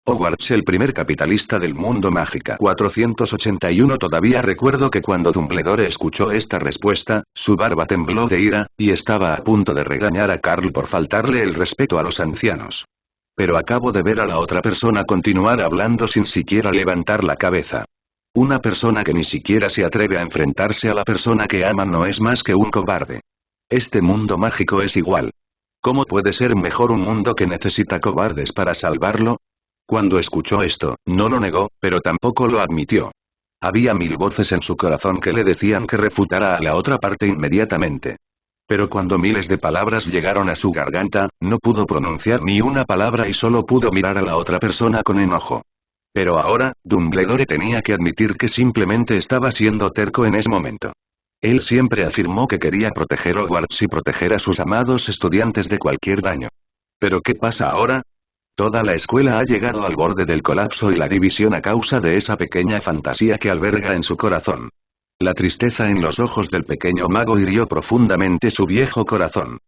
Hogwarts, el primer capitalista del mundo mágica. 481. Todavía recuerdo que cuando Dumbledore escuchó esta respuesta, su barba tembló de ira, y estaba a punto de regañar a Carl por faltarle el respeto a los ancianos. Pero acabo de ver a la otra persona continuar hablando sin siquiera levantar la cabeza. Una persona que ni siquiera se atreve a enfrentarse a la persona que ama no es más que un cobarde. Este mundo mágico es igual. ¿Cómo puede ser mejor un mundo que necesita cobardes para salvarlo? Cuando escuchó esto, no lo negó, pero tampoco lo admitió. Había 1000 voces en su corazón que le decían que refutara a la otra parte inmediatamente. Pero cuando miles de palabras llegaron a su garganta, no pudo pronunciar ni una palabra y solo pudo mirar a la otra persona con enojo. Pero ahora, Dumbledore tenía que admitir que simplemente estaba siendo terco en ese momento. Él siempre afirmó que quería proteger Hogwarts y proteger a sus amados estudiantes de cualquier daño. ¿Pero qué pasa ahora? Toda la escuela ha llegado al borde del colapso y la división a causa de esa pequeña fantasía que alberga en su corazón. La tristeza en los ojos del pequeño mago hirió profundamente su viejo corazón.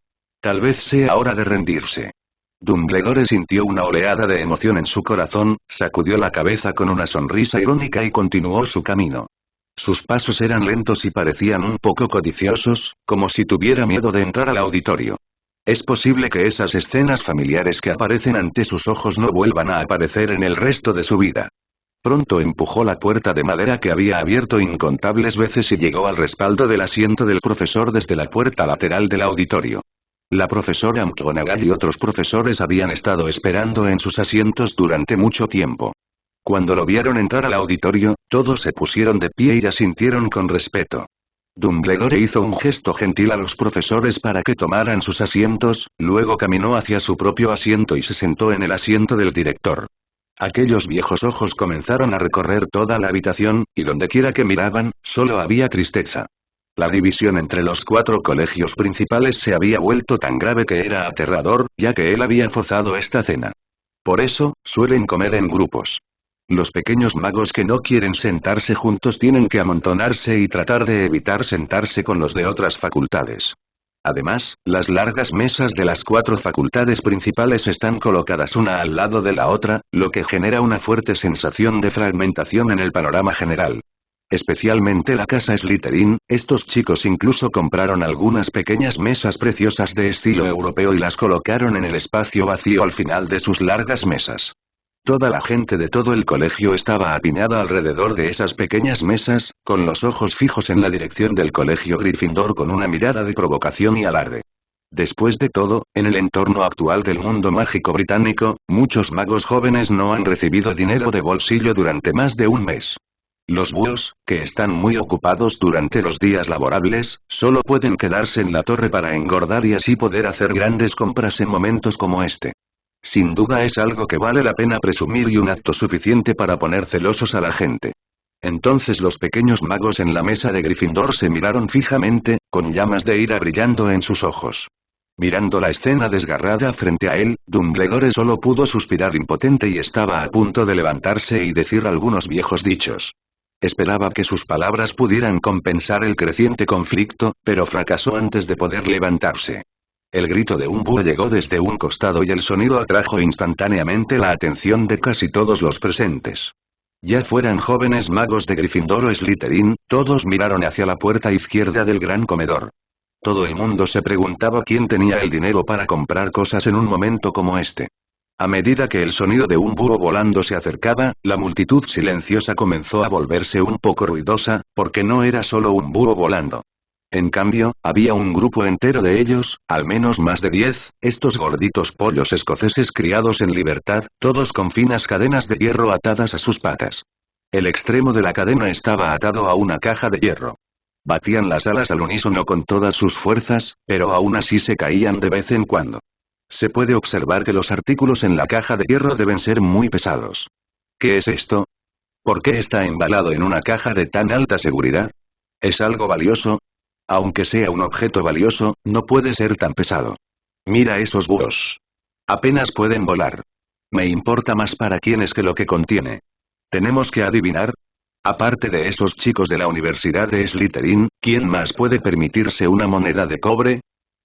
Tal vez sea hora de rendirse. Dumbledore sintió una oleada de emoción en su corazón, sacudió la cabeza con una sonrisa irónica y continuó su camino. Sus pasos eran lentos y parecían un poco codiciosos, como si tuviera miedo de entrar al auditorio. Es posible que esas escenas familiares que aparecen ante sus ojos no vuelvan a aparecer en el resto de su vida. Pronto empujó la puerta de madera que había abierto incontables veces y llegó al respaldo del asiento del profesor desde la puerta lateral del auditorio. La profesora McGonagall y otros profesores habían estado esperando en sus asientos durante mucho tiempo. Cuando lo vieron entrar al auditorio, todos se pusieron de pie y asintieron con respeto. Dumbledore hizo un gesto gentil a los profesores para que tomaran sus asientos, luego caminó hacia su propio asiento y se sentó en el asiento del director. Aquellos viejos ojos comenzaron a recorrer toda la habitación, y dondequiera que miraban, solo había tristeza. La división entre los 4 colegios principales se había vuelto tan grave que era aterrador, ya que él había forzado esta cena. Por eso, suelen comer en grupos. Los pequeños magos que no quieren sentarse juntos tienen que amontonarse y tratar de evitar sentarse con los de otras facultades. Además, las largas mesas de las 4 facultades principales están colocadas una al lado de la otra, lo que genera una fuerte sensación de fragmentación en el panorama general. Especialmente la casa Slytherin, estos chicos incluso compraron algunas pequeñas mesas preciosas de estilo europeo y las colocaron en el espacio vacío al final de sus largas mesas. Toda la gente de todo el colegio estaba apiñada alrededor de esas pequeñas mesas, con los ojos fijos en la dirección del colegio Gryffindor con una mirada de provocación y alarde. Después de todo, en el entorno actual del mundo mágico británico, muchos magos jóvenes no han recibido dinero de bolsillo durante más de un mes. Los búhos, que están muy ocupados durante los días laborables, solo pueden quedarse en la torre para engordar y así poder hacer grandes compras en momentos como este. Sin duda es algo que vale la pena presumir y un acto suficiente para poner celosos a la gente. Entonces los pequeños magos en la mesa de Gryffindor se miraron fijamente, con llamas de ira brillando en sus ojos. Mirando la escena desgarrada frente a él, Dumbledore solo pudo suspirar impotente y estaba a punto de levantarse y decir algunos viejos dichos. Esperaba que sus palabras pudieran compensar el creciente conflicto, pero fracasó antes de poder levantarse. El grito de un búho llegó desde un costado y el sonido atrajo instantáneamente la atención de casi todos los presentes. Ya fueran jóvenes magos de Gryffindor o Slytherin, todos miraron hacia la puerta izquierda del gran comedor. Todo el mundo se preguntaba quién tenía el dinero para comprar cosas en un momento como este. A medida que el sonido de un búho volando se acercaba, la multitud silenciosa comenzó a volverse un poco ruidosa, porque no era solo un búho volando. En cambio, había un grupo entero de ellos, al menos más de 10, estos gorditos pollos escoceses criados en libertad, todos con finas cadenas de hierro atadas a sus patas. El extremo de la cadena estaba atado a una caja de hierro. Batían las alas al unísono con todas sus fuerzas, pero aún así se caían de vez en cuando. Se puede observar que los artículos en la caja de hierro deben ser muy pesados. ¿Qué es esto? ¿Por qué está embalado en una caja de tan alta seguridad? ¿Es algo valioso? Aunque sea un objeto valioso, no puede ser tan pesado. Mira esos búhos. Apenas pueden volar. Me importa más para quién es que lo que contiene. ¿Tenemos que adivinar? Aparte de esos chicos de la Universidad de Slytherin, ¿quién más puede permitirse una moneda de cobre?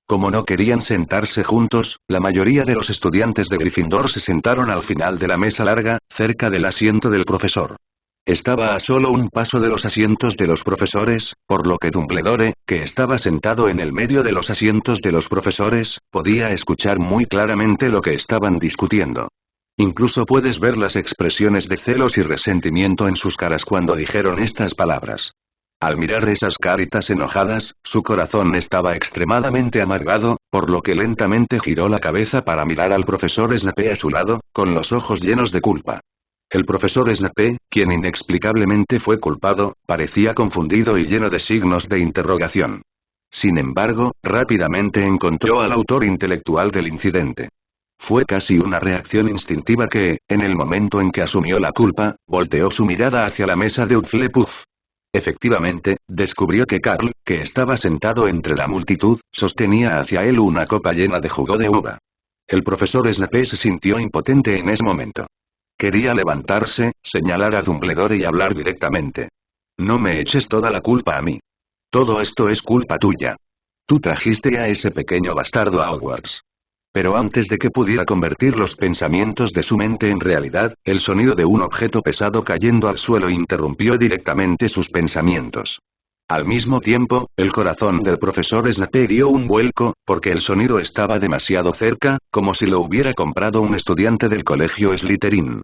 Como no querían sentarse juntos, la mayoría de los estudiantes de Gryffindor se sentaron al final de la mesa larga, cerca del asiento del profesor. Estaba a solo un paso de los asientos de los profesores, por lo que Dumbledore, que estaba sentado en el medio de los asientos de los profesores, podía escuchar muy claramente lo que estaban discutiendo. Incluso puedes ver las expresiones de celos y resentimiento en sus caras cuando dijeron estas palabras. Al mirar esas caritas enojadas, su corazón estaba extremadamente amargado, por lo que lentamente giró la cabeza para mirar al profesor Snape a su lado, con los ojos llenos de culpa. El profesor Snape, quien inexplicablemente fue culpado, parecía confundido y lleno de signos de interrogación. Sin embargo, rápidamente encontró al autor intelectual del incidente. Fue casi una reacción instintiva que, en el momento en que asumió la culpa, volteó su mirada hacia la mesa de Hufflepuff. Efectivamente, descubrió que Carl, que estaba sentado entre la multitud, sostenía hacia él una copa llena de jugo de uva. El profesor Snape se sintió impotente en ese momento. Quería levantarse, señalar a Dumbledore y hablar directamente. No me eches toda la culpa a mí. Todo esto es culpa tuya. Tú trajiste a ese pequeño bastardo a Hogwarts. Pero antes de que pudiera convertir los pensamientos de su mente en realidad, el sonido de un objeto pesado cayendo al suelo interrumpió directamente sus pensamientos. Al mismo tiempo, el corazón del profesor Snape dio un vuelco, porque el sonido estaba demasiado cerca, como si lo hubiera comprado un estudiante del colegio Slytherin.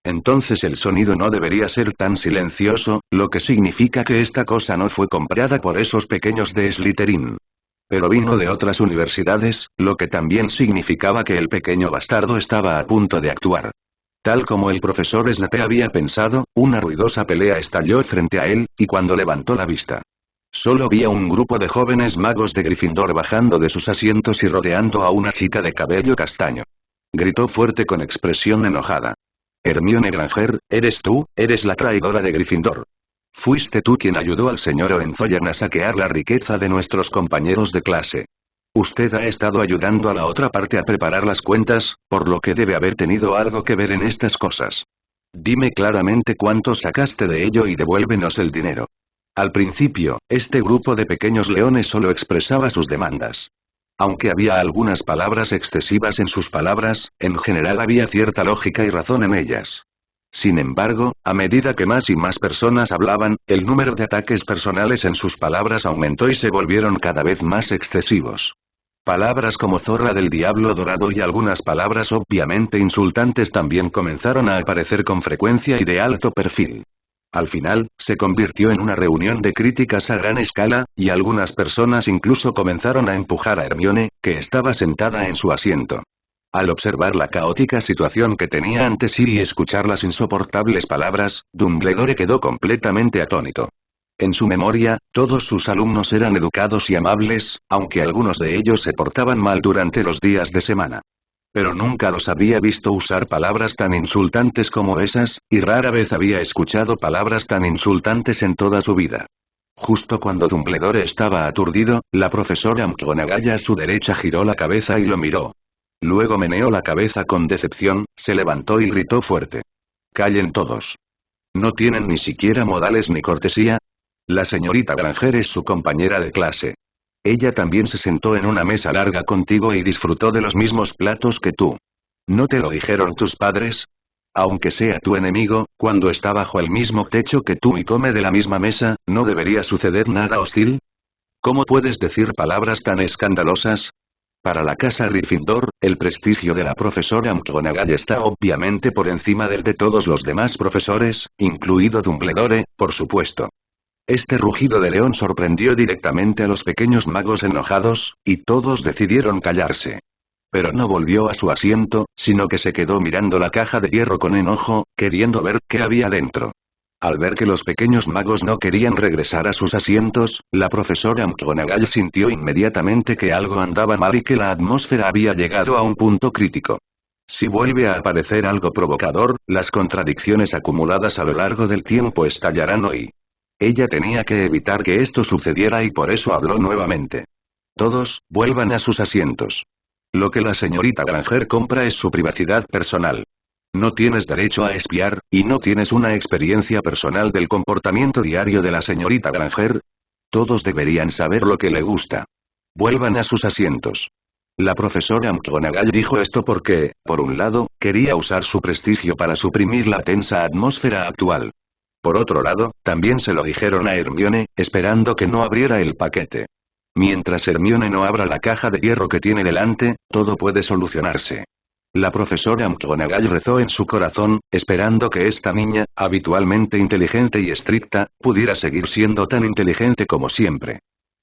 Entonces el sonido no debería ser tan silencioso, lo que significa que esta cosa no fue comprada por esos pequeños de Slytherin. Pero vino de otras universidades, lo que también significaba que el pequeño bastardo estaba a punto de actuar. Tal como el profesor Snape había pensado, una ruidosa pelea estalló frente a él, y cuando levantó la vista, solo vio un grupo de jóvenes magos de Gryffindor bajando de sus asientos y rodeando a una chica de cabello castaño. Gritó fuerte con expresión enojada. Hermione Granger, eres la traidora de Gryffindor. Fuiste tú quien ayudó al señor Hohenzollern a saquear la riqueza de nuestros compañeros de clase. Usted ha estado ayudando a la otra parte a preparar las cuentas, por lo que debe haber tenido algo que ver en estas cosas. Dime claramente cuánto sacaste de ello y devuélvenos el dinero. Al principio, este grupo de pequeños leones solo expresaba sus demandas. Aunque había algunas palabras excesivas en sus palabras, en general había cierta lógica y razón en ellas. Sin embargo, a medida que más y más personas hablaban, el número de ataques personales en sus palabras aumentó y se volvieron cada vez más excesivos. Palabras como zorra del diablo dorado y algunas palabras obviamente insultantes también comenzaron a aparecer con frecuencia y de alto perfil. Al final, se convirtió en una reunión de críticas a gran escala, y algunas personas incluso comenzaron a empujar a Hermione, que estaba sentada en su asiento. Al observar la caótica situación que tenía ante sí y escuchar las insoportables palabras, Dumbledore quedó completamente atónito. En su memoria, todos sus alumnos eran educados y amables, aunque algunos de ellos se portaban mal durante los días de semana. Pero nunca los había visto usar palabras tan insultantes como esas, y rara vez había escuchado palabras tan insultantes en toda su vida. Justo cuando Dumbledore estaba aturdido, la profesora McGonagall a su derecha giró la cabeza y lo miró. Luego meneó la cabeza con decepción, se levantó y gritó fuerte. «¡Callen todos! ¿No tienen ni siquiera modales ni cortesía? La señorita Granger es su compañera de clase. Ella también se sentó en una mesa larga contigo y disfrutó de los mismos platos que tú. ¿No te lo dijeron tus padres? Aunque sea tu enemigo, cuando está bajo el mismo techo que tú y come de la misma mesa, ¿no debería suceder nada hostil? ¿Cómo puedes decir palabras tan escandalosas? Para la casa Gryffindor, el prestigio de la profesora McGonagall está obviamente por encima del de todos los demás profesores, incluido Dumbledore, por supuesto. Este rugido de león sorprendió directamente a los pequeños magos enojados, y todos decidieron callarse. Pero no volvió a su asiento, sino que se quedó mirando la caja de hierro con enojo, queriendo ver qué había dentro. Al ver que los pequeños magos no querían regresar a sus asientos, la profesora McGonagall sintió inmediatamente que algo andaba mal y que la atmósfera había llegado a un punto crítico. Si vuelve a aparecer algo provocador, las contradicciones acumuladas a lo largo del tiempo estallarán hoy. Ella tenía que evitar que esto sucediera y por eso habló nuevamente. Todos, vuelvan a sus asientos. Lo que la señorita Granger compra es su privacidad personal. No tienes derecho a espiar, y no tienes una experiencia personal del comportamiento diario de la señorita Granger. Todos deberían saber lo que le gusta. Vuelvan a sus asientos. La profesora McGonagall dijo esto porque, por un lado, quería usar su prestigio para suprimir la tensa atmósfera actual. Por otro lado, también se lo dijeron a Hermione, esperando que no abriera el paquete. Mientras Hermione no abra la caja de hierro que tiene delante, todo puede solucionarse. La profesora McGonagall rezó en su corazón, esperando que esta niña, habitualmente inteligente y estricta, pudiera seguir siendo tan inteligente como siempre.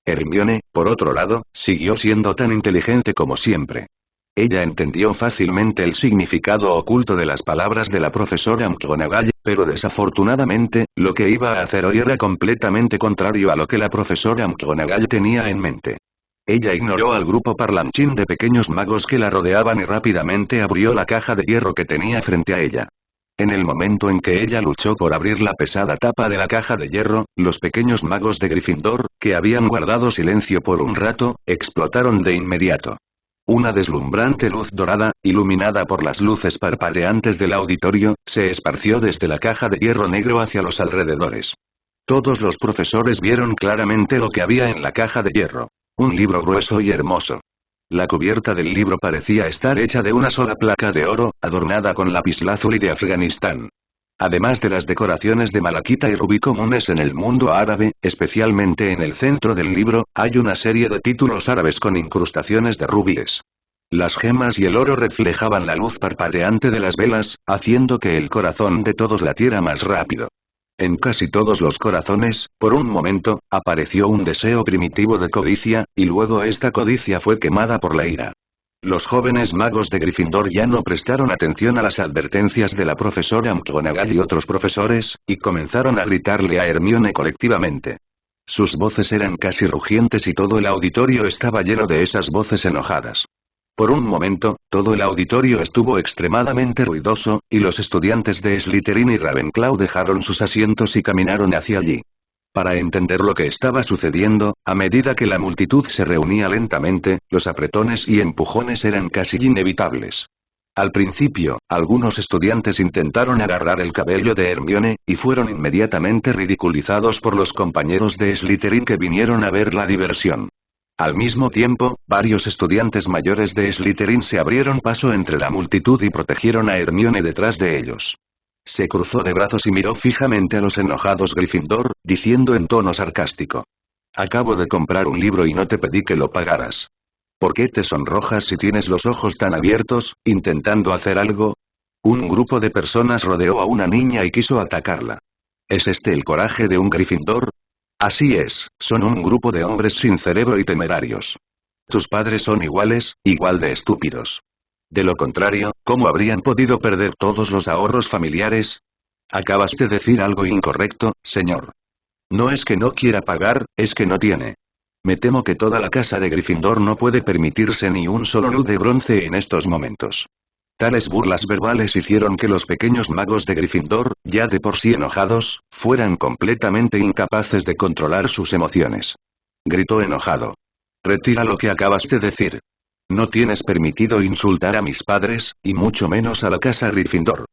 Hermione, por otro lado, siguió siendo tan inteligente como siempre. Ella entendió fácilmente el significado oculto de las palabras de la profesora McGonagall, pero desafortunadamente, lo que iba a hacer hoy era completamente contrario a lo que la profesora McGonagall tenía en mente. Ella ignoró al grupo parlanchín de pequeños magos que la rodeaban y rápidamente abrió la caja de hierro que tenía frente a ella. En el momento en que ella luchó por abrir la pesada tapa de la caja de hierro, los pequeños magos de Gryffindor, que habían guardado silencio por un rato, explotaron de inmediato. Una deslumbrante luz dorada, iluminada por las luces parpadeantes del auditorio, se esparció desde la caja de hierro negro hacia los alrededores. Todos los profesores vieron claramente lo que había en la caja de hierro. Un libro grueso y hermoso. La cubierta del libro parecía estar hecha de una sola placa de oro, adornada con lapislázuli de Afganistán. Además de las decoraciones de malaquita y rubí comunes en el mundo árabe, especialmente en el centro del libro, hay una serie de títulos árabes con incrustaciones de rubíes. Las gemas y el oro reflejaban la luz parpadeante de las velas, haciendo que el corazón de todos latiera más rápido. En casi todos los corazones, por un momento, apareció un deseo primitivo de codicia, y luego esta codicia fue quemada por la ira. Los jóvenes magos de Gryffindor ya no prestaron atención a las advertencias de la profesora McGonagall y otros profesores, y comenzaron a gritarle a Hermione colectivamente. Sus voces eran casi rugientes y todo el auditorio estaba lleno de esas voces enojadas. Por un momento, todo el auditorio estuvo extremadamente ruidoso, y los estudiantes de Slytherin y Ravenclaw dejaron sus asientos y caminaron hacia allí. Para entender lo que estaba sucediendo, a medida que la multitud se reunía lentamente, los apretones y empujones eran casi inevitables. Al principio, algunos estudiantes intentaron agarrar el cabello de Hermione, y fueron inmediatamente ridiculizados por los compañeros de Slytherin que vinieron a ver la diversión. Al mismo tiempo, varios estudiantes mayores de Slytherin se abrieron paso entre la multitud y protegieron a Hermione detrás de ellos. Se cruzó de brazos y miró fijamente a los enojados Gryffindor, diciendo en tono sarcástico. Acabo de comprar un libro y no te pedí que lo pagaras. ¿Por qué te sonrojas si tienes los ojos tan abiertos, intentando hacer algo? Un grupo de personas rodeó a una niña y quiso atacarla. ¿Es este el coraje de un Gryffindor? Así es, son un grupo de hombres sin cerebro y temerarios. Tus padres son igual de estúpidos. De lo contrario, ¿cómo habrían podido perder todos los ahorros familiares? Acabas de decir algo incorrecto, señor. No es que no quiera pagar, es que no tiene. Me temo que toda la casa de Gryffindor no puede permitirse ni un solo luz de bronce en estos momentos. Tales burlas verbales hicieron que los pequeños magos de Gryffindor, ya de por sí enojados, fueran completamente incapaces de controlar sus emociones. Gritó enojado. Retira lo que acabas de decir. No tienes permitido insultar a mis padres, y mucho menos a la casa Gryffindor.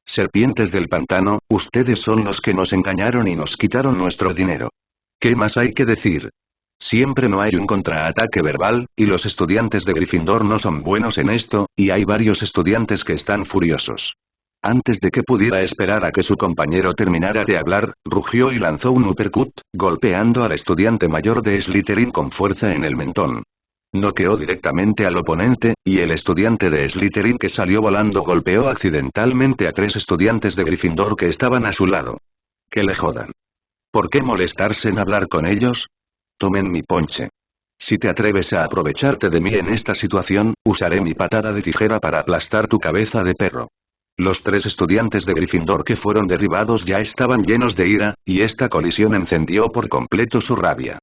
Serpientes del pantano, ustedes son los que nos engañaron y nos quitaron nuestro dinero. ¿Qué más hay que decir? Siempre no hay un contraataque verbal, y los estudiantes de Gryffindor no son buenos en esto, y hay varios estudiantes que están furiosos. Antes de que pudiera esperar a que su compañero terminara de hablar, rugió y lanzó un uppercut, golpeando al estudiante mayor de Slytherin con fuerza en el mentón. Noqueó directamente al oponente, y el estudiante de Slytherin que salió volando golpeó accidentalmente a 3 estudiantes de Gryffindor que estaban a su lado. Que le jodan. ¿Por qué molestarse en hablar con ellos? Tomen mi ponche. Si te atreves a aprovecharte de mí en esta situación, usaré mi patada de tijera para aplastar tu cabeza de perro. Los 3 estudiantes de Gryffindor que fueron derribados ya estaban llenos de ira, y esta colisión encendió por completo su rabia.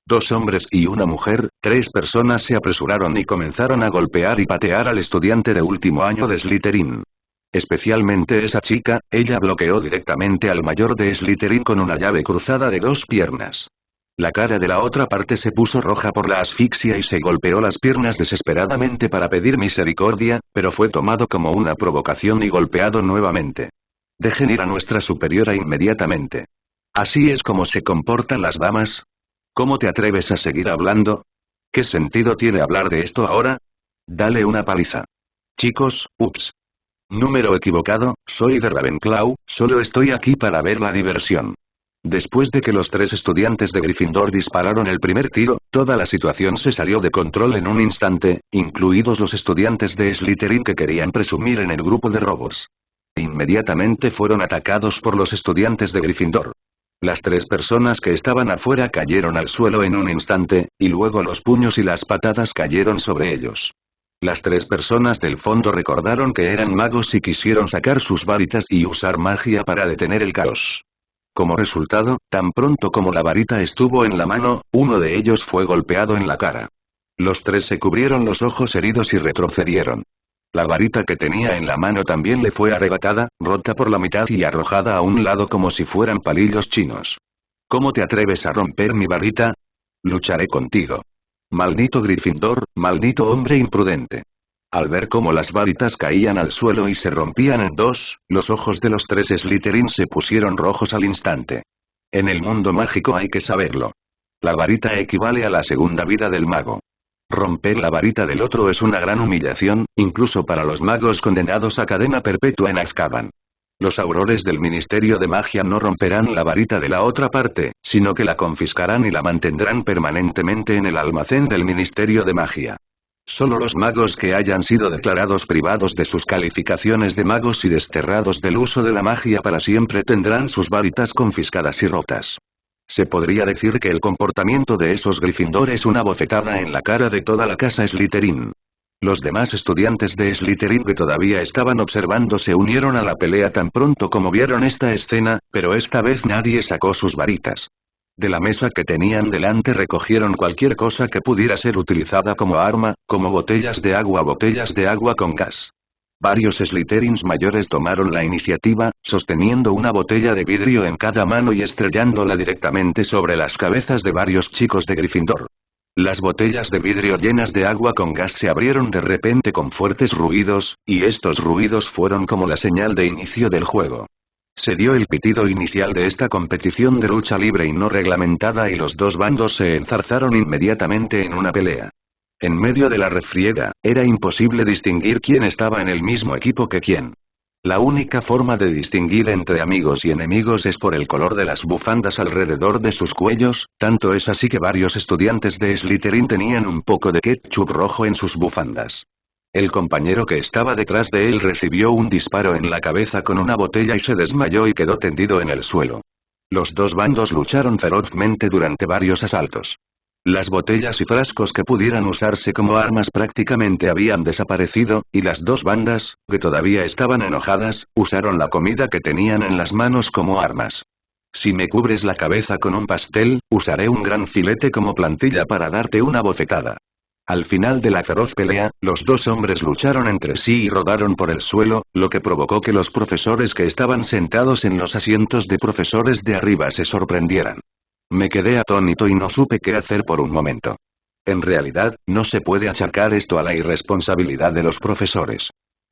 2 hombres y una mujer, 3 personas se apresuraron y comenzaron a golpear y patear al estudiante de último año de Slytherin. Especialmente esa chica, ella bloqueó directamente al mayor de Slytherin con una llave cruzada de 2 piernas. La cara de la otra parte se puso roja por la asfixia y se golpeó las piernas desesperadamente para pedir misericordia, pero fue tomado como una provocación y golpeado nuevamente. Dejen ir a nuestra superiora inmediatamente. ¿Así es como se comportan las damas? ¿Cómo te atreves a seguir hablando? ¿Qué sentido tiene hablar de esto ahora? Dale una paliza. Chicos, ups. Número equivocado, soy de Ravenclaw, solo estoy aquí para ver la diversión. Después de que los tres estudiantes de Gryffindor dispararon el primer tiro, toda la situación se salió de control en un instante, incluidos los estudiantes de Slytherin que querían presumir en el grupo de robos. Inmediatamente fueron atacados por los estudiantes de Gryffindor. Las tres personas que estaban afuera cayeron al suelo en un instante, y luego los puños y las patadas cayeron sobre ellos. Las tres personas del fondo recordaron que eran magos y quisieron sacar sus varitas y usar magia para detener el caos. Como resultado, tan pronto como la varita estuvo en la mano, uno de ellos fue golpeado en la cara. Los tres se cubrieron los ojos heridos y retrocedieron. La varita que tenía en la mano también le fue arrebatada, rota por la mitad y arrojada a un lado como si fueran palillos chinos. ¿Cómo te atreves a romper mi varita? Lucharé contigo. Maldito Gryffindor, maldito hombre imprudente. Al ver cómo las varitas caían al suelo y se rompían en dos, los ojos de los tres Slytherin se pusieron rojos al instante. En el mundo mágico hay que saberlo. La varita equivale a la segunda vida del mago. Romper la varita del otro es una gran humillación, incluso para los magos condenados a cadena perpetua en Azkaban. Los aurores del Ministerio de Magia no romperán la varita de la otra parte, sino que la confiscarán y la mantendrán permanentemente en el almacén del Ministerio de Magia. Solo los magos que hayan sido declarados privados de sus calificaciones de magos y desterrados del uso de la magia para siempre tendrán sus varitas confiscadas y rotas. Se podría decir que el comportamiento de esos Gryffindor es una bofetada en la cara de toda la casa Slytherin. Los demás estudiantes de Slytherin que todavía estaban observando se unieron a la pelea tan pronto como vieron esta escena, pero esta vez nadie sacó sus varitas. De la mesa que tenían delante recogieron cualquier cosa que pudiera ser utilizada como arma, como botellas de agua con gas. Varios Slytherins mayores tomaron la iniciativa, sosteniendo una botella de vidrio en cada mano y estrellándola directamente sobre las cabezas de varios chicos de Gryffindor. Las botellas de vidrio llenas de agua con gas se abrieron de repente con fuertes ruidos, y estos ruidos fueron como la señal de inicio del juego. Se dio el pitido inicial de esta competición de lucha libre y no reglamentada y los dos bandos se enzarzaron inmediatamente en una pelea. En medio de la refriega, era imposible distinguir quién estaba en el mismo equipo que quién. La única forma de distinguir entre amigos y enemigos es por el color de las bufandas alrededor de sus cuellos, tanto es así que varios estudiantes de Slytherin tenían un poco de ketchup rojo en sus bufandas. El compañero que estaba detrás de él recibió un disparo en la cabeza con una botella y se desmayó y quedó tendido en el suelo. Los dos bandos lucharon ferozmente durante varios asaltos. Las botellas y frascos que pudieran usarse como armas prácticamente habían desaparecido, y las dos bandas, que todavía estaban enojadas, usaron la comida que tenían en las manos como armas. Si me cubres la cabeza con un pastel, usaré un gran filete como plantilla para darte una bofetada. Al final de la feroz pelea, los dos hombres lucharon entre sí y rodaron por el suelo, lo que provocó que los profesores que estaban sentados en los asientos de profesores de arriba se sorprendieran. Me quedé atónito y no supe qué hacer por un momento. En realidad, no se puede achacar esto a la irresponsabilidad de los profesores.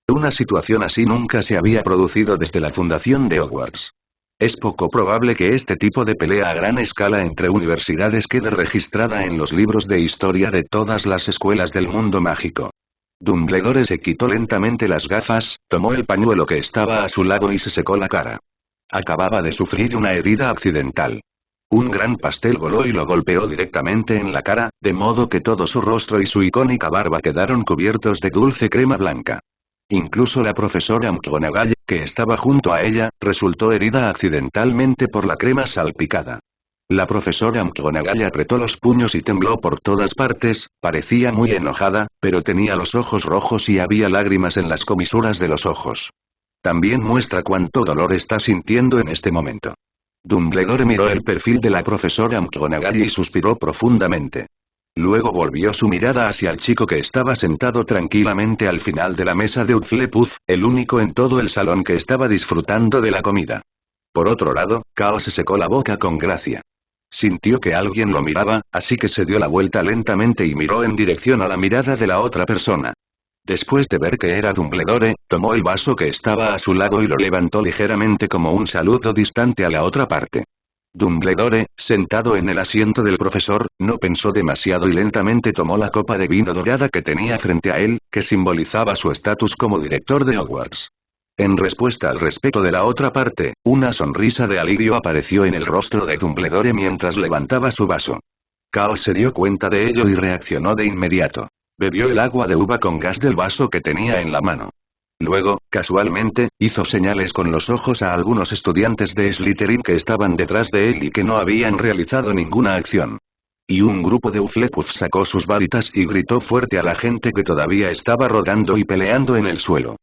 Una situación así nunca se había producido desde la fundación de Hogwarts. Es poco probable que este tipo de pelea a gran escala entre universidades quede registrada en los libros de historia de todas las escuelas del mundo mágico. Dumbledore se quitó lentamente las gafas, tomó el pañuelo que estaba a su lado y se secó la cara. Acababa de sufrir una herida accidental. Un gran pastel voló y lo golpeó directamente en la cara, de modo que todo su rostro y su icónica barba quedaron cubiertos de dulce crema blanca. Incluso la profesora McGonagall, que estaba junto a ella, resultó herida accidentalmente por la crema salpicada. La profesora McGonagall apretó los puños y tembló por todas partes, parecía muy enojada, pero tenía los ojos rojos y había lágrimas en las comisuras de los ojos. También muestra cuánto dolor está sintiendo en este momento. Dumbledore miró el perfil de la profesora McGonagall y suspiró profundamente. Luego volvió su mirada hacia el chico que estaba sentado tranquilamente al final de la mesa de Hufflepuff, el único en todo el salón que estaba disfrutando de la comida. Por otro lado, Cal se secó la boca con gracia. Sintió que alguien lo miraba, así que se dio la vuelta lentamente y miró en dirección a la mirada de la otra persona. Después de ver que era Dumbledore, tomó el vaso que estaba a su lado y lo levantó ligeramente como un saludo distante a la otra parte. Dumbledore, sentado en el asiento del profesor, no pensó demasiado y lentamente tomó la copa de vino dorada que tenía frente a él, que simbolizaba su estatus como director de Hogwarts. En respuesta al respeto de la otra parte, una sonrisa de alivio apareció en el rostro de Dumbledore mientras levantaba su vaso. Cal se dio cuenta de ello y reaccionó de inmediato. Bebió el agua de uva con gas del vaso que tenía en la mano. Luego, casualmente, hizo señales con los ojos a algunos estudiantes de Slytherin que estaban detrás de él y que no habían realizado ninguna acción. Y un grupo de Hufflepuff sacó sus varitas y gritó fuerte a la gente que todavía estaba rodando y peleando en el suelo.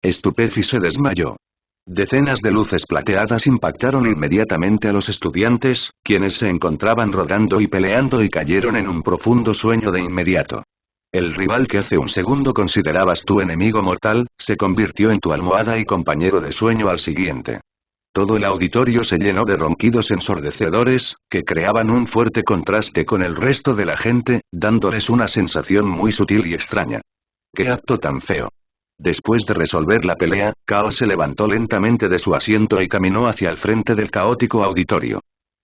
Stupefy se desmayó. Decenas de luces plateadas impactaron inmediatamente a los estudiantes, quienes se encontraban rodando y peleando y cayeron en un profundo sueño de inmediato. El rival que hace un segundo considerabas tu enemigo mortal, se convirtió en tu almohada y compañero de sueño al siguiente. Todo el auditorio se llenó de ronquidos ensordecedores, que creaban un fuerte contraste con el resto de la gente, dándoles una sensación muy sutil y extraña. ¡Qué acto tan feo! Después de resolver la pelea, Cal se levantó lentamente de su asiento y caminó hacia el frente del caótico auditorio.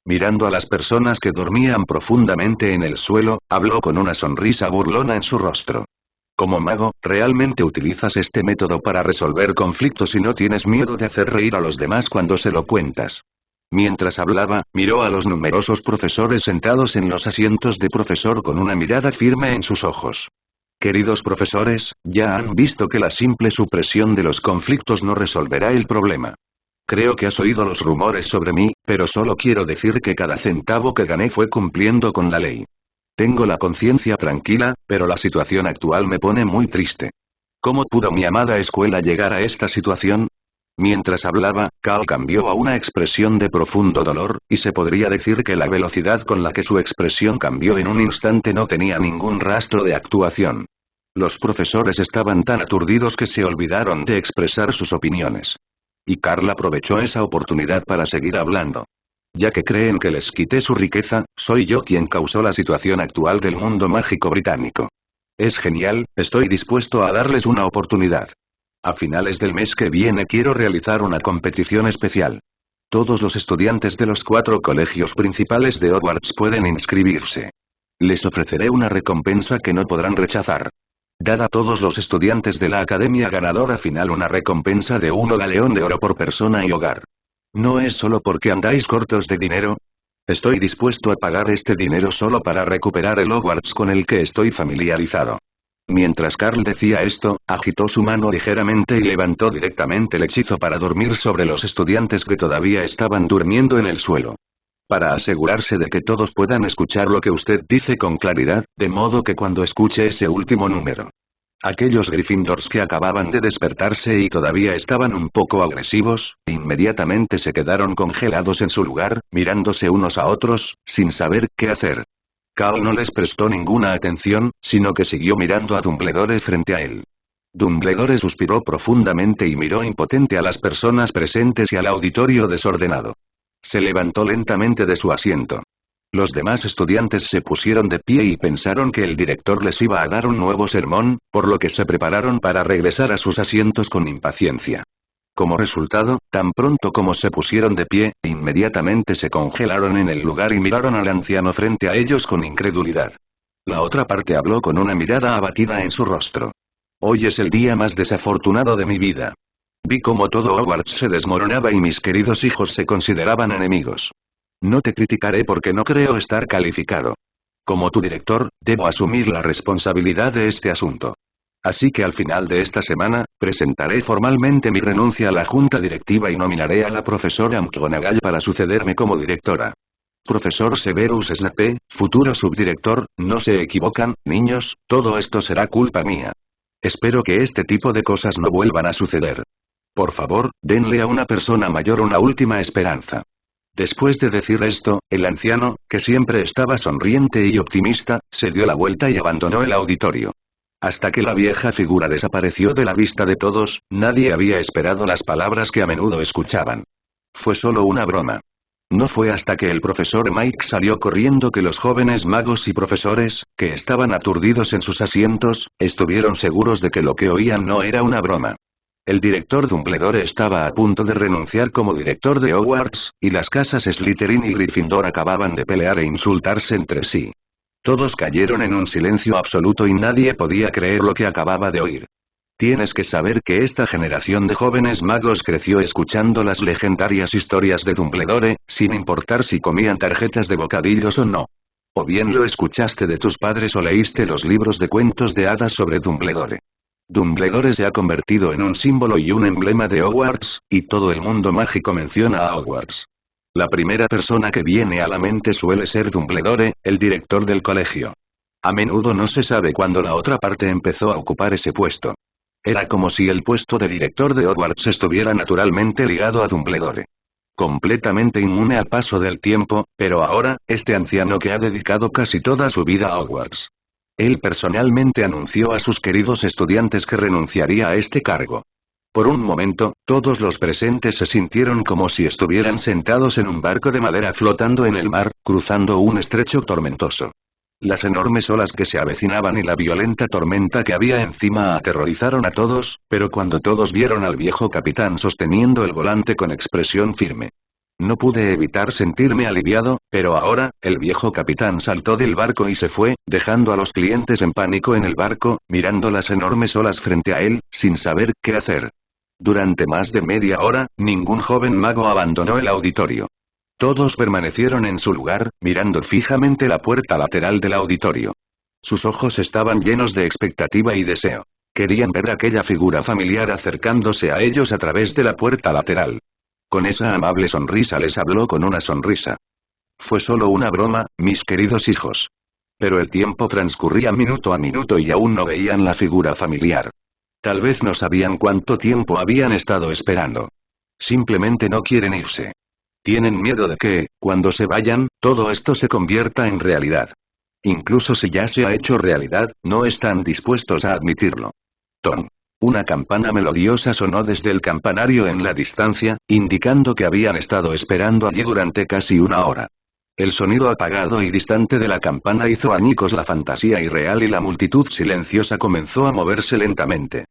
Mirando a las personas que dormían profundamente en el suelo, habló con una sonrisa burlona en su rostro. Como mago, ¿realmente utilizas este método para resolver conflictos y no tienes miedo de hacer reír a los demás cuando se lo cuentas? Mientras hablaba, miró a los numerosos profesores sentados en los asientos de profesor con una mirada firme en sus ojos. Queridos profesores, ya han visto que la simple supresión de los conflictos no resolverá el problema. Creo que has oído los rumores sobre mí, pero solo quiero decir que cada centavo que gané fue cumpliendo con la ley. Tengo la conciencia tranquila, pero la situación actual me pone muy triste. ¿Cómo pudo mi amada escuela llegar a esta situación? Mientras hablaba, Cal cambió a una expresión de profundo dolor, y se podría decir que la velocidad con la que su expresión cambió en un instante no tenía ningún rastro de actuación. Los profesores estaban tan aturdidos que se olvidaron de expresar sus opiniones. Y Carl aprovechó esa oportunidad para seguir hablando. Ya que creen que les quité su riqueza, soy yo quien causó la situación actual del mundo mágico británico. Es genial, estoy dispuesto a darles una oportunidad. A finales del mes que viene quiero realizar una competición especial. Todos los estudiantes de los 4 colegios principales de Hogwarts pueden inscribirse. Les ofreceré una recompensa que no podrán rechazar. Dad a todos los estudiantes de la academia ganadora final una recompensa de 1 galeón de oro por persona y hogar. ¿No es solo porque andáis cortos de dinero? Estoy dispuesto a pagar este dinero solo para recuperar el Hogwarts con el que estoy familiarizado. Mientras Carl decía esto, agitó su mano ligeramente y levantó directamente el hechizo para dormir sobre los estudiantes que todavía estaban durmiendo en el suelo. Para asegurarse de que todos puedan escuchar lo que usted dice con claridad, de modo que cuando escuche ese último número. Aquellos Gryffindors que acababan de despertarse y todavía estaban un poco agresivos, inmediatamente se quedaron congelados en su lugar, mirándose unos a otros, sin saber qué hacer. Cal no les prestó ninguna atención, sino que siguió mirando a Dumbledore frente a él. Dumbledore suspiró profundamente y miró impotente a las personas presentes y al auditorio desordenado. Se levantó lentamente de su asiento. Los demás estudiantes se pusieron de pie y pensaron que el director les iba a dar un nuevo sermón, por lo que se prepararon para regresar a sus asientos con impaciencia. Como resultado, tan pronto como se pusieron de pie, inmediatamente se congelaron en el lugar y miraron al anciano frente a ellos con incredulidad. La otra parte habló con una mirada abatida en su rostro. Hoy es el día más desafortunado de mi vida. Vi cómo todo Hogwarts se desmoronaba y mis queridos hijos se consideraban enemigos. No te criticaré porque no creo estar calificado. Como tu director, debo asumir la responsabilidad de este asunto. Así que al final de esta semana, presentaré formalmente mi renuncia a la junta directiva y nominaré a la profesora McGonagall para sucederme como directora. Profesor Severus Snape, futuro subdirector, no se equivocan, niños, todo esto será culpa mía. Espero que este tipo de cosas no vuelvan a suceder. Por favor, denle a una persona mayor una última esperanza. Después de decir esto, el anciano, que siempre estaba sonriente y optimista, se dio la vuelta y abandonó el auditorio. Hasta que la vieja figura desapareció de la vista de todos, nadie había esperado las palabras que a menudo escuchaban. Fue solo una broma. No fue hasta que el profesor Mike salió corriendo que los jóvenes magos y profesores, que estaban aturdidos en sus asientos, estuvieron seguros de que lo que oían no era una broma. El director Dumbledore estaba a punto de renunciar como director de Hogwarts, y las casas Slytherin y Gryffindor acababan de pelear e insultarse entre sí. Todos cayeron en un silencio absoluto y nadie podía creer lo que acababa de oír. Tienes que saber que esta generación de jóvenes magos creció escuchando las legendarias historias de Dumbledore, sin importar si comían tarjetas de bocadillos o no. O bien lo escuchaste de tus padres o leíste los libros de cuentos de hadas sobre Dumbledore. Dumbledore se ha convertido en un símbolo y un emblema de Hogwarts, y todo el mundo mágico menciona a Hogwarts. La primera persona que viene a la mente suele ser Dumbledore, el director del colegio. A menudo no se sabe cuándo la otra parte empezó a ocupar ese puesto. Era como si el puesto de director de Hogwarts estuviera naturalmente ligado a Dumbledore. Completamente inmune al paso del tiempo, pero ahora, este anciano que ha dedicado casi toda su vida a Hogwarts. Él personalmente anunció a sus queridos estudiantes que renunciaría a este cargo. Por un momento, todos los presentes se sintieron como si estuvieran sentados en un barco de madera flotando en el mar, cruzando un estrecho tormentoso. Las enormes olas que se avecinaban y la violenta tormenta que había encima aterrorizaron a todos, pero cuando todos vieron al viejo capitán sosteniendo el volante con expresión firme. No pude evitar sentirme aliviado, pero ahora, el viejo capitán saltó del barco y se fue, dejando a los clientes en pánico en el barco, mirando las enormes olas frente a él, sin saber qué hacer. Durante más de media hora, ningún joven mago abandonó el auditorio. Todos permanecieron en su lugar, mirando fijamente la puerta lateral del auditorio. Sus ojos estaban llenos de expectativa y deseo. Querían ver a aquella figura familiar acercándose a ellos a través de la puerta lateral. Con esa amable sonrisa les habló con una sonrisa. Fue solo una broma, mis queridos hijos. Pero el tiempo transcurría minuto a minuto y aún no veían la figura familiar. Tal vez no sabían cuánto tiempo habían estado esperando. Simplemente no quieren irse. Tienen miedo de que, cuando se vayan, todo esto se convierta en realidad. Incluso si ya se ha hecho realidad, no están dispuestos a admitirlo. Ton. Una campana melodiosa sonó desde el campanario en la distancia, indicando que habían estado esperando allí durante casi una hora. El sonido apagado y distante de la campana hizo añicos la fantasía irreal y la multitud silenciosa comenzó a moverse lentamente.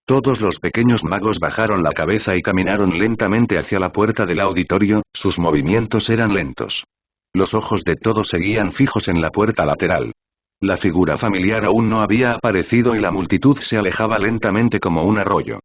Todos los pequeños magos bajaron la cabeza y caminaron lentamente hacia la puerta del auditorio, sus movimientos eran lentos. Los ojos de todos seguían fijos en la puerta lateral. La figura familiar aún no había aparecido y la multitud se alejaba lentamente como un arroyo.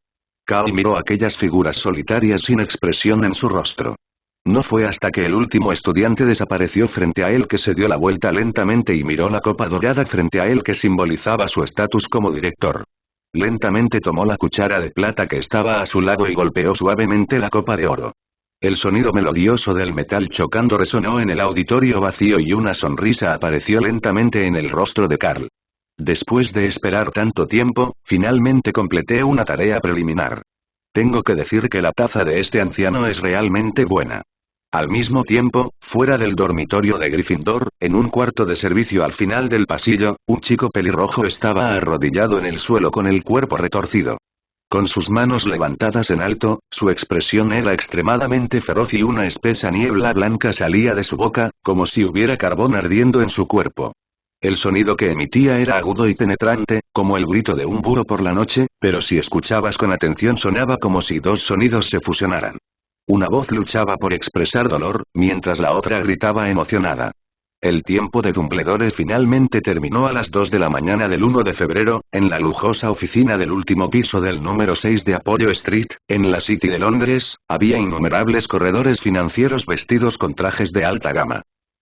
Cal miró aquellas figuras solitarias sin expresión en su rostro. No fue hasta que el último estudiante desapareció frente a él que se dio la vuelta lentamente y miró la copa dorada frente a él que simbolizaba su estatus como director. Lentamente tomó la cuchara de plata que estaba a su lado y golpeó suavemente la copa de oro. El sonido melodioso del metal chocando resonó en el auditorio vacío y una sonrisa apareció lentamente en el rostro de Carl. Después de esperar tanto tiempo, finalmente completé una tarea preliminar. Tengo que decir que la taza de este anciano es realmente buena. Al mismo tiempo, fuera del dormitorio de Gryffindor, en un cuarto de servicio al final del pasillo, un chico pelirrojo estaba arrodillado en el suelo con el cuerpo retorcido. Con sus manos levantadas en alto, su expresión era extremadamente feroz y una espesa niebla blanca salía de su boca, como si hubiera carbón ardiendo en su cuerpo. El sonido que emitía era agudo y penetrante, como el grito de un búho por la noche, pero si escuchabas con atención sonaba como si dos sonidos se fusionaran. Una voz luchaba por expresar dolor, mientras la otra gritaba emocionada. El tiempo de Dumbledore finalmente terminó a las 2 de la mañana del 1 de febrero, en la lujosa oficina del último piso del número 6 de Apollo Street, en la City de Londres, había innumerables corredores financieros vestidos con trajes de alta gama.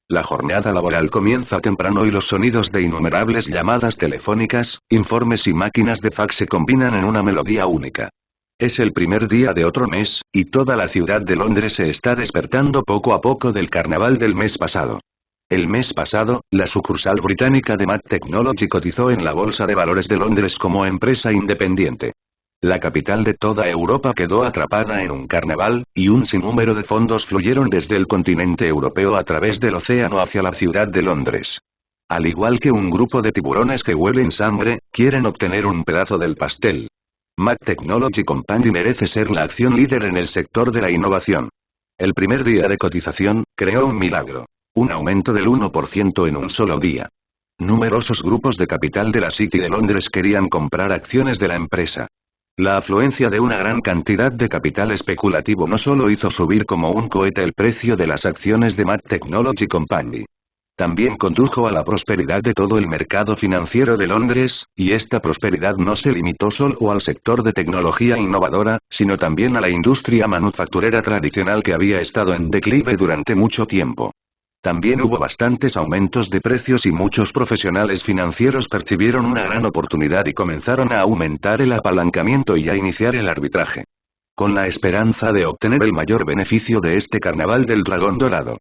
La jornada laboral comienza temprano y los sonidos de innumerables llamadas telefónicas, informes y máquinas de fax se combinan en una melodía única. Es el primer día de otro mes, y toda la ciudad de Londres se está despertando poco a poco del carnaval del mes pasado. El mes pasado, la sucursal británica de Mac Technology cotizó en la Bolsa de Valores de Londres como empresa independiente. La capital de toda Europa quedó atrapada en un carnaval, y un sinnúmero de fondos fluyeron desde el continente europeo a través del océano hacia la ciudad de Londres. Al igual que un grupo de tiburones que huelen sangre, quieren obtener un pedazo del pastel. Mac Technology Company merece ser la acción líder en el sector de la innovación. El primer día de cotización, creó un milagro. Un aumento del 1% en un solo día. Numerosos grupos de capital de la City de Londres querían comprar acciones de la empresa. La afluencia de una gran cantidad de capital especulativo no solo hizo subir como un cohete el precio de las acciones de Mac Technology Company. También condujo a la prosperidad de todo el mercado financiero de Londres, y esta prosperidad no se limitó solo al sector de tecnología innovadora, sino también a la industria manufacturera tradicional que había estado en declive durante mucho tiempo. También hubo bastantes aumentos de precios y muchos profesionales financieros percibieron una gran oportunidad y comenzaron a aumentar el apalancamiento y a iniciar el arbitraje. Con la esperanza de obtener el mayor beneficio de este carnaval del dragón dorado.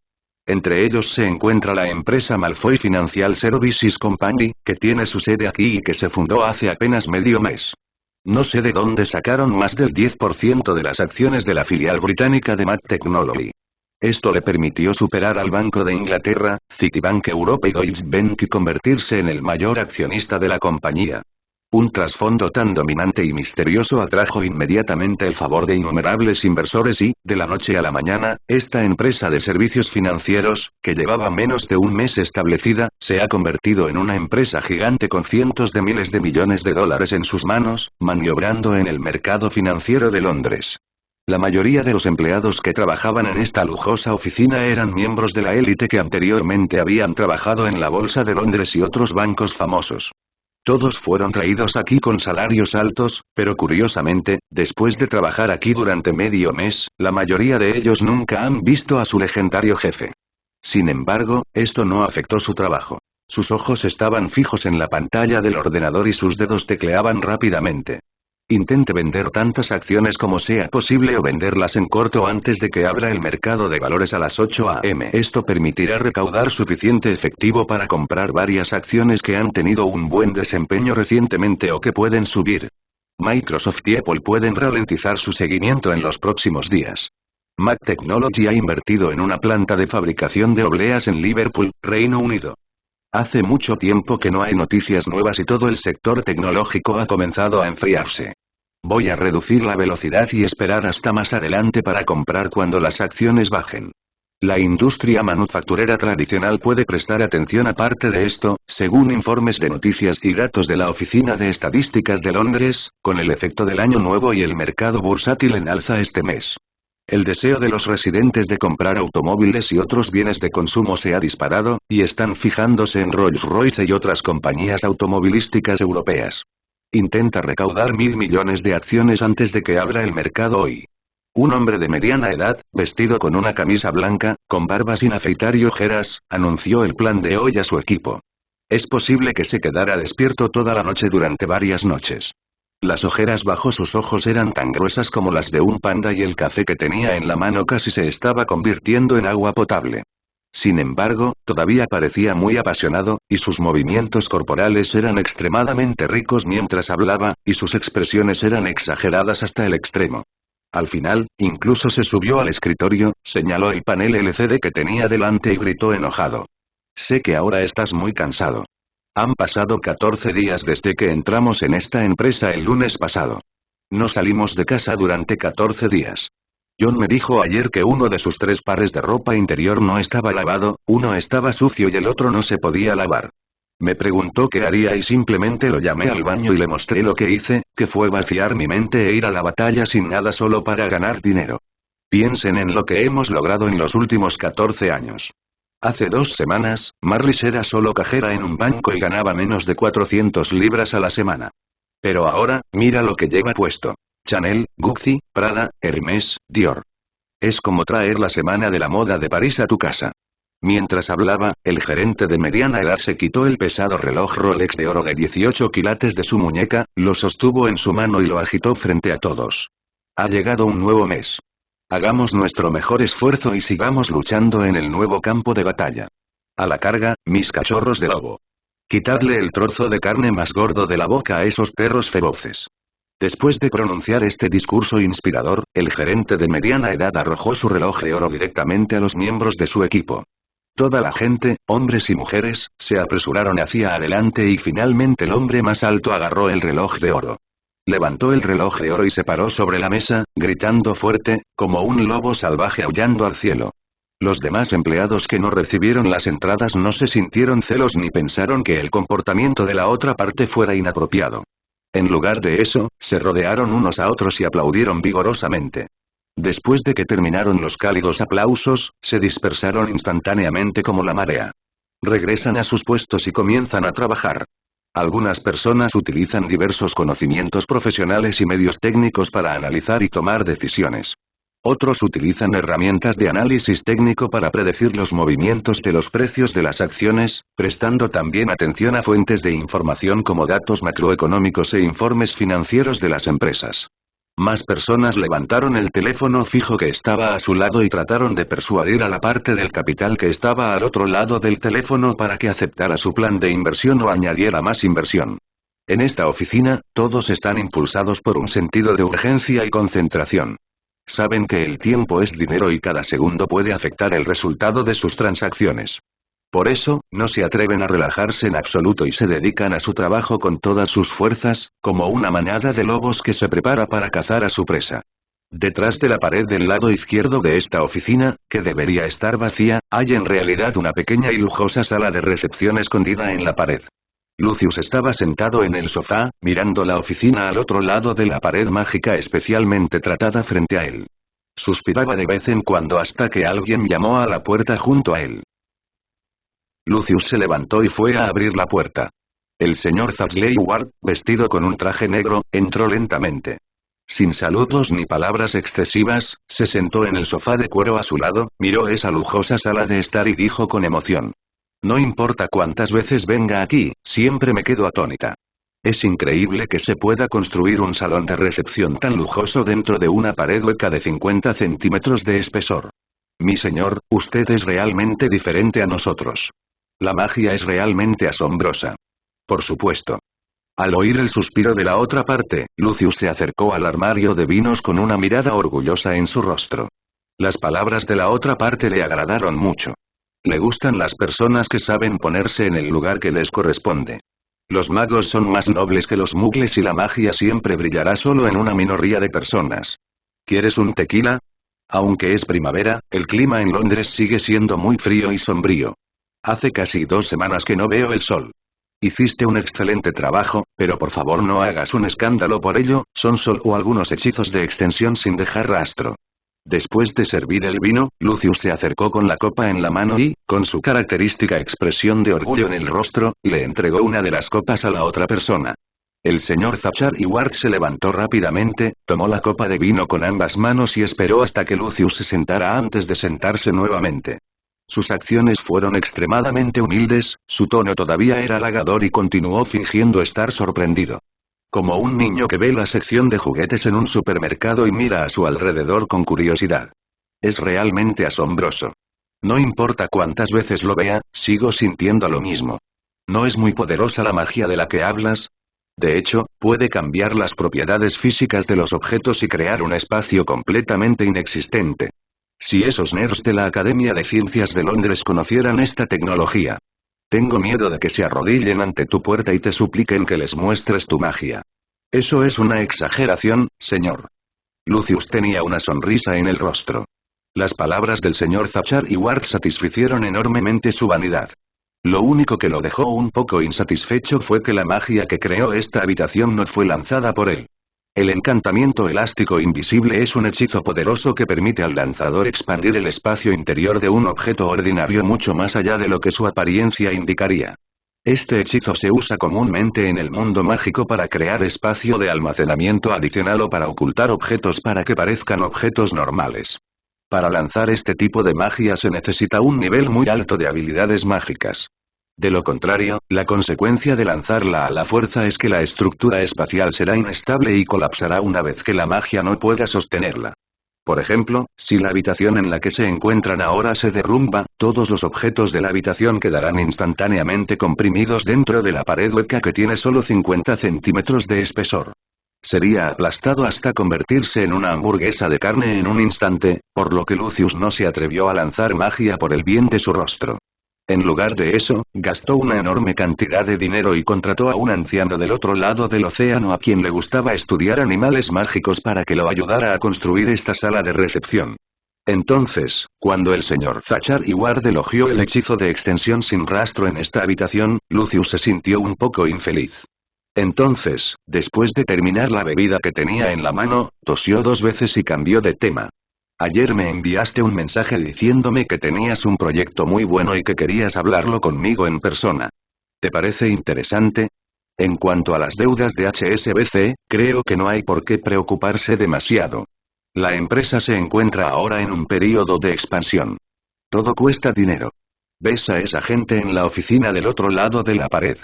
Entre ellos se encuentra la empresa Malfoy Financial Services Company, que tiene su sede aquí y que se fundó hace apenas medio mes. No sé de dónde sacaron más del 10% de las acciones de la filial británica de Mac Technology. Esto le permitió superar al Banco de Inglaterra, Citibank Europe y Deutsche Bank y convertirse en el mayor accionista de la compañía. Un trasfondo tan dominante y misterioso atrajo inmediatamente el favor de innumerables inversores y, de la noche a la mañana, esta empresa de servicios financieros, que llevaba menos de un mes establecida, se ha convertido en una empresa gigante con cientos de miles de millones de dólares en sus manos, maniobrando en el mercado financiero de Londres. La mayoría de los empleados que trabajaban en esta lujosa oficina eran miembros de la élite que anteriormente habían trabajado en la Bolsa de Londres y otros bancos famosos. Todos fueron traídos aquí con salarios altos, pero curiosamente, después de trabajar aquí durante medio mes, la mayoría de ellos nunca han visto a su legendario jefe. Sin embargo, esto no afectó su trabajo. Sus ojos estaban fijos en la pantalla del ordenador y sus dedos tecleaban rápidamente. Intente vender tantas acciones como sea posible o venderlas en corto antes de que abra el mercado de valores a las 8 a.m. Esto permitirá recaudar suficiente efectivo para comprar varias acciones que han tenido un buen desempeño recientemente o que pueden subir. Microsoft y Apple pueden ralentizar su seguimiento en los próximos días. Mac Technology ha invertido en una planta de fabricación de obleas en Liverpool, Reino Unido. Hace mucho tiempo que no hay noticias nuevas y todo el sector tecnológico ha comenzado a enfriarse. Voy a reducir la velocidad y esperar hasta más adelante para comprar cuando las acciones bajen. La industria manufacturera tradicional puede prestar atención aparte de esto, según informes de noticias y datos de la Oficina de Estadísticas de Londres, con el efecto del Año Nuevo y el mercado bursátil en alza este mes. El deseo de los residentes de comprar automóviles y otros bienes de consumo se ha disparado, y están fijándose en Rolls-Royce y otras compañías automovilísticas europeas. Intenta recaudar 1.000 millones de acciones antes de que abra el mercado hoy. Un hombre de mediana edad, vestido con una camisa blanca, con barba sin afeitar y ojeras, anunció el plan de hoy a su equipo. Es posible que se quedara despierto toda la noche durante varias noches. Las ojeras bajo sus ojos eran tan gruesas como las de un panda y el café que tenía en la mano casi se estaba convirtiendo en agua potable. Sin embargo, todavía parecía muy apasionado, y sus movimientos corporales eran extremadamente ricos mientras hablaba, y sus expresiones eran exageradas hasta el extremo. Al final, incluso se subió al escritorio, señaló el panel LCD que tenía delante y gritó enojado. Sé que ahora estás muy cansado. Han pasado 14 días desde que entramos en esta empresa el lunes pasado. No salimos de casa durante 14 días. John me dijo ayer que uno de sus 3 pares de ropa interior no estaba lavado, uno estaba sucio y el otro no se podía lavar. Me preguntó qué haría y simplemente lo llamé al baño y le mostré lo que hice, que fue vaciar mi mente e ir a la batalla sin nada solo para ganar dinero. Piensen en lo que hemos logrado en los últimos 14 años. Hace 2 semanas, Marlis era solo cajera en un banco y ganaba menos de 400 libras a la semana. Pero ahora, mira lo que lleva puesto. Chanel, Gucci, Prada, Hermès, Dior. Es como traer la semana de la moda de París a tu casa. Mientras hablaba, el gerente de mediana edad se quitó el pesado reloj Rolex de oro de 18 quilates de su muñeca, lo sostuvo en su mano y lo agitó frente a todos. Ha llegado un nuevo mes. Hagamos nuestro mejor esfuerzo y sigamos luchando en el nuevo campo de batalla. A la carga, mis cachorros de lobo. Quitadle el trozo de carne más gordo de la boca a esos perros feroces. Después de pronunciar este discurso inspirador, el gerente de mediana edad arrojó su reloj de oro directamente a los miembros de su equipo. Toda la gente, hombres y mujeres, se apresuraron hacia adelante y finalmente el hombre más alto agarró el reloj de oro. Levantó el reloj de oro y se paró sobre la mesa, gritando fuerte, como un lobo salvaje aullando al cielo. Los demás empleados que no recibieron las entradas no se sintieron celos ni pensaron que el comportamiento de la otra parte fuera inapropiado. En lugar de eso, se rodearon unos a otros y aplaudieron vigorosamente. Después de que terminaron los cálidos aplausos, se dispersaron instantáneamente como la marea. Regresan a sus puestos y comienzan a trabajar. Algunas personas utilizan diversos conocimientos profesionales y medios técnicos para analizar y tomar decisiones. Otros utilizan herramientas de análisis técnico para predecir los movimientos de los precios de las acciones, prestando también atención a fuentes de información como datos macroeconómicos e informes financieros de las empresas. Más personas levantaron el teléfono fijo que estaba a su lado y trataron de persuadir a la parte del capital que estaba al otro lado del teléfono para que aceptara su plan de inversión o añadiera más inversión. En esta oficina, todos están impulsados por un sentido de urgencia y concentración. Saben que el tiempo es dinero y cada segundo puede afectar el resultado de sus transacciones. Por eso, no se atreven a relajarse en absoluto y se dedican a su trabajo con todas sus fuerzas, como una manada de lobos que se prepara para cazar a su presa. Detrás de la pared del lado izquierdo de esta oficina, que debería estar vacía, hay en realidad una pequeña y lujosa sala de recepción escondida en la pared. Lucius estaba sentado en el sofá, mirando la oficina al otro lado de la pared mágica especialmente tratada frente a él. Suspiraba de vez en cuando hasta que alguien llamó a la puerta junto a él. Lucius se levantó y fue a abrir la puerta. El señor Thatchley Ward, vestido con un traje negro, entró lentamente. Sin saludos ni palabras excesivas, se sentó en el sofá de cuero a su lado, miró esa lujosa sala de estar y dijo con emoción: no importa cuántas veces venga aquí, siempre me quedo atónita. Es increíble que se pueda construir un salón de recepción tan lujoso dentro de una pared hueca de 50 centímetros de espesor. Mi señor, usted es realmente diferente a nosotros. La magia es realmente asombrosa. Por supuesto. Al oír el suspiro de la otra parte, Lucius se acercó al armario de vinos con una mirada orgullosa en su rostro. Las palabras de la otra parte le agradaron mucho. Le gustan las personas que saben ponerse en el lugar que les corresponde. Los magos son más nobles que los mugles y la magia siempre brillará solo en una minoría de personas. ¿Quieres un tequila? Aunque es primavera, el clima en Londres sigue siendo muy frío y sombrío. Hace casi 2 semanas que no veo el sol. Hiciste un excelente trabajo, pero por favor no hagas un escándalo por ello, son solo algunos hechizos de extensión sin dejar rastro. Después de servir el vino, Lucius se acercó con la copa en la mano y, con su característica expresión de orgullo en el rostro, le entregó una de las copas a la otra persona. El señor Thatchley Ward se levantó rápidamente, tomó la copa de vino con ambas manos y esperó hasta que Lucius se sentara antes de sentarse nuevamente. Sus acciones fueron extremadamente humildes, su tono todavía era halagador y continuó fingiendo estar sorprendido. Como un niño que ve la sección de juguetes en un supermercado y mira a su alrededor con curiosidad. Es realmente asombroso. No importa cuántas veces lo vea, sigo sintiendo lo mismo. ¿No es muy poderosa la magia de la que hablas? De hecho, puede cambiar las propiedades físicas de los objetos y crear un espacio completamente inexistente. Si esos nerds de la Academia de Ciencias de Londres conocieran esta tecnología. Tengo miedo de que se arrodillen ante tu puerta y te supliquen que les muestres tu magia. Eso es una exageración, señor. Lucius tenía una sonrisa en el rostro. Las palabras del señor Thatchley Ward satisficieron enormemente su vanidad. Lo único que lo dejó un poco insatisfecho fue que la magia que creó esta habitación no fue lanzada por él. El encantamiento elástico invisible es un hechizo poderoso que permite al lanzador expandir el espacio interior de un objeto ordinario mucho más allá de lo que su apariencia indicaría. Este hechizo se usa comúnmente en el mundo mágico para crear espacio de almacenamiento adicional o para ocultar objetos para que parezcan objetos normales. Para lanzar este tipo de magia se necesita un nivel muy alto de habilidades mágicas. De lo contrario, la consecuencia de lanzarla a la fuerza es que la estructura espacial será inestable y colapsará una vez que la magia no pueda sostenerla. Por ejemplo, si la habitación en la que se encuentran ahora se derrumba, todos los objetos de la habitación quedarán instantáneamente comprimidos dentro de la pared hueca que tiene solo 50 centímetros de espesor. Sería aplastado hasta convertirse en una hamburguesa de carne en un instante, por lo que Lucius no se atrevió a lanzar magia por el bien de su rostro. En lugar de eso, gastó una enorme cantidad de dinero y contrató a un anciano del otro lado del océano a quien le gustaba estudiar animales mágicos para que lo ayudara a construir esta sala de recepción. Entonces, cuando el señor Thatchley Ward elogió el hechizo de extensión sin rastro en esta habitación, Lucius se sintió un poco infeliz. Entonces, después de terminar la bebida que tenía en la mano, tosió 2 veces y cambió de tema. Ayer me enviaste un mensaje diciéndome que tenías un proyecto muy bueno y que querías hablarlo conmigo en persona. ¿Te parece interesante? En cuanto a las deudas de HSBC, creo que no hay por qué preocuparse demasiado. La empresa se encuentra ahora en un período de expansión. Todo cuesta dinero. ¿Ves a esa gente en la oficina del otro lado de la pared?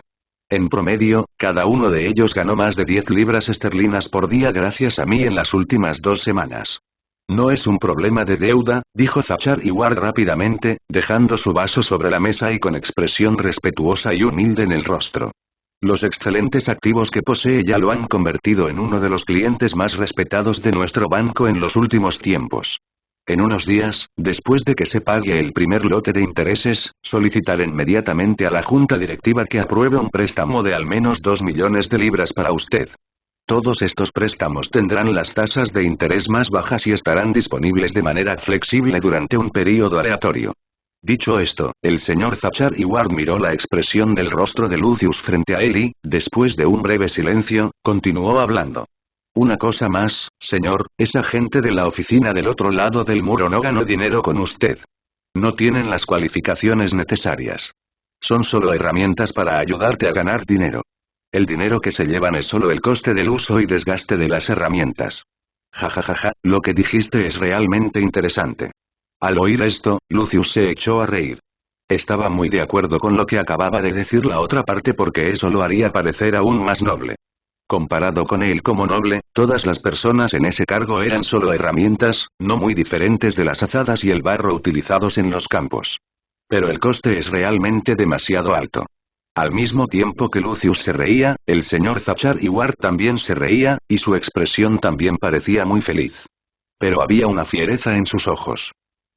En promedio, cada uno de ellos ganó más de 10 libras esterlinas por día gracias a mí en las últimas 2 semanas. No es un problema de deuda, dijo Zachar Ward rápidamente, dejando su vaso sobre la mesa y con expresión respetuosa y humilde en el rostro. Los excelentes activos que posee ya lo han convertido en uno de los clientes más respetados de nuestro banco en los últimos tiempos. En unos días, después de que se pague el primer lote de intereses, solicitaré inmediatamente a la junta directiva que apruebe un préstamo de al menos 2 millones de libras para usted. Todos estos préstamos tendrán las tasas de interés más bajas y estarán disponibles de manera flexible durante un período aleatorio. Dicho esto, el señor Zachar Ward miró la expresión del rostro de Lucius frente a él y, después de un breve silencio, continuó hablando. Una cosa más, señor, esa gente de la oficina del otro lado del muro no ganó dinero con usted. No tienen las cualificaciones necesarias. Son solo herramientas para ayudarte a ganar dinero. El dinero que se llevan es solo el coste del uso y desgaste de las herramientas. Ja ja ja ja, lo que dijiste es realmente interesante. Al oír esto, Lucius se echó a reír. Estaba muy de acuerdo con lo que acababa de decir la otra parte porque eso lo haría parecer aún más noble. Comparado con él como noble, todas las personas en ese cargo eran solo herramientas, no muy diferentes de las azadas y el barro utilizados en los campos. Pero el coste es realmente demasiado alto. Al mismo tiempo que Lucius se reía, el señor Zachar Ward también se reía, y su expresión también parecía muy feliz. Pero había una fiereza en sus ojos.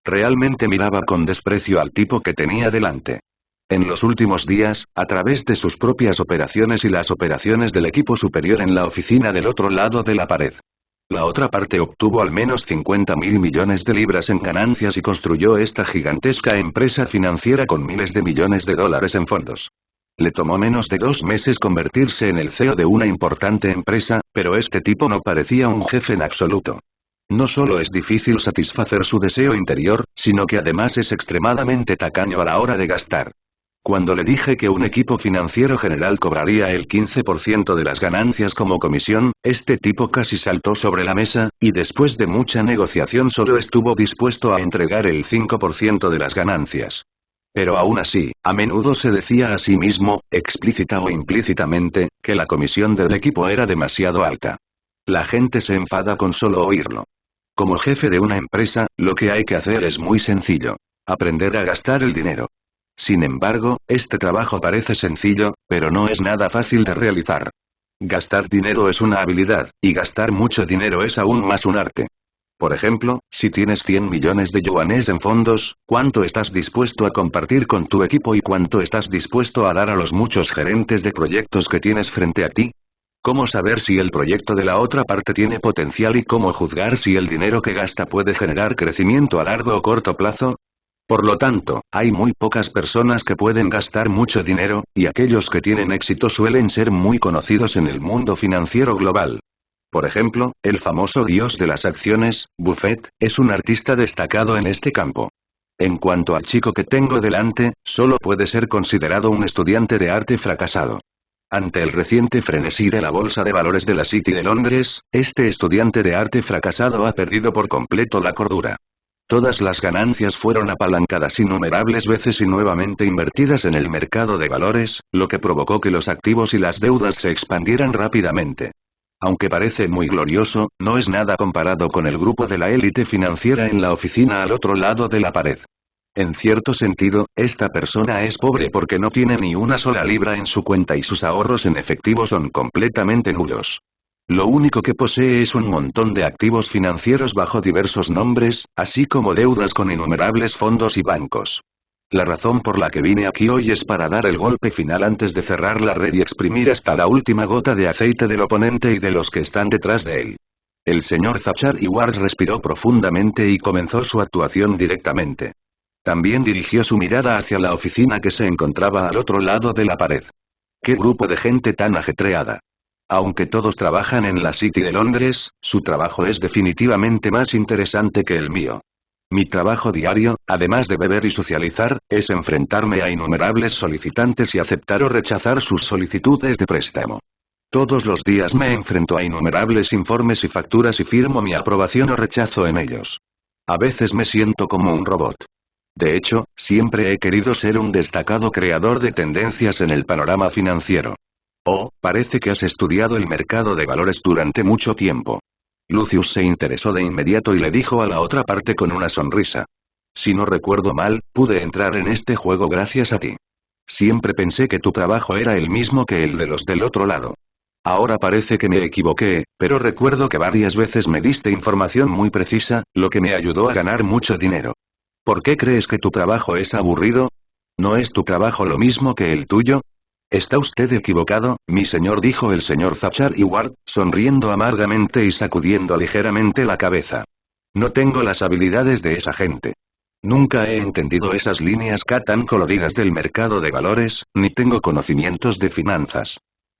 Realmente miraba con desprecio al tipo que tenía delante. En los últimos días, a través de sus propias operaciones y las operaciones del equipo superior en la oficina del otro lado de la pared. La otra parte obtuvo al menos 50.000 millones de libras en ganancias y construyó esta gigantesca empresa financiera con miles de millones de dólares en fondos. Le tomó menos de 2 meses convertirse en el CEO de una importante empresa, pero este tipo no parecía un jefe en absoluto. No solo es difícil satisfacer su deseo interior, sino que además es extremadamente tacaño a la hora de gastar. Cuando le dije que un equipo financiero general cobraría el 15% de las ganancias como comisión, este tipo casi saltó sobre la mesa, y después de mucha negociación solo estuvo dispuesto a entregar el 5% de las ganancias. Pero aún así, a menudo se decía a sí mismo, explícita o implícitamente, que la comisión del equipo era demasiado alta. La gente se enfada con solo oírlo. Como jefe de una empresa, lo que hay que hacer es muy sencillo. Aprender a gastar el dinero. Sin embargo, este trabajo parece sencillo, pero no es nada fácil de realizar. Gastar dinero es una habilidad, y gastar mucho dinero es aún más un arte. Por ejemplo, si tienes 100 millones de yuanes en fondos, ¿cuánto estás dispuesto a compartir con tu equipo y cuánto estás dispuesto a dar a los muchos gerentes de proyectos que tienes frente a ti? ¿Cómo saber si el proyecto de la otra parte tiene potencial y cómo juzgar si el dinero que gasta puede generar crecimiento a largo o corto plazo? Por lo tanto, hay muy pocas personas que pueden gastar mucho dinero, y aquellos que tienen éxito suelen ser muy conocidos en el mundo financiero global. Por ejemplo, el famoso dios de las acciones, Buffett, es un artista destacado en este campo. En cuanto al chico que tengo delante, solo puede ser considerado un estudiante de arte fracasado. Ante el reciente frenesí de la bolsa de valores de la City de Londres, este estudiante de arte fracasado ha perdido por completo la cordura. Todas las ganancias fueron apalancadas innumerables veces y nuevamente invertidas en el mercado de valores, lo que provocó que los activos y las deudas se expandieran rápidamente. Aunque parece muy glorioso, no es nada comparado con el grupo de la élite financiera en la oficina al otro lado de la pared. En cierto sentido, esta persona es pobre porque no tiene ni una sola libra en su cuenta y sus ahorros en efectivo son completamente nulos. Lo único que posee es un montón de activos financieros bajo diversos nombres, así como deudas con innumerables fondos y bancos. La razón por la que vine aquí hoy es para dar el golpe final antes de cerrar la red y exprimir hasta la última gota de aceite del oponente y de los que están detrás de él. El señor Zachar Ward respiró profundamente y comenzó su actuación directamente. También dirigió su mirada hacia la oficina que se encontraba al otro lado de la pared. ¡Qué grupo de gente tan ajetreada! Aunque todos trabajan en la City de Londres, su trabajo es definitivamente más interesante que el mío. Mi trabajo diario, además de beber y socializar, es enfrentarme a innumerables solicitantes y aceptar o rechazar sus solicitudes de préstamo. Todos los días me enfrento a innumerables informes y facturas y firmo mi aprobación o rechazo en ellos. A veces me siento como un robot. De hecho, siempre he querido ser un destacado creador de tendencias en el panorama financiero. Oh, parece que has estudiado el mercado de valores durante mucho tiempo. Lucius se interesó de inmediato y le dijo a la otra parte con una sonrisa. Si no recuerdo mal, pude entrar en este juego gracias a ti. Siempre pensé que tu trabajo era el mismo que el de los del otro lado. Ahora parece que me equivoqué, pero recuerdo que varias veces me diste información muy precisa, lo que me ayudó a ganar mucho dinero. ¿Por qué crees que tu trabajo es aburrido? ¿No es tu trabajo lo mismo que el tuyo? Está usted equivocado, mi señor, dijo el señor Thatcher Ward, sonriendo amargamente y sacudiendo ligeramente la cabeza. No tengo las habilidades de esa gente. Nunca he entendido esas líneas K tan coloridas del mercado de valores, ni tengo conocimientos de finanzas.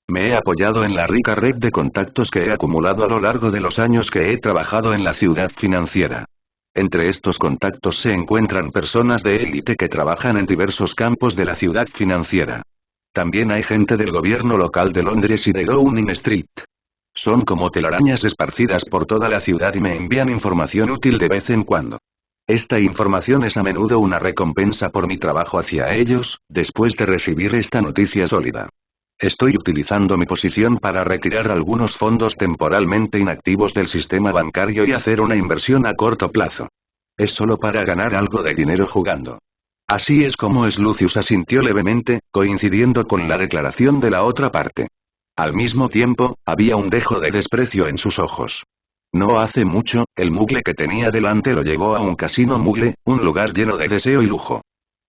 Me he apoyado en la rica red de contactos que he acumulado a lo largo de los años que he trabajado en la ciudad financiera. Entre estos contactos se encuentran personas de élite que trabajan en diversos campos de la ciudad financiera. También hay gente del gobierno local de Londres y de Downing Street. Son como telarañas esparcidas por toda la ciudad y me envían información útil de vez en cuando. Esta información es a menudo una recompensa por mi trabajo hacia ellos, después de recibir esta noticia sólida. Estoy utilizando mi posición para retirar algunos fondos temporalmente inactivos del sistema bancario y hacer una inversión a corto plazo. Es solo para ganar algo de dinero jugando. Así es como es. Lucius asintió levemente, coincidiendo con la declaración de la otra parte. Al mismo tiempo, había un dejo de desprecio en sus ojos. No hace mucho, el mugle que tenía delante lo llevó a un casino mugle, un lugar lleno de deseo y lujo.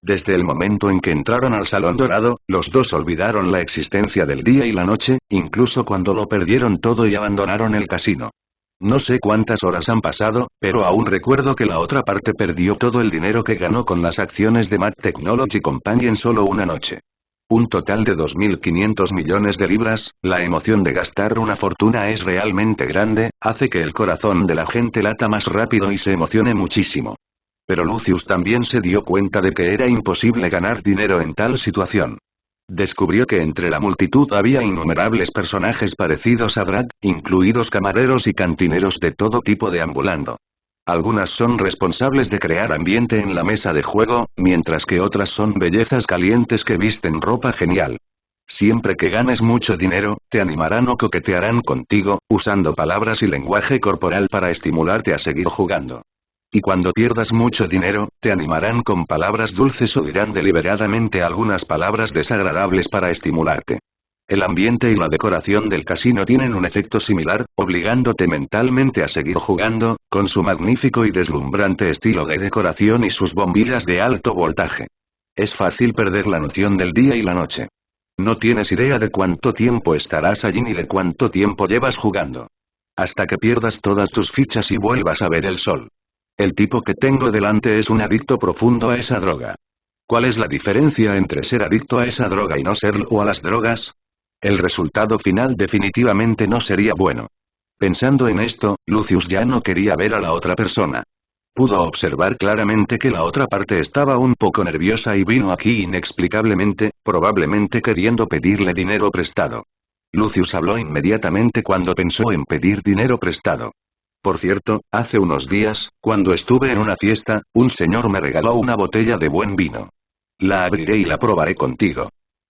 Desde el momento en que entraron al Salón Dorado, los dos olvidaron la existencia del día y la noche, incluso cuando lo perdieron todo y abandonaron el casino. No sé cuántas horas han pasado, pero aún recuerdo que la otra parte perdió todo el dinero que ganó con las acciones de Matt Technology Company en solo una noche. Un total de 2.500 millones de libras, la emoción de gastar una fortuna es realmente grande, hace que el corazón de la gente lata más rápido y se emocione muchísimo. Pero Lucius también se dio cuenta de que era imposible ganar dinero en tal situación. Descubrió que entre la multitud había innumerables personajes parecidos a Brad, incluidos camareros y cantineros de todo tipo deambulando. Algunas son responsables de crear ambiente en la mesa de juego, mientras que otras son bellezas calientes que visten ropa genial. Siempre que ganes mucho dinero, te animarán o coquetearán contigo, usando palabras y lenguaje corporal para estimularte a seguir jugando. Y cuando pierdas mucho dinero, te animarán con palabras dulces o dirán deliberadamente algunas palabras desagradables para estimularte. El ambiente y la decoración del casino tienen un efecto similar, obligándote mentalmente a seguir jugando, con su magnífico y deslumbrante estilo de decoración y sus bombillas de alto voltaje. Es fácil perder la noción del día y la noche. No tienes idea de cuánto tiempo estarás allí ni de cuánto tiempo llevas jugando. Hasta que pierdas todas tus fichas y vuelvas a ver el sol. El tipo que tengo delante es un adicto profundo a esa droga. ¿Cuál es la diferencia entre ser adicto a esa droga y no serlo o a las drogas? El resultado final definitivamente no sería bueno. Pensando en esto, Lucius ya no quería ver a la otra persona. Pudo observar claramente que la otra parte estaba un poco nerviosa y vino aquí inexplicablemente, probablemente queriendo pedirle dinero prestado. Lucius habló inmediatamente cuando pensó en pedir dinero prestado. Por cierto, hace unos días, cuando estuve en una fiesta, un señor me regaló una botella de buen vino. La abriré y la probaré contigo.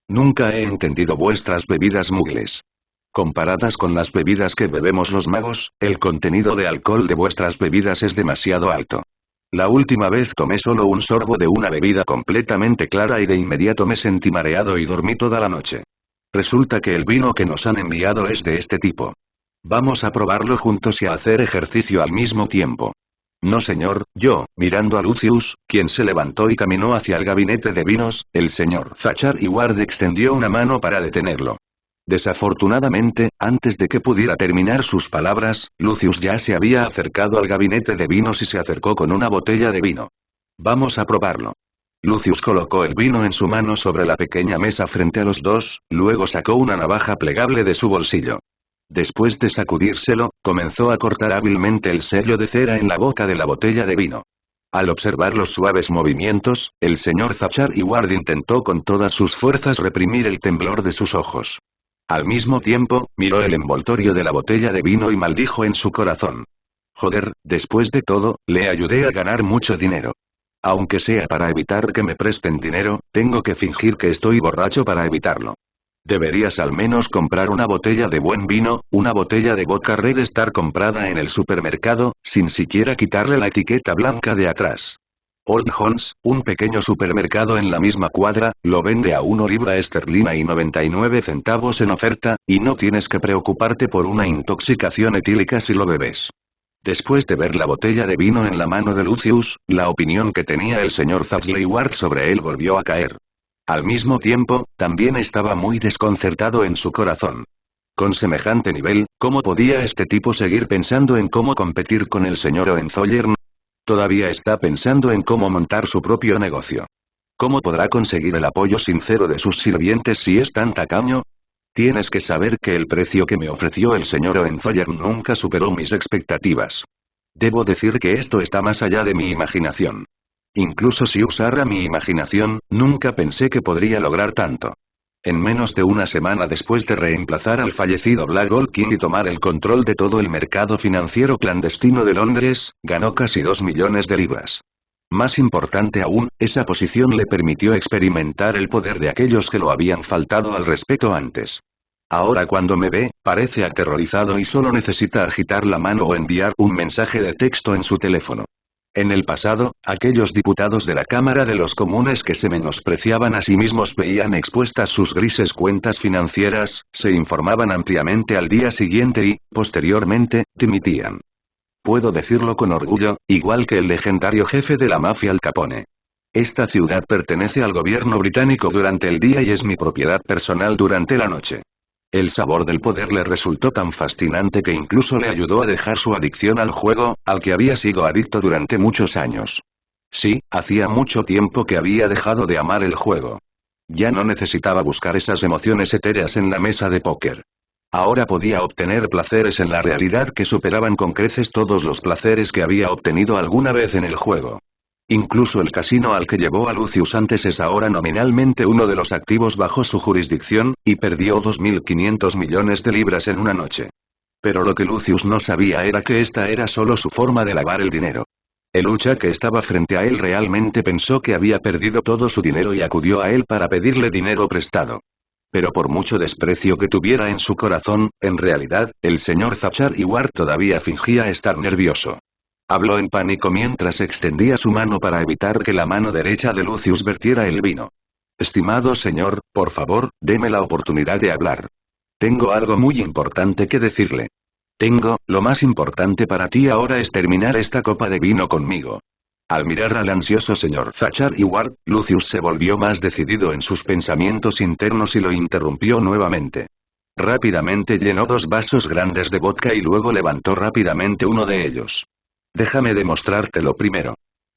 Nunca he entendido vuestras bebidas mugles. Comparadas con las bebidas que bebemos los magos, el contenido de alcohol de vuestras bebidas es demasiado alto. La última vez tomé solo un sorbo de una bebida completamente clara y de inmediato me sentí mareado y dormí toda la noche. Resulta que el vino que nos han enviado es de este tipo. Vamos a probarlo juntos y a hacer ejercicio al mismo tiempo. No señor, yo, mirando a Lucius, quien se levantó y caminó hacia el gabinete de vinos, el señor Thatcher Ward extendió una mano para detenerlo. Desafortunadamente, antes de que pudiera terminar sus palabras, Lucius ya se había acercado al gabinete de vinos y se acercó con una botella de vino. Vamos a probarlo. Lucius colocó el vino en su mano sobre la pequeña mesa frente a los dos, luego sacó una navaja plegable de su bolsillo. Después de sacudírselo, comenzó a cortar hábilmente el sello de cera en la boca de la botella de vino. Al observar los suaves movimientos, el señor Zachary Ward intentó con todas sus fuerzas reprimir el temblor de sus ojos. Al mismo tiempo, miró el envoltorio de la botella de vino y maldijo en su corazón. Joder, después de todo, le ayudé a ganar mucho dinero. Aunque sea para evitar que me presten dinero, tengo que fingir que estoy borracho para evitarlo. Deberías al menos comprar una botella de buen vino, una botella de vodka Red Star comprada en el supermercado, sin siquiera quitarle la etiqueta blanca de atrás. Old John's, un pequeño supermercado en la misma cuadra, lo vende a 1 libra esterlina y 99 centavos en oferta, y no tienes que preocuparte por una intoxicación etílica si lo bebes. Después de ver la botella de vino en la mano de Lucius, la opinión que tenía el señor Zachary Ward sobre él volvió a caer. Al mismo tiempo, también estaba muy desconcertado en su corazón. Con semejante nivel, ¿cómo podía este tipo seguir pensando en cómo competir con el señor Hohenzollern? Todavía está pensando en cómo montar su propio negocio. ¿Cómo podrá conseguir el apoyo sincero de sus sirvientes si es tan tacaño? Tienes que saber que el precio que me ofreció el señor Hohenzollern nunca superó mis expectativas. Debo decir que esto está más allá de mi imaginación. Incluso si usara mi imaginación, nunca pensé que podría lograr tanto. En menos de una semana después de reemplazar al fallecido Black Gold King y tomar el control de todo el mercado financiero clandestino de Londres, ganó casi 2 millones de libras. Más importante aún, esa posición le permitió experimentar el poder de aquellos que lo habían faltado al respeto antes. Ahora cuando me ve, parece aterrorizado y solo necesita agitar la mano o enviar un mensaje de texto en su teléfono. En el pasado, aquellos diputados de la Cámara de los Comunes que se menospreciaban a sí mismos veían expuestas sus grises cuentas financieras, se informaban ampliamente al día siguiente y, posteriormente, dimitían. Puedo decirlo con orgullo, igual que el legendario jefe de la mafia Al Capone. Esta ciudad pertenece al gobierno británico durante el día y es mi propiedad personal durante la noche. El sabor del poder le resultó tan fascinante que incluso le ayudó a dejar su adicción al juego, al que había sido adicto durante muchos años. Sí, hacía mucho tiempo que había dejado de amar el juego. Ya no necesitaba buscar esas emociones etéreas en la mesa de póker. Ahora podía obtener placeres en la realidad que superaban con creces todos los placeres que había obtenido alguna vez en el juego. Incluso el casino al que llevó a Lucius antes es ahora nominalmente uno de los activos bajo su jurisdicción, y perdió 2.500 millones de libras en una noche. Pero lo que Lucius no sabía era que esta era solo su forma de lavar el dinero. El Ucha que estaba frente a él realmente pensó que había perdido todo su dinero y acudió a él para pedirle dinero prestado. Pero por mucho desprecio que tuviera en su corazón, en realidad, el señor Zachary Ward todavía fingía estar nervioso. Habló en pánico mientras extendía su mano para evitar que la mano derecha de Lucius vertiera el vino. Estimado señor, por favor, deme la oportunidad de hablar. Tengo algo muy importante que decirle. Lo más importante para ti ahora es terminar esta copa de vino conmigo. Al mirar al ansioso señor Zachary Ward, Lucius se volvió más decidido en sus pensamientos internos y lo interrumpió nuevamente. Rápidamente llenó 2 vasos grandes de vodka y luego levantó rápidamente uno de ellos. Déjame demostrártelo primero.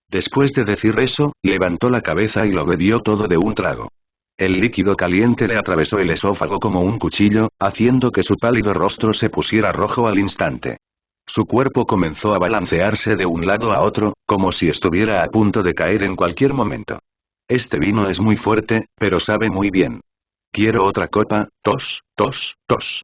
Después de decir eso, levantó la cabeza y lo bebió todo de un trago. El líquido caliente le atravesó el esófago como un cuchillo, haciendo que su pálido rostro se pusiera rojo al instante. Su cuerpo comenzó a balancearse de un lado a otro, como si estuviera a punto de caer en cualquier momento. Este vino es muy fuerte, pero sabe muy bien. Quiero otra copa, tos, tos, tos.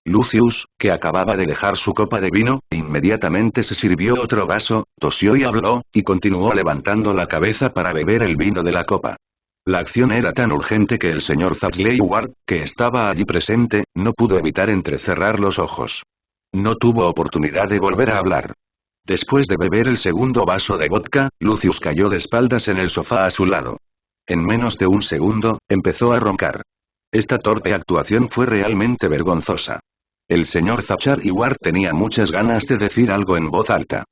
Lucius, que acababa de dejar su copa de vino, inmediatamente se sirvió otro vaso, tosió y habló, y continuó levantando la cabeza para beber el vino de la copa. La acción era tan urgente que el señor Zachary Ward, que estaba allí presente, no pudo evitar entrecerrar los ojos. No tuvo oportunidad de volver a hablar. Después de beber el segundo vaso de vodka, Lucius cayó de espaldas en el sofá a su lado. En menos de un segundo, empezó a roncar. Esta torpe actuación fue realmente vergonzosa. El señor Zachary Ward tenía muchas ganas de decir algo en voz alta.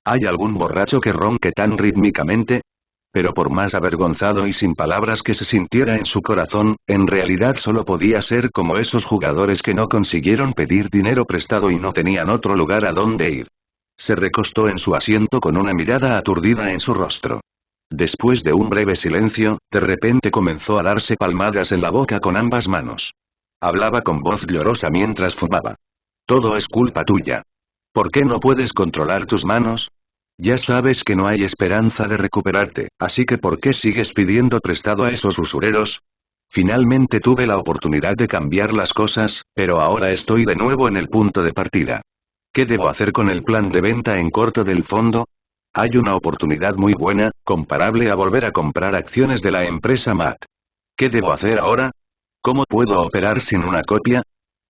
¿Hay algún borracho que ronque tan rítmicamente? Pero por más avergonzado y sin palabras que se sintiera en su corazón, en realidad solo podía ser como esos jugadores que no consiguieron pedir dinero prestado y no tenían otro lugar a donde ir. Se recostó en su asiento con una mirada aturdida en su rostro. Después de un breve silencio, de repente comenzó a darse palmadas en la boca con ambas manos. Hablaba con voz llorosa mientras fumaba. Todo es culpa tuya. ¿Por qué no puedes controlar tus manos? Ya sabes que no hay esperanza de recuperarte, así que ¿por qué sigues pidiendo prestado a esos usureros? Finalmente tuve la oportunidad de cambiar las cosas, pero ahora estoy de nuevo en el punto de partida. ¿Qué debo hacer con el plan de venta en corto del fondo? Hay una oportunidad muy buena, comparable a volver a comprar acciones de la empresa MAT. ¿Qué debo hacer ahora? ¿Cómo puedo operar sin una copia?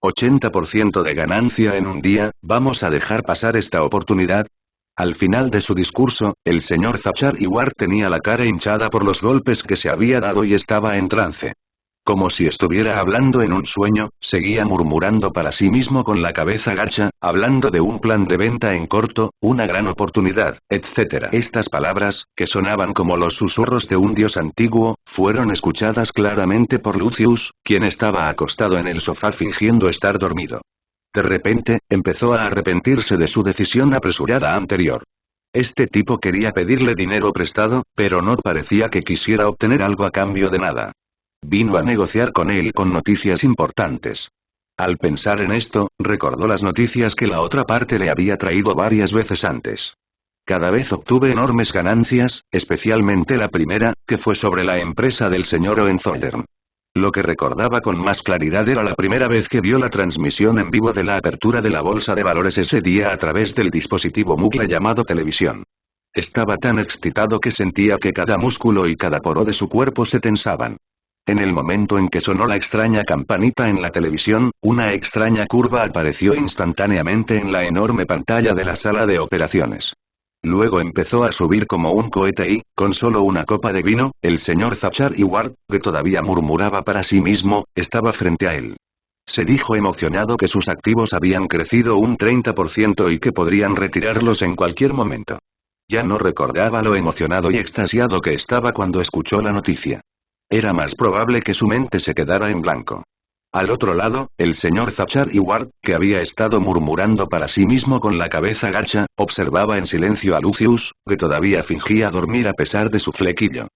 80% de ganancia en un día, ¿vamos a dejar pasar esta oportunidad? Al final de su discurso, el señor Zachar Ward tenía la cara hinchada por los golpes que se había dado y estaba en trance. Como si estuviera hablando en un sueño, seguía murmurando para sí mismo con la cabeza gacha, hablando de un plan de venta en corto, una gran oportunidad, etc. Estas palabras, que sonaban como los susurros de un dios antiguo, fueron escuchadas claramente por Lucius, quien estaba acostado en el sofá fingiendo estar dormido. De repente, empezó a arrepentirse de su decisión apresurada anterior. Este tipo quería pedirle dinero prestado, pero no parecía que quisiera obtener algo a cambio de nada. Vino a negociar con él con noticias importantes. Al pensar en esto, recordó las noticias que la otra parte le había traído varias veces antes. Cada vez obtuve enormes ganancias, especialmente la primera, que fue sobre la empresa del señor Hohenzollern. Lo que recordaba con más claridad era la primera vez que vio la transmisión en vivo de la apertura de la bolsa de valores ese día a través del dispositivo Mugla llamado televisión. Estaba tan excitado que sentía que cada músculo y cada poro de su cuerpo se tensaban. En el momento en que sonó la extraña campanita en la televisión, una extraña curva apareció instantáneamente en la enorme pantalla de la sala de operaciones. Luego empezó a subir como un cohete y, con solo una copa de vino, el señor Zachar Ward, que todavía murmuraba para sí mismo, estaba frente a él. Se dijo emocionado que sus activos habían crecido un 30% y que podrían retirarlos en cualquier momento. Ya no recordaba lo emocionado y extasiado que estaba cuando escuchó la noticia. Era más probable que su mente se quedara en blanco. Al otro lado, el señor Zachar Ward, que había estado murmurando para sí mismo con la cabeza gacha, observaba en silencio a Lucius, que todavía fingía dormir a pesar de su flequillo.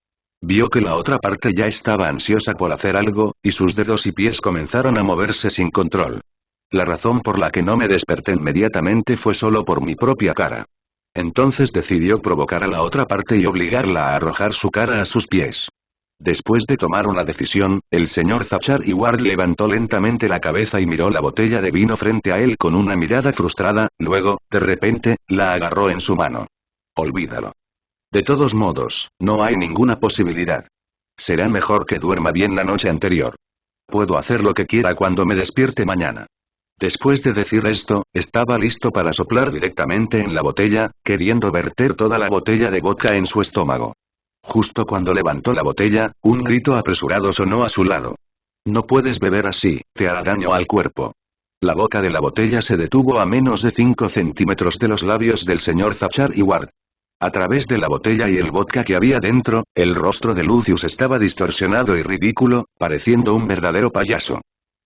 Vio que la otra parte ya estaba ansiosa por hacer algo, y sus dedos y pies comenzaron a moverse sin control. La razón por la que no me desperté inmediatamente fue solo por mi propia cara. Entonces decidió provocar a la otra parte y obligarla a arrojar su cara a sus pies. Después de tomar una decisión, el señor Zachar Ward levantó lentamente la cabeza y miró la botella de vino frente a él con una mirada frustrada, luego, de repente, la agarró en su mano. Olvídalo. De todos modos, no hay ninguna posibilidad. Será mejor que duerma bien la noche anterior. Puedo hacer lo que quiera cuando me despierte mañana. Después de decir esto, estaba listo para soplar directamente en la botella, queriendo verter toda la botella de vodka en su estómago. Justo cuando levantó la botella, un grito apresurado sonó a su lado. No puedes beber así, te hará daño al cuerpo. La boca de la botella se detuvo a menos de 5 centímetros de los labios del señor Zachar Ward. A través de la botella y el vodka que había dentro, el rostro de Lucius estaba distorsionado y ridículo, pareciendo un verdadero payaso.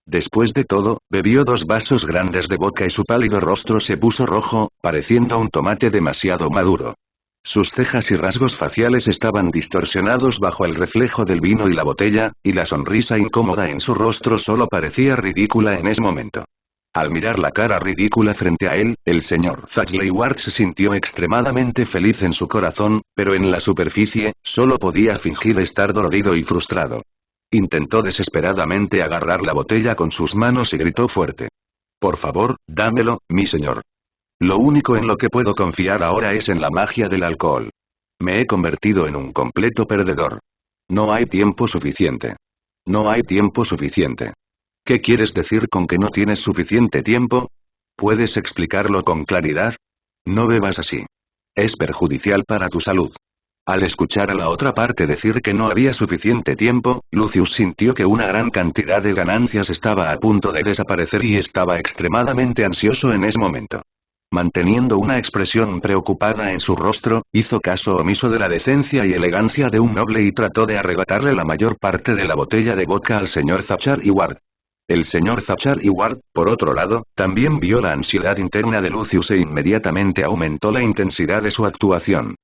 Después de todo, bebió 2 vasos grandes de vodka y su pálido rostro se puso rojo, pareciendo un tomate demasiado maduro. Sus cejas y rasgos faciales estaban distorsionados bajo el reflejo del vino y la botella, y la sonrisa incómoda en su rostro solo parecía ridícula en ese momento. Al mirar la cara ridícula frente a él, el señor Zachar Ward se sintió extremadamente feliz en su corazón, pero en la superficie, solo podía fingir estar dolorido y frustrado. Intentó desesperadamente agarrar la botella con sus manos y gritó fuerte. Por favor, dámelo, mi señor. Lo único en lo que puedo confiar ahora es en la magia del alcohol. Me he convertido en un completo perdedor. No hay tiempo suficiente. No hay tiempo suficiente. ¿Qué quieres decir con que no tienes suficiente tiempo? ¿Puedes explicarlo con claridad? No bebas así. Es perjudicial para tu salud. Al escuchar a la otra parte decir que no había suficiente tiempo, Lucius sintió que una gran cantidad de ganancias estaba a punto de desaparecer y estaba extremadamente ansioso en ese momento. Manteniendo una expresión preocupada en su rostro, hizo caso omiso de la decencia y elegancia de un noble y trató de arrebatarle la mayor parte de la botella de vodka al señor Zachar Ward. El señor Zachar Ward, por otro lado, también vio la ansiedad interna de Lucius e inmediatamente aumentó la intensidad de su actuación.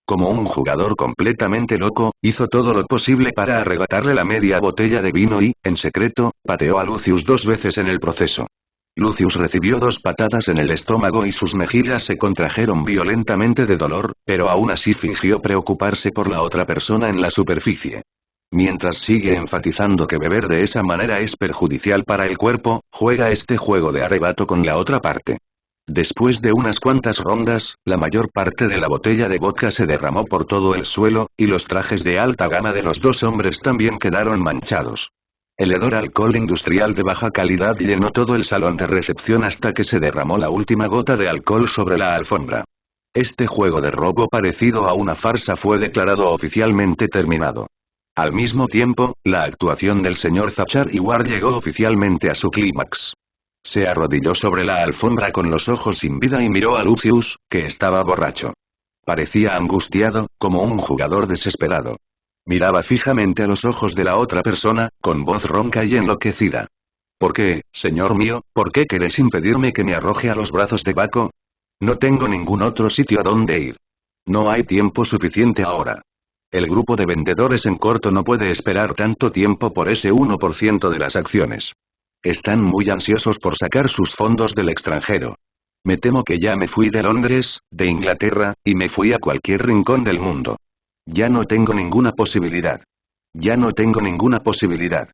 Como un jugador completamente loco, hizo todo lo posible para arrebatarle la media botella de vino y, en secreto, pateó a Lucius 2 veces en el proceso. Lucius recibió 2 patadas en el estómago y sus mejillas se contrajeron violentamente de dolor, pero aún así fingió preocuparse por la otra persona en la superficie. Mientras sigue enfatizando que beber de esa manera es perjudicial para el cuerpo, juega este juego de arrebato con la otra parte. Después de unas cuantas rondas, la mayor parte de la botella de vodka se derramó por todo el suelo, y los trajes de alta gama de los dos hombres también quedaron manchados. El hedor a alcohol industrial de baja calidad llenó todo el salón de recepción hasta que se derramó la última gota de alcohol sobre la alfombra. Este juego de robo parecido a una farsa fue declarado oficialmente terminado. Al mismo tiempo, la actuación del señor Zachar Ward llegó oficialmente a su clímax. Se arrodilló sobre la alfombra con los ojos sin vida y miró a Lucius, que estaba borracho. Parecía angustiado, como un jugador desesperado. Miraba fijamente a los ojos de la otra persona, con voz ronca y enloquecida. ¿Por qué, señor mío, por qué querés impedirme que me arroje a los brazos de Baco? No tengo ningún otro sitio a donde ir. No hay tiempo suficiente ahora. El grupo de vendedores en corto no puede esperar tanto tiempo por ese 1% de las acciones. Están muy ansiosos por sacar sus fondos del extranjero. Me temo que ya me fui de Londres, de Inglaterra, y me fui a cualquier rincón del mundo. Ya no tengo ninguna posibilidad. Ya no tengo ninguna posibilidad.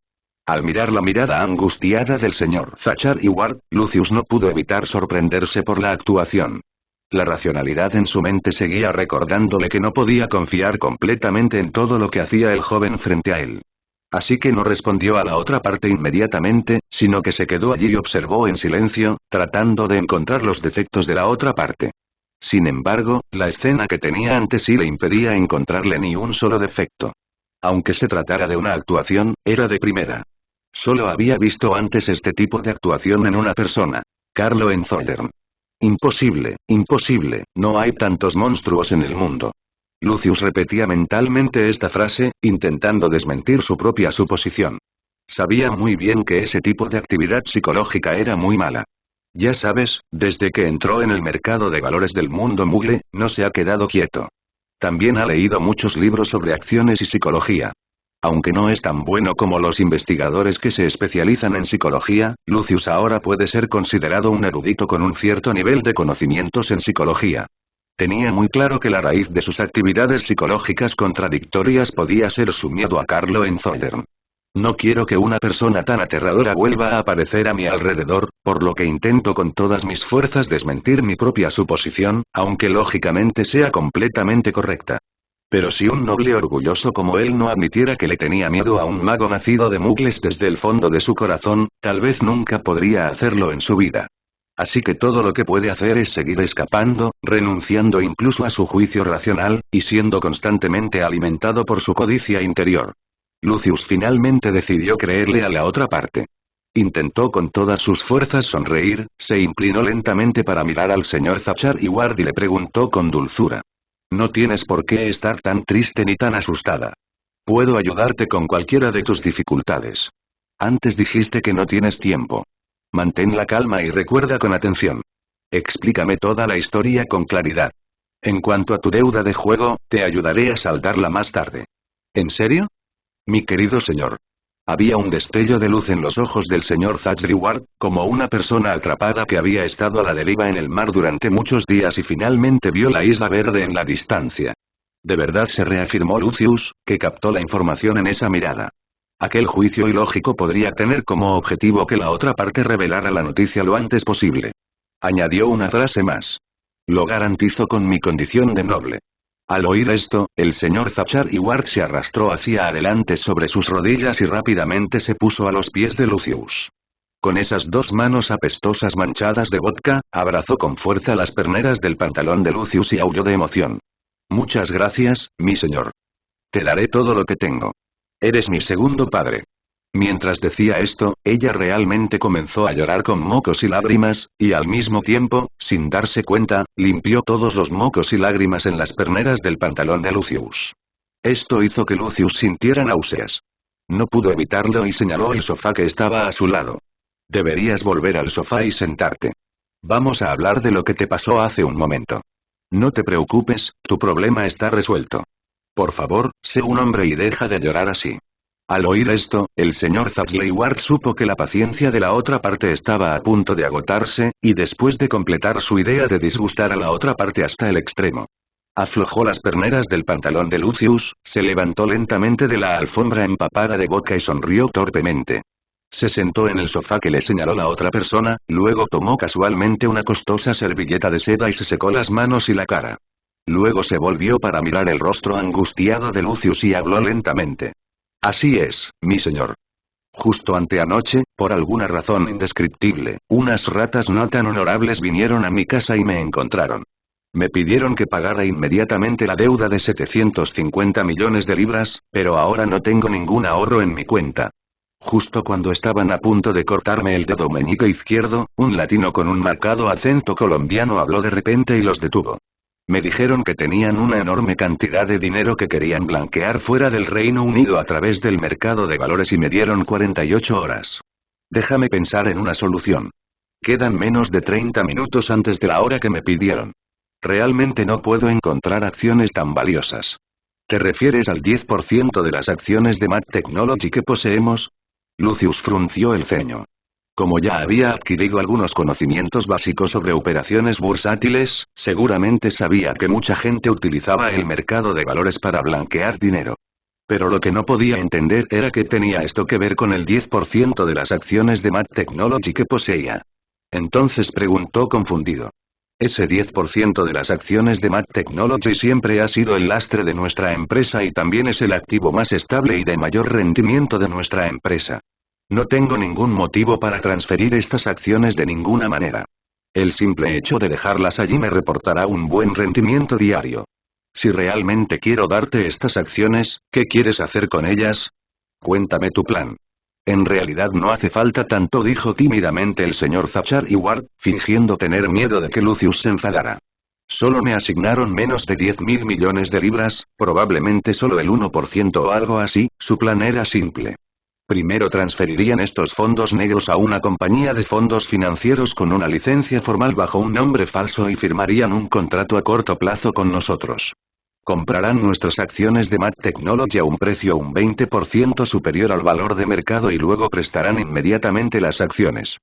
Al mirar la mirada angustiada del señor Zachar Ward, Lucius no pudo evitar sorprenderse por la actuación. La racionalidad en su mente seguía recordándole que no podía confiar completamente en todo lo que hacía el joven frente a él. Así que no respondió a la otra parte inmediatamente, sino que se quedó allí y observó en silencio, tratando de encontrar los defectos de la otra parte. Sin embargo, la escena que tenía ante sí le impedía encontrarle ni un solo defecto. Aunque se tratara de una actuación, era de primera. Solo había visto antes este tipo de actuación en una persona. Carlo Enzoldern. Imposible, imposible, no hay tantos monstruos en el mundo. Lucius repetía mentalmente esta frase, intentando desmentir su propia suposición. Sabía muy bien que ese tipo de actividad psicológica era muy mala. Ya sabes, desde que entró en el mercado de valores del mundo Mugle, no se ha quedado quieto. También ha leído muchos libros sobre acciones y psicología. Aunque no es tan bueno como los investigadores que se especializan en psicología, Lucius ahora puede ser considerado un erudito con un cierto nivel de conocimientos en psicología. Tenía muy claro que la raíz de sus actividades psicológicas contradictorias podía ser su miedo a Carlo Enzoldern. No quiero que una persona tan aterradora vuelva a aparecer a mi alrededor, por lo que intento con todas mis fuerzas desmentir mi propia suposición, aunque lógicamente sea completamente correcta. Pero si un noble orgulloso como él no admitiera que le tenía miedo a un mago nacido de mugles desde el fondo de su corazón, tal vez nunca podría hacerlo en su vida. Así que todo lo que puede hacer es seguir escapando, renunciando incluso a su juicio racional, y siendo constantemente alimentado por su codicia interior. Lucius finalmente decidió creerle a la otra parte. Intentó con todas sus fuerzas sonreír, se inclinó lentamente para mirar al señor Zachar Ward y le preguntó con dulzura. No tienes por qué estar tan triste ni tan asustada. Puedo ayudarte con cualquiera de tus dificultades. Antes dijiste que no tienes tiempo. Mantén la calma y recuerda con atención. Explícame toda la historia con claridad. En cuanto a tu deuda de juego, te ayudaré a saldarla más tarde. ¿En serio? Mi querido señor. Había un destello de luz en los ojos del señor Zachar Ward, como una persona atrapada que había estado a la deriva en el mar durante muchos días y finalmente vio la isla verde en la distancia. De verdad se reafirmó Lucius, que captó la información en esa mirada. Aquel juicio ilógico podría tener como objetivo que la otra parte revelara la noticia lo antes posible. Añadió una frase más. Lo garantizo con mi condición de noble. Al oír esto, el señor Zachar Ward se arrastró hacia adelante sobre sus rodillas y rápidamente se puso a los pies de Lucius. Con esas dos manos apestosas manchadas de vodka, abrazó con fuerza las perneras del pantalón de Lucius y aulló de emoción. Muchas gracias, mi señor. Te daré todo lo que tengo. Eres mi segundo padre. Mientras decía esto, ella realmente comenzó a llorar con mocos y lágrimas, y al mismo tiempo, sin darse cuenta, limpió todos los mocos y lágrimas en las perneras del pantalón de Lucius. Esto hizo que Lucius sintiera náuseas. No pudo evitarlo y señaló el sofá que estaba a su lado. Deberías volver al sofá y sentarte. Vamos a hablar de lo que te pasó hace un momento. No te preocupes, tu problema está resuelto. Por favor, sé un hombre y deja de llorar así. Al oír esto, el señor Zapsley Ward supo que la paciencia de la otra parte estaba a punto de agotarse, y después de completar su idea de disgustar a la otra parte hasta el extremo, aflojó las perneras del pantalón de Lucius, se levantó lentamente de la alfombra empapada de vodka y sonrió torpemente. Se sentó en el sofá que le señaló la otra persona, luego tomó casualmente una costosa servilleta de seda y se secó las manos y la cara. Luego se volvió para mirar el rostro angustiado de Lucius y habló lentamente. Así es, mi señor. Justo anteanoche, por alguna razón indescriptible, unas ratas no tan honorables vinieron a mi casa y me encontraron. Me pidieron que pagara inmediatamente la deuda de 750 millones de libras, pero ahora no tengo ningún ahorro en mi cuenta. Justo cuando estaban a punto de cortarme el dedo meñique izquierdo, un latino con un marcado acento colombiano habló de repente y los detuvo. Me dijeron que tenían una enorme cantidad de dinero que querían blanquear fuera del Reino Unido a través del mercado de valores y me dieron 48 horas. Déjame pensar en una solución. Quedan menos de 30 minutos antes de la hora que me pidieron. Realmente no puedo encontrar acciones tan valiosas. ¿Te refieres al 10% de las acciones de Matt Technology que poseemos? Lucius frunció el ceño. Como ya había adquirido algunos conocimientos básicos sobre operaciones bursátiles, seguramente sabía que mucha gente utilizaba el mercado de valores para blanquear dinero. Pero lo que no podía entender era que tenía esto que ver con el 10% de las acciones de Matt Technology que poseía. Entonces preguntó confundido. Ese 10% de las acciones de Matt Technology siempre ha sido el lastre de nuestra empresa y también es el activo más estable y de mayor rendimiento de nuestra empresa. No tengo ningún motivo para transferir estas acciones de ninguna manera. El simple hecho de dejarlas allí me reportará un buen rendimiento diario. Si realmente quiero darte estas acciones, ¿qué quieres hacer con ellas? Cuéntame tu plan. En realidad no hace falta tanto, dijo tímidamente el señor Zapchar Ward, fingiendo tener miedo de que Lucius se enfadara. Solo me asignaron menos de 10.000 millones de libras, probablemente solo el 1% o algo así. Su plan era simple. Primero transferirían estos fondos negros a una compañía de fondos financieros con una licencia formal bajo un nombre falso y firmarían un contrato a corto plazo con nosotros. Comprarán nuestras acciones de Matt Technology a un precio un 20% superior al valor de mercado y luego prestarán inmediatamente las acciones.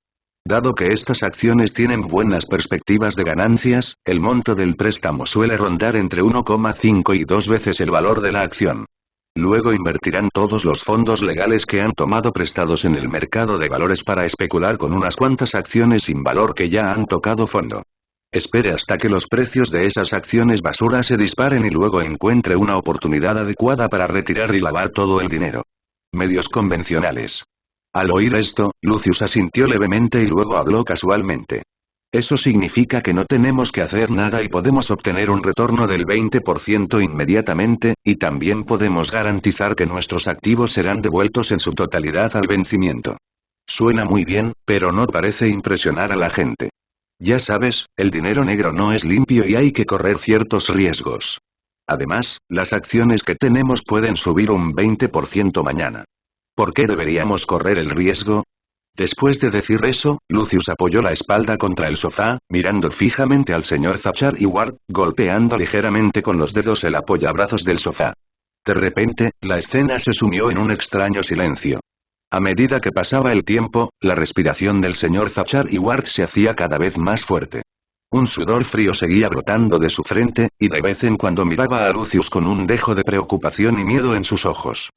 Dado que estas acciones tienen buenas perspectivas de ganancias, el monto del préstamo suele rondar entre 1,5 y 2 veces el valor de la acción. Luego invertirán todos los fondos legales que han tomado prestados en el mercado de valores para especular con unas cuantas acciones sin valor que ya han tocado fondo. Espere hasta que los precios de esas acciones basura se disparen y luego encuentre una oportunidad adecuada para retirar y lavar todo el dinero. Medios convencionales. Al oír esto, Lucius asintió levemente y luego habló casualmente. Eso significa que no tenemos que hacer nada y podemos obtener un retorno del 20% inmediatamente, y también podemos garantizar que nuestros activos serán devueltos en su totalidad al vencimiento. Suena muy bien, pero no parece impresionar a la gente. Ya sabes, el dinero negro no es limpio y hay que correr ciertos riesgos. Además, las acciones que tenemos pueden subir un 20% mañana. ¿Por qué deberíamos correr el riesgo? Después de decir eso, Lucius apoyó la espalda contra el sofá, mirando fijamente al señor Zapchar Ward, golpeando ligeramente con los dedos el apoyabrazos del sofá. De repente, la escena se sumió en un extraño silencio. A medida que pasaba el tiempo, la respiración del señor Zapchar Ward se hacía cada vez más fuerte. Un sudor frío seguía brotando de su frente, y de vez en cuando miraba a Lucius con un dejo de preocupación y miedo en sus ojos.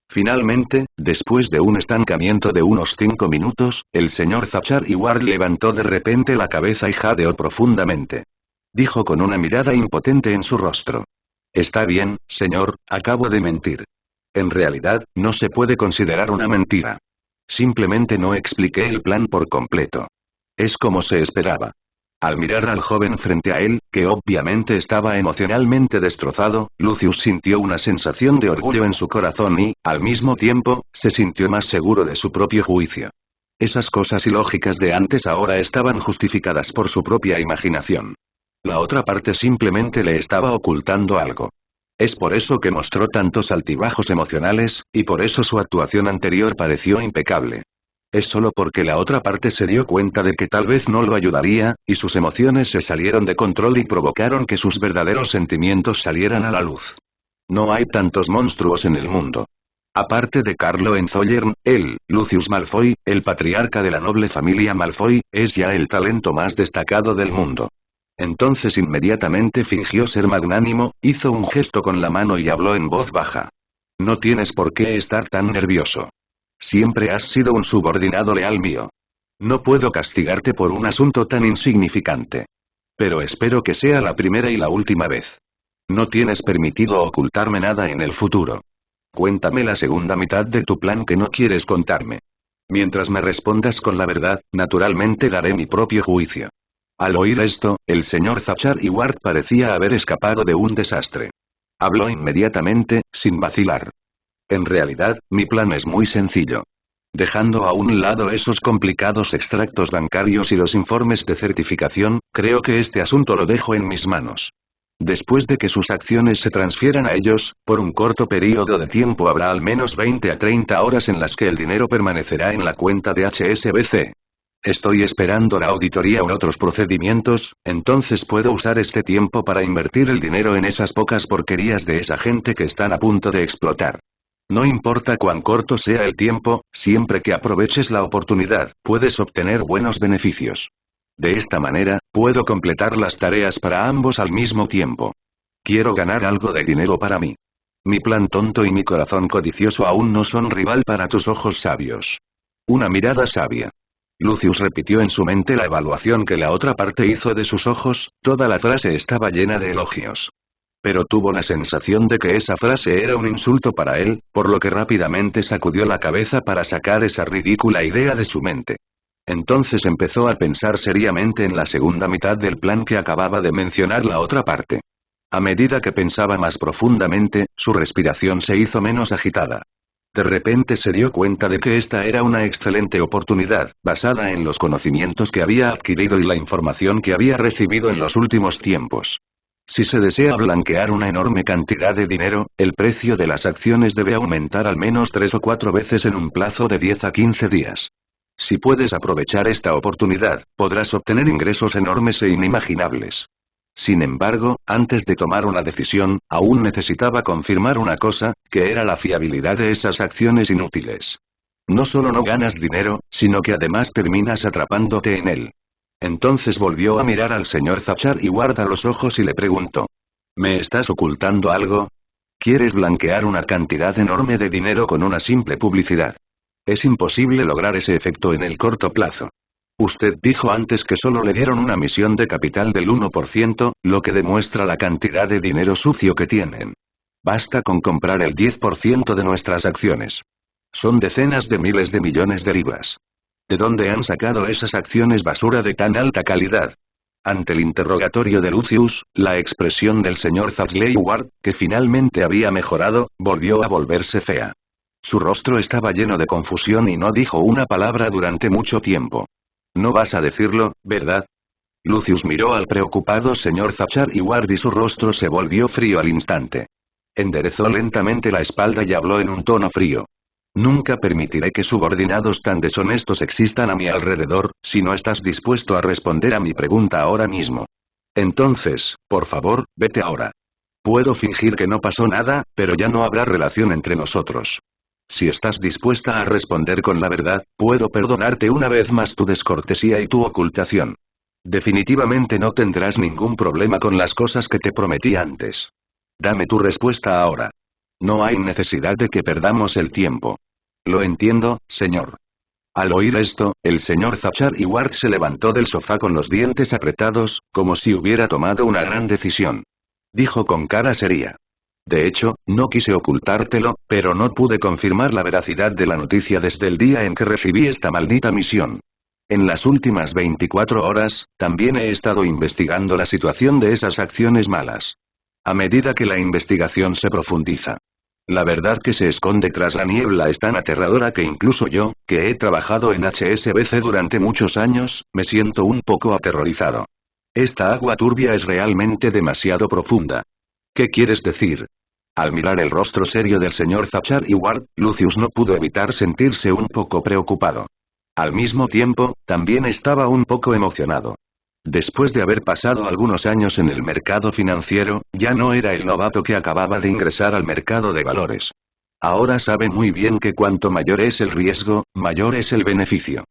Finalmente, después de un estancamiento de unos 5 minutos, el señor Zapchar Ward levantó de repente la cabeza y jadeó profundamente. Dijo con una mirada impotente en su rostro. Está bien, señor, acabo de mentir. En realidad, no se puede considerar una mentira. Simplemente no expliqué el plan por completo. Es como se esperaba. Al mirar al joven frente a él, que obviamente estaba emocionalmente destrozado, Lucius sintió una sensación de orgullo en su corazón y, al mismo tiempo, se sintió más seguro de su propio juicio. Esas cosas ilógicas de antes ahora estaban justificadas por su propia imaginación. La otra parte simplemente le estaba ocultando algo. Es por eso que mostró tantos altibajos emocionales, y por eso su actuación anterior pareció impecable. Es solo porque la otra parte se dio cuenta de que tal vez no lo ayudaría, y sus emociones se salieron de control y provocaron que sus verdaderos sentimientos salieran a la luz. No hay tantos monstruos en el mundo. Aparte de Carlo Enzollern, él, Lucius Malfoy, el patriarca de la noble familia Malfoy, es ya el talento más destacado del mundo. Entonces inmediatamente fingió ser magnánimo, hizo un gesto con la mano y habló en voz baja. No tienes por qué estar tan nervioso. Siempre has sido un subordinado leal mío. No puedo castigarte por un asunto tan insignificante. Pero espero que sea la primera y la última vez. No tienes permitido ocultarme nada en el futuro. Cuéntame la segunda mitad de tu plan que no quieres contarme. Mientras me respondas con la verdad, naturalmente daré mi propio juicio. Al oír esto, el señor Zachar y Ward parecía haber escapado de un desastre. Habló inmediatamente, sin vacilar. En realidad, mi plan es muy sencillo. Dejando a un lado esos complicados extractos bancarios y los informes de certificación, creo que este asunto lo dejo en mis manos. Después de que sus acciones se transfieran a ellos, por un corto periodo de tiempo habrá al menos 20 a 30 horas en las que el dinero permanecerá en la cuenta de HSBC. Estoy esperando la auditoría o otros procedimientos, entonces puedo usar este tiempo para invertir el dinero en esas pocas porquerías de esa gente que están a punto de explotar. No importa cuán corto sea el tiempo, siempre que aproveches la oportunidad, puedes obtener buenos beneficios. De esta manera, puedo completar las tareas para ambos al mismo tiempo. Quiero ganar algo de dinero para mí. Mi plan tonto y mi corazón codicioso aún no son rival para tus ojos sabios. Una mirada sabia. Lucius repitió en su mente la evaluación que la otra parte hizo de sus ojos, toda la frase estaba llena de elogios. Pero tuvo la sensación de que esa frase era un insulto para él, por lo que rápidamente sacudió la cabeza para sacar esa ridícula idea de su mente. Entonces empezó a pensar seriamente en la segunda mitad del plan que acababa de mencionar la otra parte. A medida que pensaba más profundamente, su respiración se hizo menos agitada. De repente se dio cuenta de que esta era una excelente oportunidad, basada en los conocimientos que había adquirido y la información que había recibido en los últimos tiempos. Si se desea blanquear una enorme cantidad de dinero, el precio de las acciones debe aumentar al menos 3 o 4 veces en un plazo de 10 a 15 días. Si puedes aprovechar esta oportunidad, podrás obtener ingresos enormes e inimaginables. Sin embargo, antes de tomar una decisión, aún necesitaba confirmar una cosa, que era la fiabilidad de esas acciones inútiles. No solo no ganas dinero, sino que además terminas atrapándote en él. Entonces volvió a mirar al señor Zachar y Ward a los ojos y le preguntó. ¿Me estás ocultando algo? ¿Quieres blanquear una cantidad enorme de dinero con una simple publicidad? Es imposible lograr ese efecto en el corto plazo. Usted dijo antes que solo le dieron una misión de capital del 1%, lo que demuestra la cantidad de dinero sucio que tienen. Basta con comprar el 10% de nuestras acciones. Son decenas de miles de millones de libras. ¿De dónde han sacado esas acciones basura de tan alta calidad? Ante el interrogatorio de Lucius, la expresión del señor Zashley Ward, que finalmente había mejorado, volvió a volverse fea. Su rostro estaba lleno de confusión y no dijo una palabra durante mucho tiempo. No vas a decirlo, ¿verdad? Lucius miró al preocupado señor Zachar y Ward y su rostro se volvió frío al instante. Enderezó lentamente la espalda y habló en un tono frío. Nunca permitiré que subordinados tan deshonestos existan a mi alrededor, si no estás dispuesto a responder a mi pregunta ahora mismo. Entonces, por favor, vete ahora. Puedo fingir que no pasó nada, pero ya no habrá relación entre nosotros. Si estás dispuesta a responder con la verdad, puedo perdonarte una vez más tu descortesía y tu ocultación. Definitivamente no tendrás ningún problema con las cosas que te prometí antes. Dame tu respuesta ahora. No hay necesidad de que perdamos el tiempo. Lo entiendo, señor. Al oír esto, el señor Zachar y Ward se levantó del sofá con los dientes apretados, como si hubiera tomado una gran decisión. Dijo con cara seria. De hecho, no quise ocultártelo, pero no pude confirmar la veracidad de la noticia desde el día en que recibí esta maldita misión. En las últimas 24 horas, también he estado investigando la situación de esas acciones malas. A medida que la investigación se profundiza. La verdad que se esconde tras la niebla es tan aterradora que incluso yo, que he trabajado en HSBC durante muchos años, me siento un poco aterrorizado. Esta agua turbia es realmente demasiado profunda. ¿Qué quieres decir? Al mirar el rostro serio del señor Zachar y Ward, Lucius no pudo evitar sentirse un poco preocupado. Al mismo tiempo, también estaba un poco emocionado. Después de haber pasado algunos años en el mercado financiero, ya no era el novato que acababa de ingresar al mercado de valores. Ahora sabe muy bien que cuanto mayor es el riesgo, mayor es el beneficio.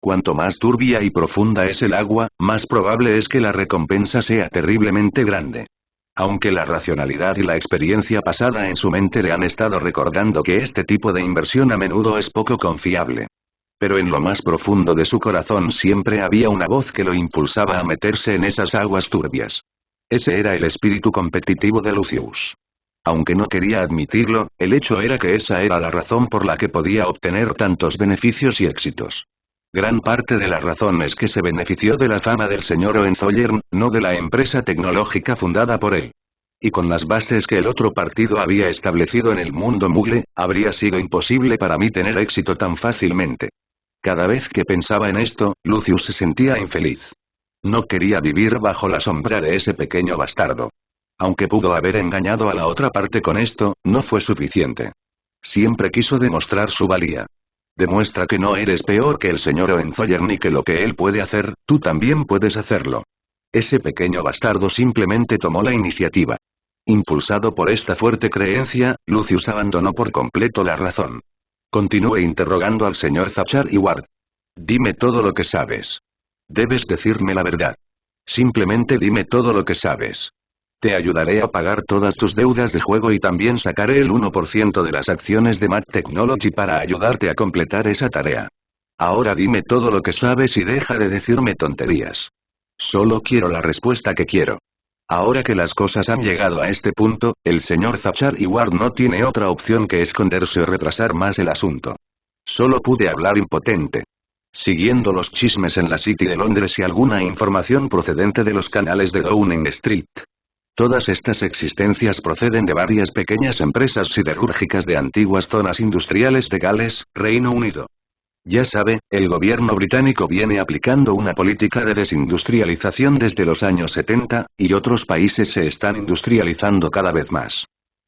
Cuanto más turbia y profunda es el agua, más probable es que la recompensa sea terriblemente grande. Aunque la racionalidad y la experiencia pasada en su mente le han estado recordando que este tipo de inversión a menudo es poco confiable. Pero en lo más profundo de su corazón siempre había una voz que lo impulsaba a meterse en esas aguas turbias. Ese era el espíritu competitivo de Lucius. Aunque no quería admitirlo, el hecho era que esa era la razón por la que podía obtener tantos beneficios y éxitos. Gran parte de la razón es que se benefició de la fama del señor Hohenzollern, no de la empresa tecnológica fundada por él. Y con las bases que el otro partido había establecido en el mundo mugle, habría sido imposible para mí tener éxito tan fácilmente. Cada vez que pensaba en esto, Lucius se sentía infeliz. No quería vivir bajo la sombra de ese pequeño bastardo. Aunque pudo haber engañado a la otra parte con esto, no fue suficiente. Siempre quiso demostrar su valía. Demuestra que no eres peor que el señor Hohenzollern ni que lo que él puede hacer, tú también puedes hacerlo. Ese pequeño bastardo simplemente tomó la iniciativa. Impulsado por esta fuerte creencia, Lucius abandonó por completo la razón. Continúe interrogando al señor Zachar y Ward. Dime todo lo que sabes. Debes decirme la verdad. Simplemente dime todo lo que sabes. Te ayudaré a pagar todas tus deudas de juego y también sacaré el 1% de las acciones de Mac Technology para ayudarte a completar esa tarea. Ahora dime todo lo que sabes y deja de decirme tonterías. Solo quiero la respuesta que quiero. Ahora que las cosas han llegado a este punto, el señor Zachar y Ward no tiene otra opción que esconderse o retrasar más el asunto. Solo pude hablar impotente. Siguiendo los chismes en la City de Londres y alguna información procedente de los canales de Downing Street. Todas estas existencias proceden de varias pequeñas empresas siderúrgicas de antiguas zonas industriales de Gales, Reino Unido. Ya sabe, el gobierno británico viene aplicando una política de desindustrialización desde los años 70, y otros países se están industrializando cada vez más.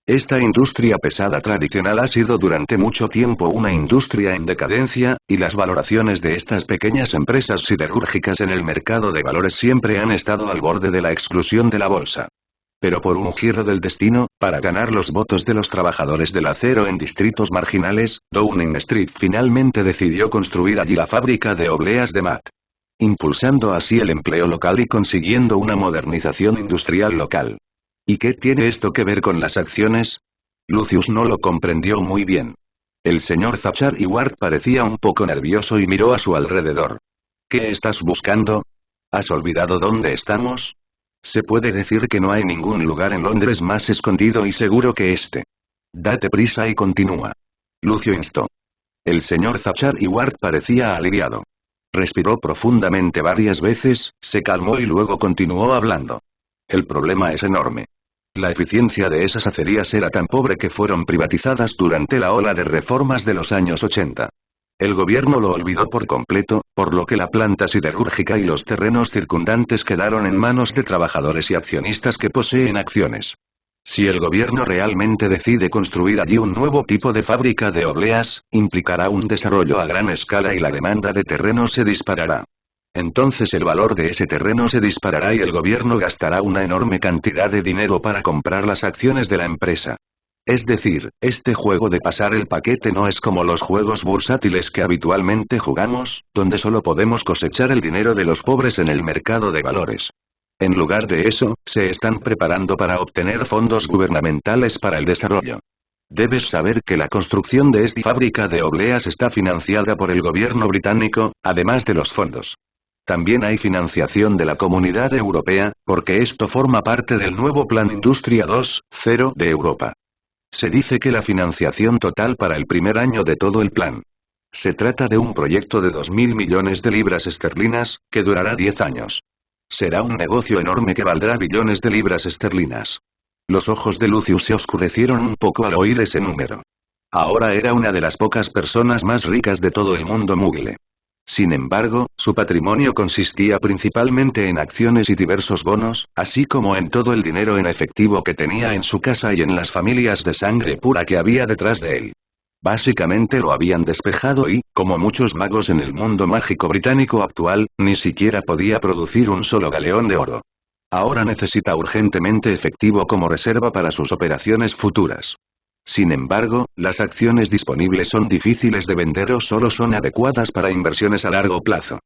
Esta industria pesada tradicional ha sido durante mucho tiempo una industria en decadencia, y las valoraciones de estas pequeñas empresas siderúrgicas en el mercado de valores siempre han estado al borde de la exclusión de la bolsa. Pero por un giro del destino, para ganar los votos de los trabajadores del acero en distritos marginales, Downing Street finalmente decidió construir allí la fábrica de obleas de Matt. Impulsando así el empleo local y consiguiendo una modernización industrial local. ¿Y qué tiene esto que ver con las acciones? Lucius no lo comprendió muy bien. El señor Zachar y Ward parecía un poco nervioso y miró a su alrededor. ¿Qué estás buscando? ¿Has olvidado dónde estamos? Se puede decir que no hay ningún lugar en Londres más escondido y seguro que este. Date prisa y continúa. Lucio instó. El señor Zachar y Ward parecía aliviado. Respiró profundamente varias veces, se calmó y luego continuó hablando. El problema es enorme. La eficiencia de esas acerías era tan pobre que fueron privatizadas durante la ola de reformas de los años 80. El gobierno lo olvidó por completo, por lo que la planta siderúrgica y los terrenos circundantes quedaron en manos de trabajadores y accionistas que poseen acciones. Si el gobierno realmente decide construir allí un nuevo tipo de fábrica de obleas, implicará un desarrollo a gran escala y la demanda de terreno se disparará. Entonces el valor de ese terreno se disparará y el gobierno gastará una enorme cantidad de dinero para comprar las acciones de la empresa. Es decir, este juego de pasar el paquete no es como los juegos bursátiles que habitualmente jugamos, donde solo podemos cosechar el dinero de los pobres en el mercado de valores. En lugar de eso, se están preparando para obtener fondos gubernamentales para el desarrollo. Debes saber que la construcción de esta fábrica de obleas está financiada por el gobierno británico, además de los fondos. También hay financiación de la Comunidad Europea, porque esto forma parte del nuevo Plan Industria 2.0 de Europa. Se dice que la financiación total para el primer año de todo el plan. Se trata de un proyecto de 2.000 millones de libras esterlinas, que durará 10 años. Será un negocio enorme que valdrá billones de libras esterlinas. Los ojos de Lucius se oscurecieron un poco al oír ese número. Ahora era una de las pocas personas más ricas de todo el mundo mugle. Sin embargo, su patrimonio consistía principalmente en acciones y diversos bonos, así como en todo el dinero en efectivo que tenía en su casa y en las familias de sangre pura que había detrás de él. Básicamente lo habían despejado y, como muchos magos en el mundo mágico británico actual, ni siquiera podía producir un solo galeón de oro. Ahora necesita urgentemente efectivo como reserva para sus operaciones futuras. Sin embargo, las acciones disponibles son difíciles de vender o solo son adecuadas para inversiones a largo plazo.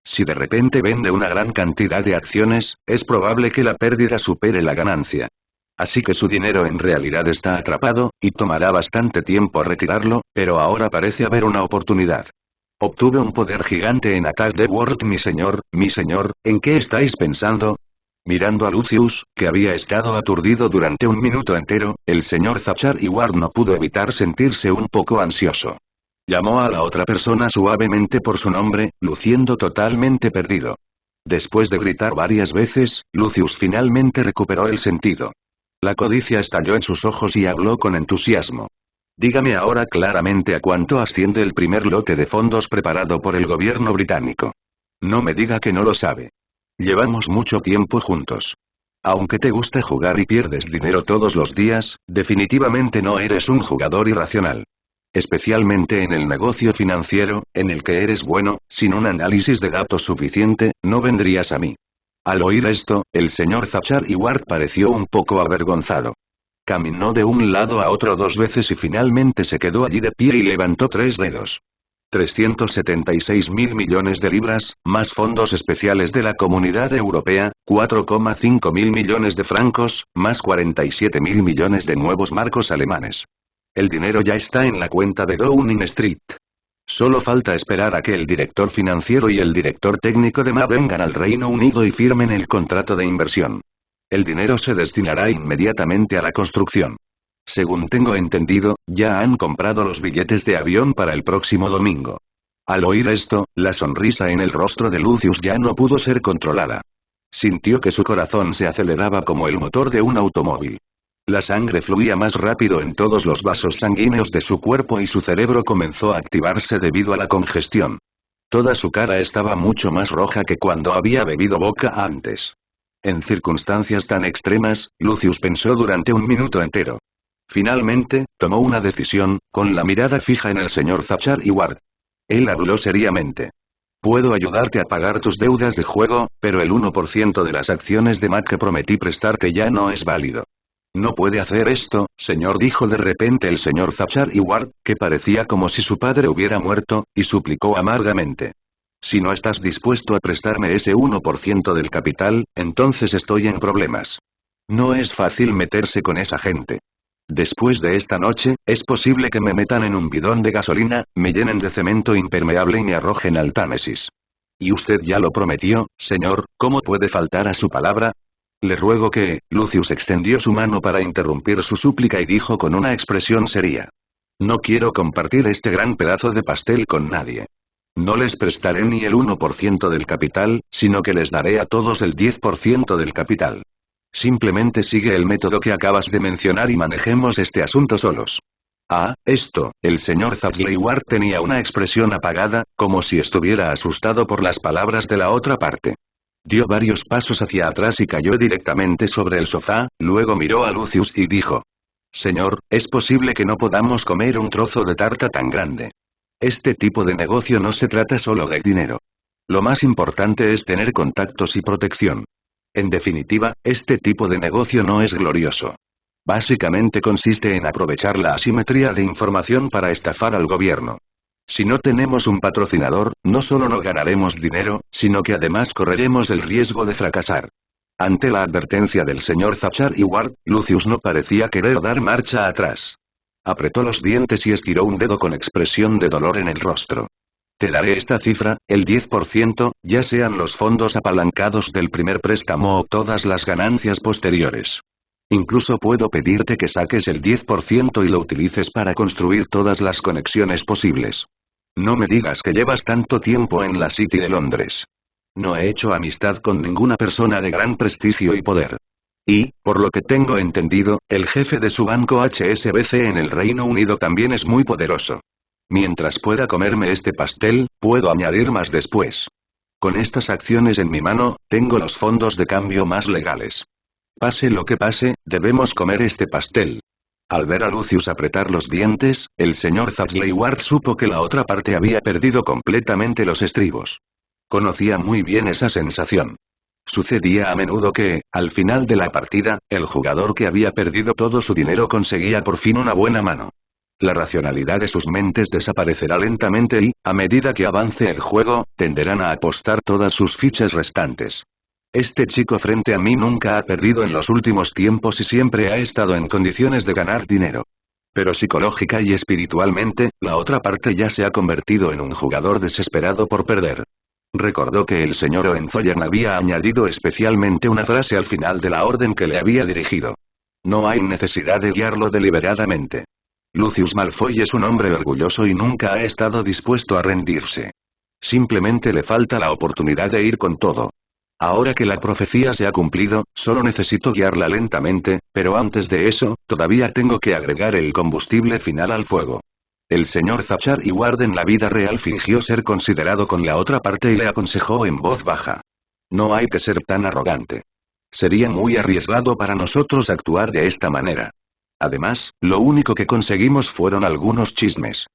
Si de repente vende una gran cantidad de acciones, es probable que la pérdida supere la ganancia. Así que su dinero en realidad está atrapado, y tomará bastante tiempo retirarlo, pero ahora parece haber una oportunidad. Obtuve un poder gigante en Attack the World, mi señor, ¿en qué estáis pensando? Mirando a Lucius, que había estado aturdido durante un minuto entero, el señor Zachary Ward no pudo evitar sentirse un poco ansioso. Llamó a la otra persona suavemente por su nombre, luciendo totalmente perdido. Después de gritar varias veces, Lucius finalmente recuperó el sentido. La codicia estalló en sus ojos y habló con entusiasmo. Dígame ahora claramente a cuánto asciende el primer lote de fondos preparado por el gobierno británico. No me diga que no lo sabe. Llevamos mucho tiempo juntos. Aunque te gusta jugar y pierdes dinero todos los días, definitivamente no eres un jugador irracional. Especialmente en el negocio financiero, en el que eres bueno, sin un análisis de datos suficiente, no vendrías a mí. Al oír esto, el señor Zachary Ward pareció un poco avergonzado. Caminó de un lado a otro 2 veces y finalmente se quedó allí de pie y levantó 3 dedos. 376.000 millones de libras, más fondos especiales de la Comunidad Europea, 4,5 mil millones de francos, más 47.000 millones de nuevos marcos alemanes. El dinero ya está en la cuenta de Downing Street. Solo falta esperar a que el director financiero y el director técnico de MA vengan al Reino Unido y firmen el contrato de inversión. El dinero se destinará inmediatamente a la construcción. Según tengo entendido, ya han comprado los billetes de avión para el próximo domingo. Al oír esto, la sonrisa en el rostro de Lucius ya no pudo ser controlada. Sintió que su corazón se aceleraba como el motor de un automóvil. La sangre fluía más rápido en todos los vasos sanguíneos de su cuerpo y su cerebro comenzó a activarse debido a la congestión. Toda su cara estaba mucho más roja que cuando había bebido vodka antes. En circunstancias tan extremas, Lucius pensó durante un minuto entero. Finalmente, tomó una decisión, con la mirada fija en el señor Zachary Ward. Él habló seriamente. Puedo ayudarte a pagar tus deudas de juego, pero el 1% de las acciones de MAC que prometí prestarte ya no es válido. No puede hacer esto, señor, dijo de repente el señor Zachary Ward, que parecía como si su padre hubiera muerto, y suplicó amargamente. Si no estás dispuesto a prestarme ese 1% del capital, entonces estoy en problemas. No es fácil meterse con esa gente. Después de esta noche, es posible que me metan en un bidón de gasolina, me llenen de cemento impermeable y me arrojen al Támesis. Y usted ya lo prometió, señor, ¿cómo puede faltar a su palabra? Le ruego que, Lucius extendió su mano para interrumpir su súplica y dijo con una expresión seria. No quiero compartir este gran pedazo de pastel con nadie. No les prestaré ni el 1% del capital, sino que les daré a todos el 10% del capital. Simplemente sigue el método que acabas de mencionar y manejemos este asunto solos. Ah, esto, el señor Zachary Ward tenía una expresión apagada, como si estuviera asustado por las palabras de la otra parte. Dio varios pasos hacia atrás y cayó directamente sobre el sofá, luego miró a Lucius y dijo. Señor, es posible que no podamos comer un trozo de tarta tan grande. Este tipo de negocio no se trata solo de dinero. Lo más importante es tener contactos y protección. En definitiva, este tipo de negocio no es glorioso. Básicamente consiste en aprovechar la asimetría de información para estafar al gobierno. Si no tenemos un patrocinador, no solo no ganaremos dinero, sino que además correremos el riesgo de fracasar. Ante la advertencia del señor Zachary Ward, Lucius no parecía querer dar marcha atrás. Apretó los dientes y estiró un dedo con expresión de dolor en el rostro. Te daré esta cifra, el 10%, ya sean los fondos apalancados del primer préstamo o todas las ganancias posteriores. Incluso puedo pedirte que saques el 10% y lo utilices para construir todas las conexiones posibles. No me digas que llevas tanto tiempo en la City de Londres. No he hecho amistad con ninguna persona de gran prestigio y poder. Y, por lo que tengo entendido, el jefe de su banco HSBC en el Reino Unido también es muy poderoso. Mientras pueda comerme este pastel, puedo añadir más después. Con estas acciones en mi mano, tengo los fondos de cambio más legales. Pase lo que pase, debemos comer este pastel. Al ver a Lucius apretar los dientes, el señor Zaxley Ward supo que la otra parte había perdido completamente los estribos. Conocía muy bien esa sensación. Sucedía a menudo que, al final de la partida, el jugador que había perdido todo su dinero conseguía por fin una buena mano. La racionalidad de sus mentes desaparecerá lentamente y, a medida que avance el juego, tenderán a apostar todas sus fichas restantes. Este chico frente a mí nunca ha perdido en los últimos tiempos y siempre ha estado en condiciones de ganar dinero. Pero psicológica y espiritualmente, la otra parte ya se ha convertido en un jugador desesperado por perder. Recordó que el señor Hohenzollern había añadido especialmente una frase al final de la orden que le había dirigido. No hay necesidad de guiarlo deliberadamente. Lucius Malfoy es un hombre orgulloso y nunca ha estado dispuesto a rendirse. Simplemente le falta la oportunidad de ir con todo. Ahora que la profecía se ha cumplido, solo necesito guiarla lentamente, pero antes de eso, todavía tengo que agregar el combustible final al fuego. El señor Zaxley Ward en la vida real fingió ser considerado con la otra parte y le aconsejó en voz baja. No hay que ser tan arrogante. Sería muy arriesgado para nosotros actuar de esta manera. Además, lo único que conseguimos fueron algunos chismes.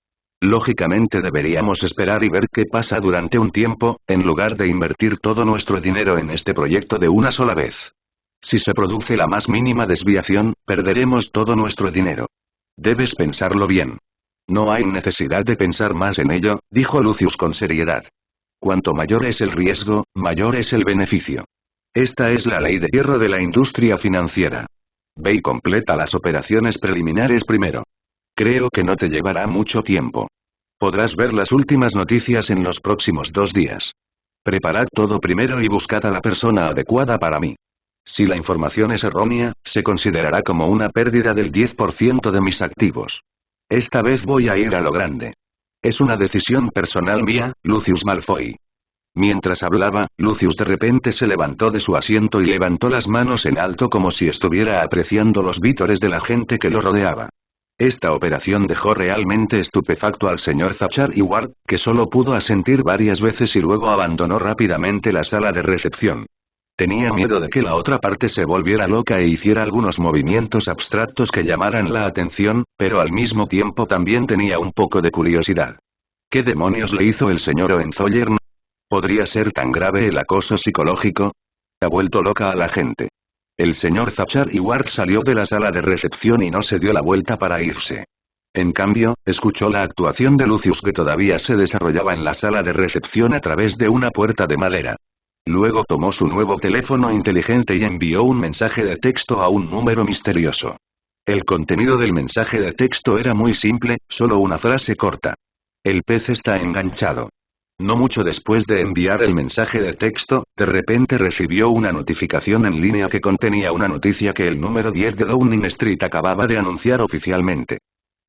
Lógicamente deberíamos esperar y ver qué pasa durante un tiempo, en lugar de invertir todo nuestro dinero en este proyecto de una sola vez. Si se produce la más mínima desviación, perderemos todo nuestro dinero. Debes pensarlo bien. No hay necesidad de pensar más en ello, dijo Lucius con seriedad. Cuanto mayor es el riesgo, mayor es el beneficio. Esta es la ley de hierro de la industria financiera. Ve y completa las operaciones preliminares primero. Creo que no te llevará mucho tiempo. Podrás ver las últimas noticias en los próximos 2 días. Preparad todo primero y buscad a la persona adecuada para mí. Si la información es errónea, se considerará como una pérdida del 10% de mis activos. Esta vez voy a ir a lo grande. Es una decisión personal mía, Lucius Malfoy. Mientras hablaba, Lucius de repente se levantó de su asiento y levantó las manos en alto como si estuviera apreciando los vítores de la gente que lo rodeaba. Esta operación dejó realmente estupefacto al señor Zaxley Ward, que solo pudo asentir varias veces y luego abandonó rápidamente la sala de recepción. Tenía miedo de que la otra parte se volviera loca e hiciera algunos movimientos abstractos que llamaran la atención, pero al mismo tiempo también tenía un poco de curiosidad. ¿Qué demonios le hizo el señor Hohenzollern? ¿Podría ser tan grave el acoso psicológico? Ha vuelto loca a la gente. El señor Zaxley Ward salió de la sala de recepción y no se dio la vuelta para irse. En cambio, escuchó la actuación de Lucius que todavía se desarrollaba en la sala de recepción a través de una puerta de madera. Luego tomó su nuevo teléfono inteligente y envió un mensaje de texto a un número misterioso. El contenido del mensaje de texto era muy simple, solo una frase corta. El pez está enganchado. No mucho después de enviar el mensaje de texto, de repente recibió una notificación en línea que contenía una noticia que el número 10 de Downing Street acababa de anunciar oficialmente.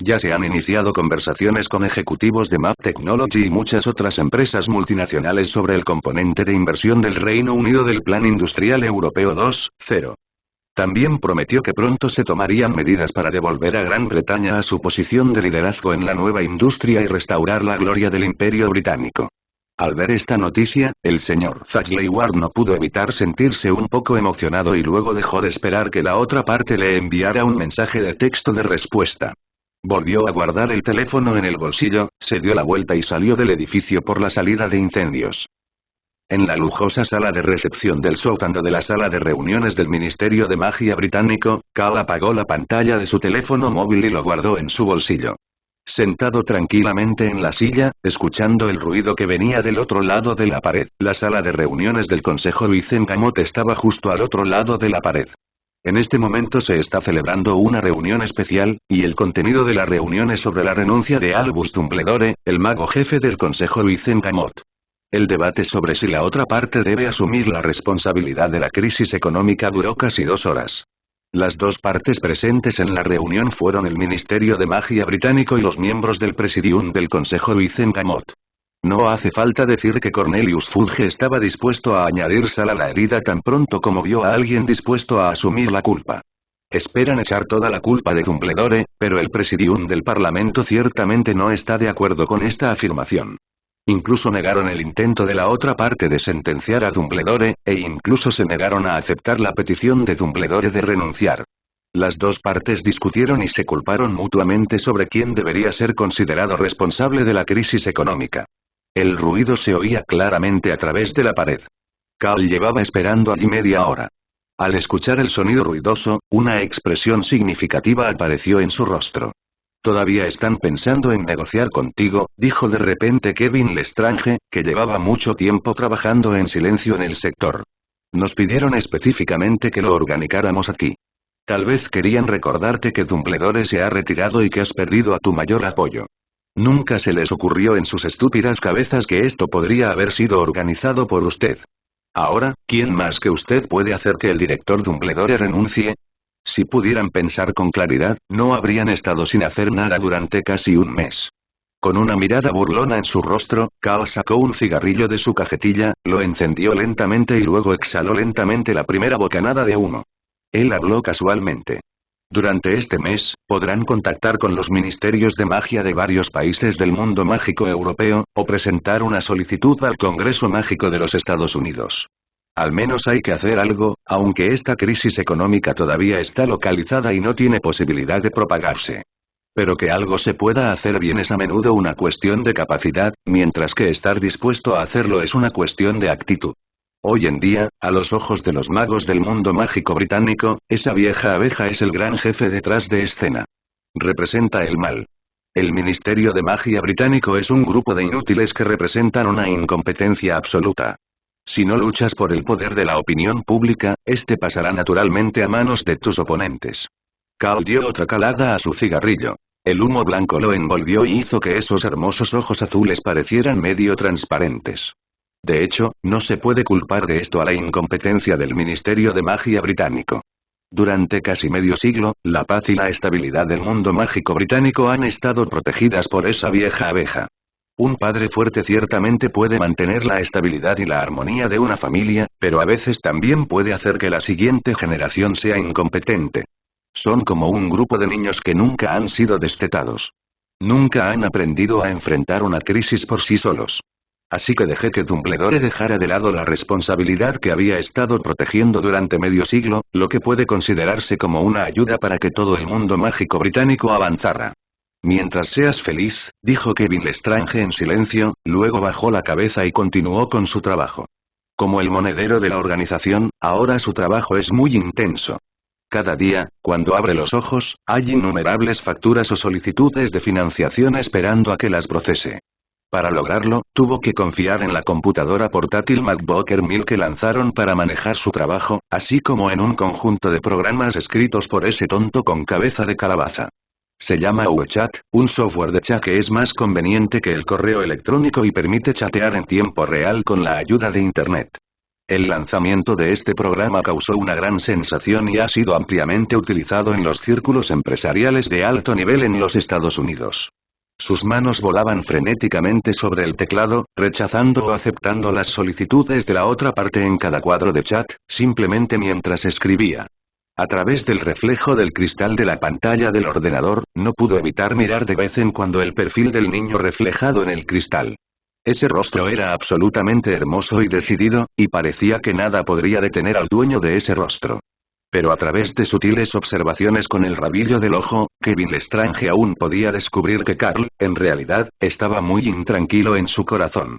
Ya se han iniciado conversaciones con ejecutivos de Map Technology y muchas otras empresas multinacionales sobre el componente de inversión del Reino Unido del Plan Industrial Europeo 2.0. También prometió que pronto se tomarían medidas para devolver a Gran Bretaña a su posición de liderazgo en la nueva industria y restaurar la gloria del Imperio Británico. Al ver esta noticia, el señor Zaxley Ward no pudo evitar sentirse un poco emocionado y luego dejó de esperar que la otra parte le enviara un mensaje de texto de respuesta. Volvió a guardar el teléfono en el bolsillo, se dio la vuelta y salió del edificio por la salida de incendios. En la lujosa sala de recepción del sótano de la sala de reuniones del Ministerio de Magia británico, Cal apagó la pantalla de su teléfono móvil y lo guardó en su bolsillo. Sentado tranquilamente en la silla, escuchando el ruido que venía del otro lado de la pared, la sala de reuniones del Consejo Wizengamot estaba justo al otro lado de la pared. En este momento se está celebrando una reunión especial, y el contenido de la reunión es sobre la renuncia de Albus Dumbledore, el mago jefe del Consejo Wizengamot. El debate sobre si la otra parte debe asumir la responsabilidad de la crisis económica duró casi 2 horas. Las dos partes presentes en la reunión fueron el Ministerio de Magia británico y los miembros del Presidium del Consejo Wizengamot. No hace falta decir que Cornelius Fudge estaba dispuesto a añadir sal a la herida tan pronto como vio a alguien dispuesto a asumir la culpa. Esperan echar toda la culpa de Dumbledore, pero el Presidium del Parlamento ciertamente no está de acuerdo con esta afirmación. Incluso negaron el intento de la otra parte de sentenciar a Dumbledore, e incluso se negaron a aceptar la petición de Dumbledore de renunciar. Las dos partes discutieron y se culparon mutuamente sobre quién debería ser considerado responsable de la crisis económica. El ruido se oía claramente a través de la pared. Carl llevaba esperando allí media hora. Al escuchar el sonido ruidoso, una expresión significativa apareció en su rostro. «Todavía están pensando en negociar contigo», dijo de repente Kevin Lestrange, que llevaba mucho tiempo trabajando en silencio en el sector. «Nos pidieron específicamente que lo organizáramos aquí. Tal vez querían recordarte que Dumbledore se ha retirado y que has perdido a tu mayor apoyo. Nunca se les ocurrió en sus estúpidas cabezas que esto podría haber sido organizado por usted. Ahora, ¿quién más que usted puede hacer que el director Dumbledore renuncie? Si pudieran pensar con claridad, no habrían estado sin hacer nada durante casi un mes». Con una mirada burlona en su rostro, Carl sacó un cigarrillo de su cajetilla, lo encendió lentamente y luego exhaló lentamente la primera bocanada de humo. Él habló casualmente. «Durante este mes, podrán contactar con los ministerios de magia de varios países del mundo mágico europeo, o presentar una solicitud al Congreso Mágico de los Estados Unidos. Al menos hay que hacer algo, aunque esta crisis económica todavía está localizada y no tiene posibilidad de propagarse. Pero que algo se pueda hacer bien es a menudo una cuestión de capacidad, mientras que estar dispuesto a hacerlo es una cuestión de actitud. Hoy en día, a los ojos de los magos del mundo mágico británico, esa vieja abeja es el gran jefe detrás de escena. Representa el mal. El Ministerio de Magia británico es un grupo de inútiles que representan una incompetencia absoluta. Si no luchas por el poder de la opinión pública, este pasará naturalmente a manos de tus oponentes». Carl dio otra calada a su cigarrillo. El humo blanco lo envolvió y hizo que esos hermosos ojos azules parecieran medio transparentes. De hecho, no se puede culpar de esto a la incompetencia del Ministerio de Magia británico. Durante casi medio siglo, la paz y la estabilidad del mundo mágico británico han estado protegidas por esa vieja abeja. Un padre fuerte ciertamente puede mantener la estabilidad y la armonía de una familia, pero a veces también puede hacer que la siguiente generación sea incompetente. Son como un grupo de niños que nunca han sido destetados. Nunca han aprendido a enfrentar una crisis por sí solos. Así que dejé que Dumbledore dejara de lado la responsabilidad que había estado protegiendo durante medio siglo, lo que puede considerarse como una ayuda para que todo el mundo mágico británico avanzara. «Mientras seas feliz», dijo Kevin Lestrange en silencio, luego bajó la cabeza y continuó con su trabajo. Como el monedero de la organización, ahora su trabajo es muy intenso. Cada día, cuando abre los ojos, hay innumerables facturas o solicitudes de financiación esperando a que las procese. Para lograrlo, tuvo que confiar en la computadora portátil MacBook Air 1000 que lanzaron para manejar su trabajo, así como en un conjunto de programas escritos por ese tonto con cabeza de calabaza. Se llama WeChat, un software de chat que es más conveniente que el correo electrónico y permite chatear en tiempo real con la ayuda de Internet. El lanzamiento de este programa causó una gran sensación y ha sido ampliamente utilizado en los círculos empresariales de alto nivel en los Estados Unidos. Sus manos volaban frenéticamente sobre el teclado, rechazando o aceptando las solicitudes de la otra parte en cada cuadro de chat, simplemente mientras escribía. A través del reflejo del cristal de la pantalla del ordenador, no pudo evitar mirar de vez en cuando el perfil del niño reflejado en el cristal. Ese rostro era absolutamente hermoso y decidido, y parecía que nada podría detener al dueño de ese rostro. Pero a través de sutiles observaciones con el rabillo del ojo, Kevin Lestrange aún podía descubrir que Carl, en realidad, estaba muy intranquilo en su corazón.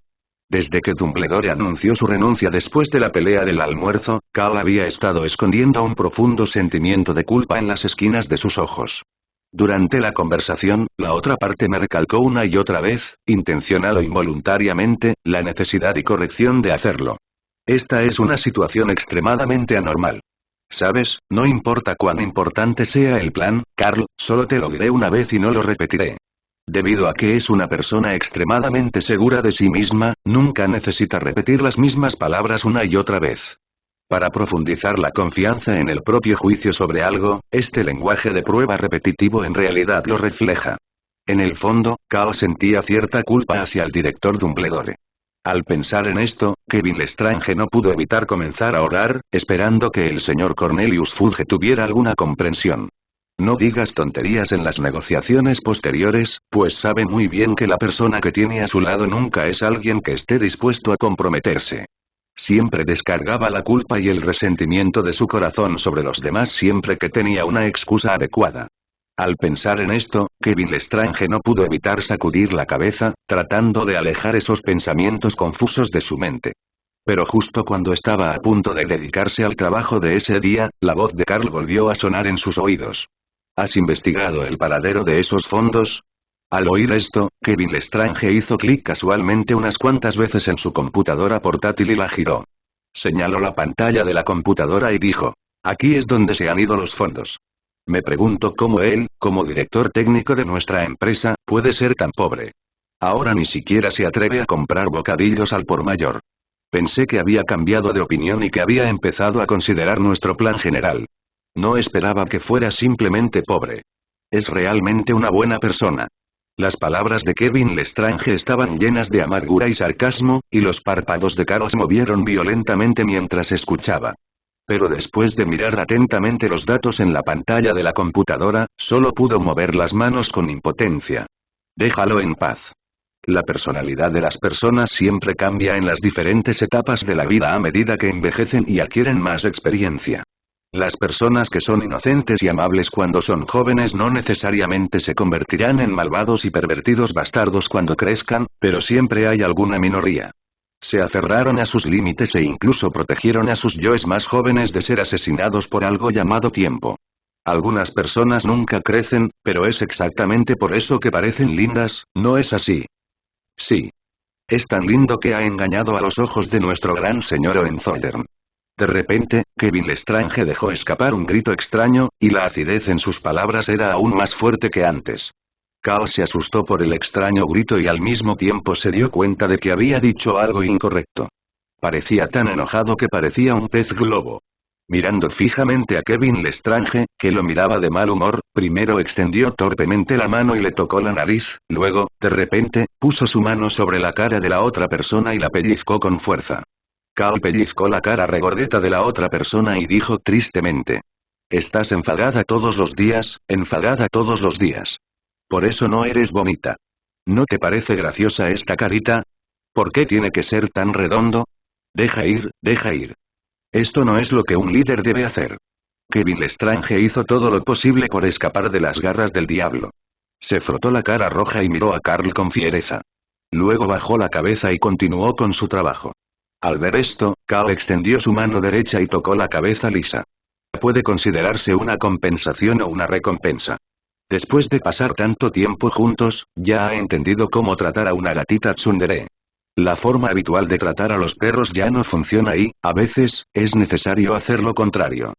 Desde que Dumbledore anunció su renuncia después de la pelea del almuerzo, Carl había estado escondiendo un profundo sentimiento de culpa en las esquinas de sus ojos. Durante la conversación, la otra parte me recalcó una y otra vez, intencional o involuntariamente, la necesidad y corrección de hacerlo. Esta es una situación extremadamente anormal. ¿Sabes? No importa cuán importante sea el plan, Carl, solo te lo diré una vez y no lo repetiré. Debido a que es una persona extremadamente segura de sí misma, nunca necesita repetir las mismas palabras una y otra vez. Para profundizar la confianza en el propio juicio sobre algo, este lenguaje de prueba repetitivo en realidad lo refleja. En el fondo, Carl sentía cierta culpa hacia el director Dumbledore. Al pensar en esto, Kevin Lestrange no pudo evitar comenzar a orar, esperando que el señor Cornelius Fudge tuviera alguna comprensión. No digas tonterías en las negociaciones posteriores, pues sabe muy bien que la persona que tiene a su lado nunca es alguien que esté dispuesto a comprometerse. Siempre descargaba la culpa y el resentimiento de su corazón sobre los demás siempre que tenía una excusa adecuada. Al pensar en esto, Kevin Lestrange no pudo evitar sacudir la cabeza, tratando de alejar esos pensamientos confusos de su mente. Pero justo cuando estaba a punto de dedicarse al trabajo de ese día, la voz de Carl volvió a sonar en sus oídos. ¿Has investigado el paradero de esos fondos? Al oír esto, Kevin Lestrange hizo clic casualmente unas cuantas veces en su computadora portátil y la giró. Señaló la pantalla de la computadora y dijo: aquí es donde se han ido los fondos. Me pregunto cómo él, como director técnico de nuestra empresa, puede ser tan pobre. Ahora ni siquiera se atreve a comprar bocadillos al por mayor. Pensé que había cambiado de opinión y que había empezado a considerar nuestro plan general. No esperaba que fuera simplemente pobre. Es realmente una buena persona. Las palabras de Kevin Lestrange estaban llenas de amargura y sarcasmo, y los párpados de Carl se movieron violentamente mientras escuchaba. Pero después de mirar atentamente los datos en la pantalla de la computadora, solo pudo mover las manos con impotencia. Déjalo en paz. La personalidad de las personas siempre cambia en las diferentes etapas de la vida a medida que envejecen y adquieren más experiencia. Las personas que son inocentes y amables cuando son jóvenes no necesariamente se convertirán en malvados y pervertidos bastardos cuando crezcan, pero siempre hay alguna minoría. Se aferraron a sus límites e incluso protegieron a sus yoes más jóvenes de ser asesinados por algo llamado tiempo. Algunas personas nunca crecen, pero es exactamente por eso que parecen lindas, ¿no es así? Sí. Es tan lindo que ha engañado a los ojos de nuestro gran señor Hohenzollern. De repente, Kevin Lestrange dejó escapar un grito extraño, y la acidez en sus palabras era aún más fuerte que antes. Carl se asustó por el extraño grito y al mismo tiempo se dio cuenta de que había dicho algo incorrecto. Parecía tan enojado que parecía un pez globo. Mirando fijamente a Kevin Lestrange, que lo miraba de mal humor, primero extendió torpemente la mano y le tocó la nariz, luego, de repente, puso su mano sobre la cara de la otra persona y la pellizcó con fuerza. Carl pellizcó la cara regordeta de la otra persona y dijo tristemente: estás enfadada todos los días, enfadada todos los días. Por eso no eres bonita. ¿No te parece graciosa esta carita? ¿Por qué tiene que ser tan redondo? Deja ir, deja ir. Esto no es lo que un líder debe hacer. Kevin Lestrange hizo todo lo posible por escapar de las garras del diablo. Se frotó la cara roja y miró a Carl con fiereza. Luego bajó la cabeza y continuó con su trabajo. Al ver esto, Carl extendió su mano derecha y tocó la cabeza lisa. Puede considerarse una compensación o una recompensa. Después de pasar tanto tiempo juntos, ya ha entendido cómo tratar a una gatita tsundere. La forma habitual de tratar a los perros ya no funciona y, a veces, es necesario hacer lo contrario.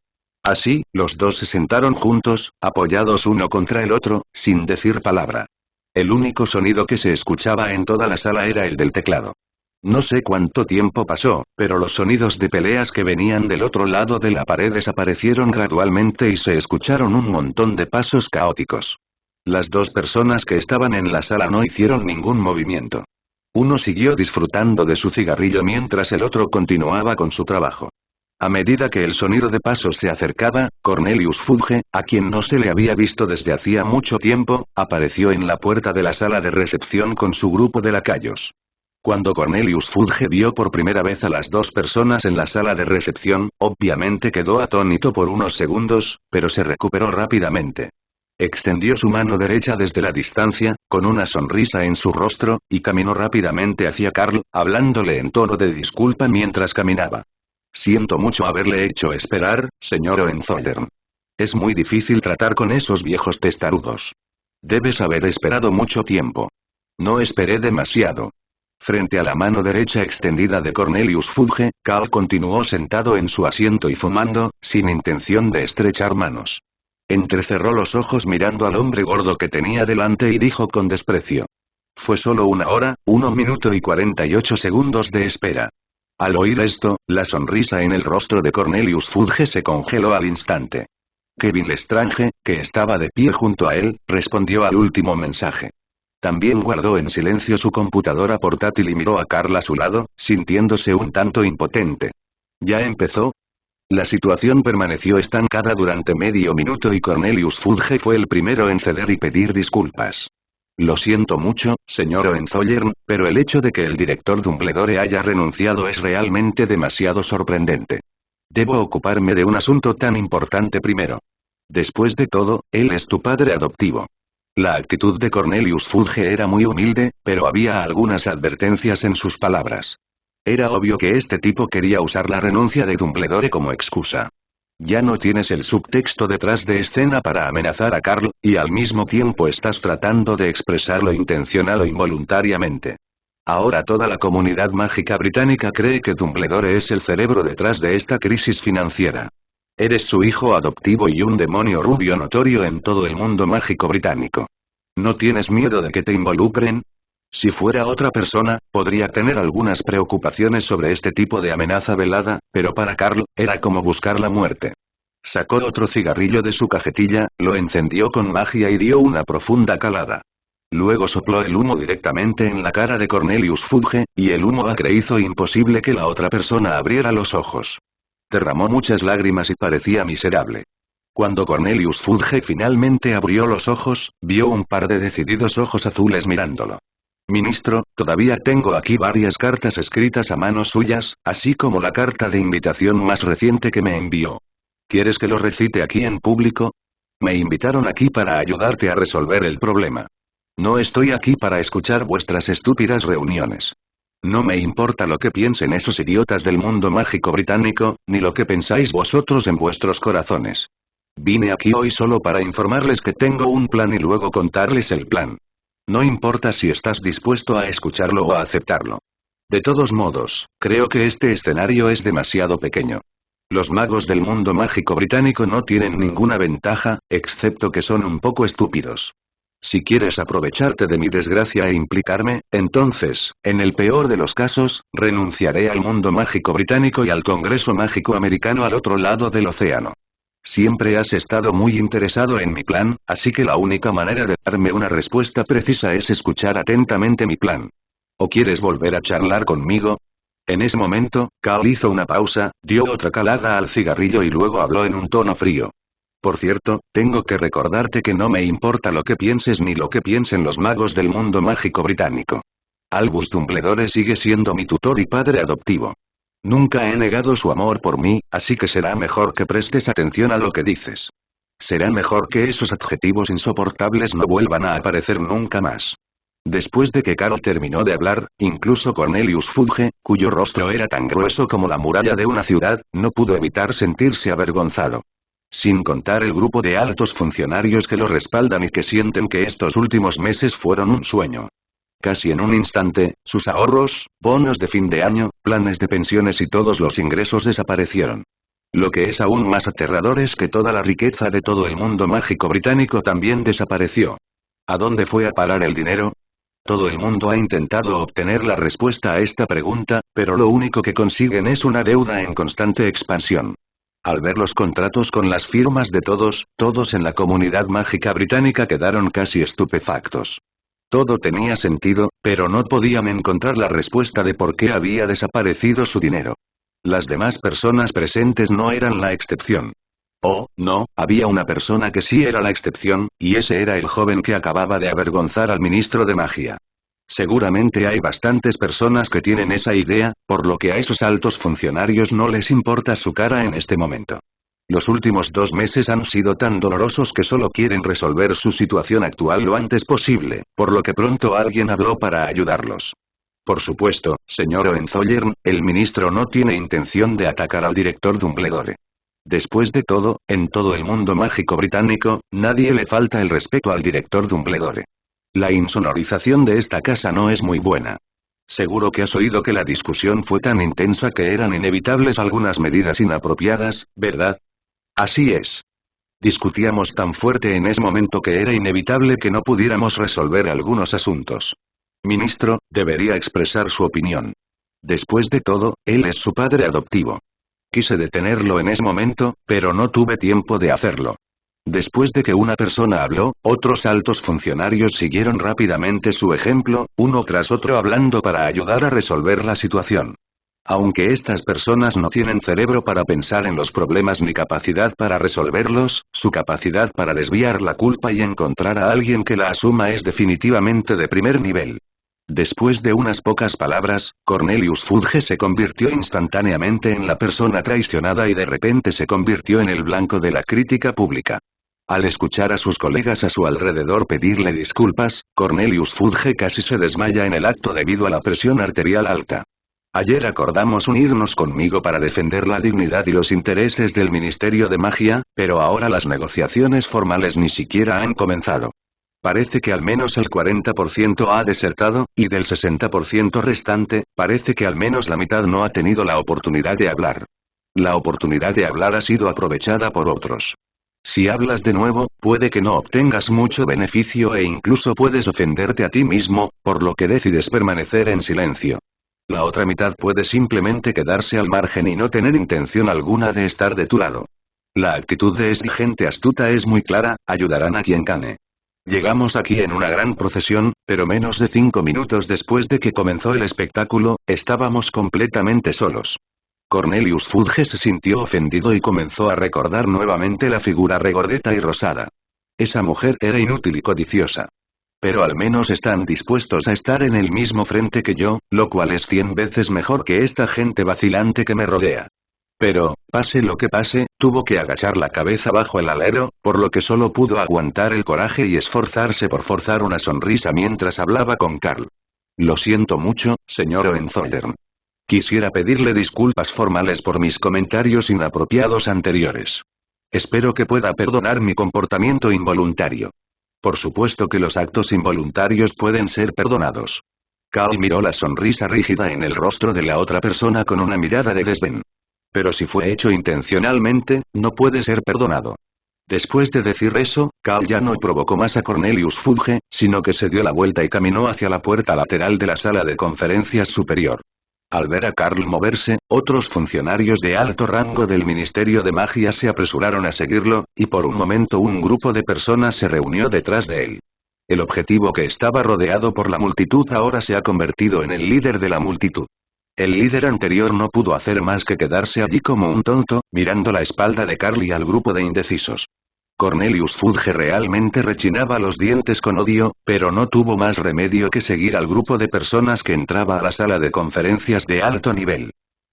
Así, los dos se sentaron juntos, apoyados uno contra el otro, sin decir palabra. El único sonido que se escuchaba en toda la sala era el del teclado. No sé cuánto tiempo pasó, pero los sonidos de peleas que venían del otro lado de la pared desaparecieron gradualmente y se escucharon un montón de pasos caóticos. Las dos personas que estaban en la sala no hicieron ningún movimiento. Uno siguió disfrutando de su cigarrillo mientras el otro continuaba con su trabajo. A medida que el sonido de pasos se acercaba, Cornelius Fudge, a quien no se le había visto desde hacía mucho tiempo, apareció en la puerta de la sala de recepción con su grupo de lacayos. Cuando Cornelius Fudge vio por primera vez a las dos personas en la sala de recepción, obviamente quedó atónito por unos segundos, pero se recuperó rápidamente. Extendió su mano derecha desde la distancia, con una sonrisa en su rostro, y caminó rápidamente hacia Carl, hablándole en tono de disculpa mientras caminaba. Siento mucho haberle hecho esperar, señor Hohenzollern. Es muy difícil tratar con esos viejos testarudos. Debes haber esperado mucho tiempo. No esperé demasiado. Frente a la mano derecha extendida de Cornelius Fudge, Carl continuó sentado en su asiento y fumando, sin intención de estrechar manos. Entrecerró los ojos mirando al hombre gordo que tenía delante y dijo con desprecio: fue solo 1 hora, 1 minuto y 48 segundos de espera. Al oír esto, la sonrisa en el rostro de Cornelius Fudge se congeló al instante. Kevin Lestrange, que estaba de pie junto a él, respondió al último mensaje. También guardó en silencio su computadora portátil y miró a Carl a su lado, sintiéndose un tanto impotente. ¿Ya empezó? La situación permaneció estancada durante medio minuto y Cornelius Fudge fue el primero en ceder y pedir disculpas. Lo siento mucho, señor Hohenzollern, pero el hecho de que el director Dumbledore haya renunciado es realmente demasiado sorprendente. Debo ocuparme de un asunto tan importante primero. Después de todo, él es tu padre adoptivo. La actitud de Cornelius Fudge era muy humilde, pero había algunas advertencias en sus palabras. Era obvio que este tipo quería usar la renuncia de Dumbledore como excusa. Ya no tienes el subtexto detrás de escena para amenazar a Carl, y al mismo tiempo estás tratando de expresarlo intencional o involuntariamente. Ahora toda la comunidad mágica británica cree que Dumbledore es el cerebro detrás de esta crisis financiera. Eres su hijo adoptivo y un demonio rubio notorio en todo el mundo mágico británico. ¿No tienes miedo de que te involucren? Si fuera otra persona, podría tener algunas preocupaciones sobre este tipo de amenaza velada, pero para Carl, era como buscar la muerte. Sacó otro cigarrillo de su cajetilla, lo encendió con magia y dio una profunda calada. Luego sopló el humo directamente en la cara de Cornelius Fudge, y el humo acre hizo imposible que la otra persona abriera los ojos. Derramó muchas lágrimas y parecía miserable. Cuando Cornelius Fudge finalmente abrió los ojos, vio un par de decididos ojos azules mirándolo. Ministro, todavía tengo aquí varias cartas escritas a manos suyas, así como la carta de invitación más reciente que me envió. ¿Quieres que lo recite aquí en público? Me invitaron aquí para ayudarte a resolver el problema. No estoy aquí para escuchar vuestras estúpidas reuniones. No me importa lo que piensen esos idiotas del mundo mágico británico, ni lo que pensáis vosotros en vuestros corazones. Vine aquí hoy solo para informarles que tengo un plan y luego contarles el plan. No importa si estás dispuesto a escucharlo o a aceptarlo. De todos modos, creo que este escenario es demasiado pequeño. Los magos del mundo mágico británico no tienen ninguna ventaja, excepto que son un poco estúpidos. Si quieres aprovecharte de mi desgracia e implicarme, entonces, en el peor de los casos, renunciaré al mundo mágico británico y al Congreso Mágico Americano al otro lado del océano. Siempre has estado muy interesado en mi plan, así que la única manera de darme una respuesta precisa es escuchar atentamente mi plan. ¿O quieres volver a charlar conmigo? En ese momento, Carl hizo una pausa, dio otra calada al cigarrillo y luego habló en un tono frío. Por cierto, tengo que recordarte que no me importa lo que pienses ni lo que piensen los magos del mundo mágico británico. Albus Dumbledore sigue siendo mi tutor y padre adoptivo. Nunca he negado su amor por mí, así que será mejor que prestes atención a lo que dices. Será mejor que esos adjetivos insoportables no vuelvan a aparecer nunca más. Después de que Carl terminó de hablar, incluso Cornelius Fudge, cuyo rostro era tan grueso como la muralla de una ciudad, no pudo evitar sentirse avergonzado. Sin contar el grupo de altos funcionarios que lo respaldan y que sienten que estos últimos meses fueron un sueño. Casi en un instante, sus ahorros, bonos de fin de año, planes de pensiones y todos los ingresos desaparecieron. Lo que es aún más aterrador es que toda la riqueza de todo el mundo mágico británico también desapareció. ¿A dónde fue a parar el dinero? Todo el mundo ha intentado obtener la respuesta a esta pregunta, pero lo único que consiguen es una deuda en constante expansión. Al ver los contratos con las firmas de todos en la comunidad mágica británica quedaron casi estupefactos. Todo tenía sentido, pero no podían encontrar la respuesta de por qué había desaparecido su dinero. Las demás personas presentes no eran la excepción. Oh, no, había una persona que sí era la excepción, y ese era el joven que acababa de avergonzar al ministro de magia. Seguramente hay bastantes personas que tienen esa idea, por lo que a esos altos funcionarios no les importa su cara en este momento. Los últimos 2 meses han sido tan dolorosos que solo quieren resolver su situación actual lo antes posible, por lo que pronto alguien habló para ayudarlos. Por supuesto, señor Hohenzollern, el ministro no tiene intención de atacar al director Dumbledore. Después de todo, en todo el mundo mágico británico, nadie le falta el respeto al director Dumbledore. La insonorización de esta casa no es muy buena. Seguro que has oído que la discusión fue tan intensa que eran inevitables algunas medidas inapropiadas, ¿verdad? Así es. Discutíamos tan fuerte en ese momento que era inevitable que no pudiéramos resolver algunos asuntos. Ministro, debería expresar su opinión. Después de todo, él es su padre adoptivo. Quise detenerlo en ese momento, pero no tuve tiempo de hacerlo. Después de que una persona habló, otros altos funcionarios siguieron rápidamente su ejemplo, uno tras otro hablando para ayudar a resolver la situación. Aunque estas personas no tienen cerebro para pensar en los problemas ni capacidad para resolverlos, su capacidad para desviar la culpa y encontrar a alguien que la asuma es definitivamente de primer nivel. Después de unas pocas palabras, Cornelius Fudge se convirtió instantáneamente en la persona traicionada y de repente se convirtió en el blanco de la crítica pública. Al escuchar a sus colegas a su alrededor pedirle disculpas, Cornelius Fudge casi se desmaya en el acto debido a la presión arterial alta. Ayer acordamos unirnos conmigo para defender la dignidad y los intereses del Ministerio de Magia, pero ahora las negociaciones formales ni siquiera han comenzado. Parece que al menos el 40% ha desertado, y del 60% restante, parece que al menos la mitad no ha tenido la oportunidad de hablar. La oportunidad de hablar ha sido aprovechada por otros. Si hablas de nuevo, puede que no obtengas mucho beneficio e incluso puedes ofenderte a ti mismo, por lo que decides permanecer en silencio. La otra mitad puede simplemente quedarse al margen y no tener intención alguna de estar de tu lado. La actitud de esta gente astuta es muy clara, ayudarán a quien gane. Llegamos aquí en una gran procesión, pero menos de 5 minutos después de que comenzó el espectáculo, estábamos completamente solos. Cornelius Fudge se sintió ofendido y comenzó a recordar nuevamente la figura regordeta y rosada. Esa mujer era inútil y codiciosa. Pero al menos están dispuestos a estar en el mismo frente que yo, lo cual es 100 veces mejor que esta gente vacilante que me rodea. Pero, pase lo que pase, tuvo que agachar la cabeza bajo el alero, por lo que solo pudo aguantar el coraje y esforzarse por forzar una sonrisa mientras hablaba con Carl. Lo siento mucho, señor Hohenzollern. Quisiera pedirle disculpas formales por mis comentarios inapropiados anteriores. Espero que pueda perdonar mi comportamiento involuntario. Por supuesto que los actos involuntarios pueden ser perdonados. Carl miró la sonrisa rígida en el rostro de la otra persona con una mirada de desdén. Pero si fue hecho intencionalmente, no puede ser perdonado. Después de decir eso, Carl ya no provocó más a Cornelius Fudge, sino que se dio la vuelta y caminó hacia la puerta lateral de la sala de conferencias superior. Al ver a Carl moverse, otros funcionarios de alto rango del Ministerio de Magia se apresuraron a seguirlo, y por un momento un grupo de personas se reunió detrás de él. El objetivo que estaba rodeado por la multitud ahora se ha convertido en el líder de la multitud. El líder anterior no pudo hacer más que quedarse allí como un tonto, mirando la espalda de Carl y al grupo de indecisos. Cornelius Fudge realmente rechinaba los dientes con odio, pero no tuvo más remedio que seguir al grupo de personas que entraba a la sala de conferencias de alto nivel.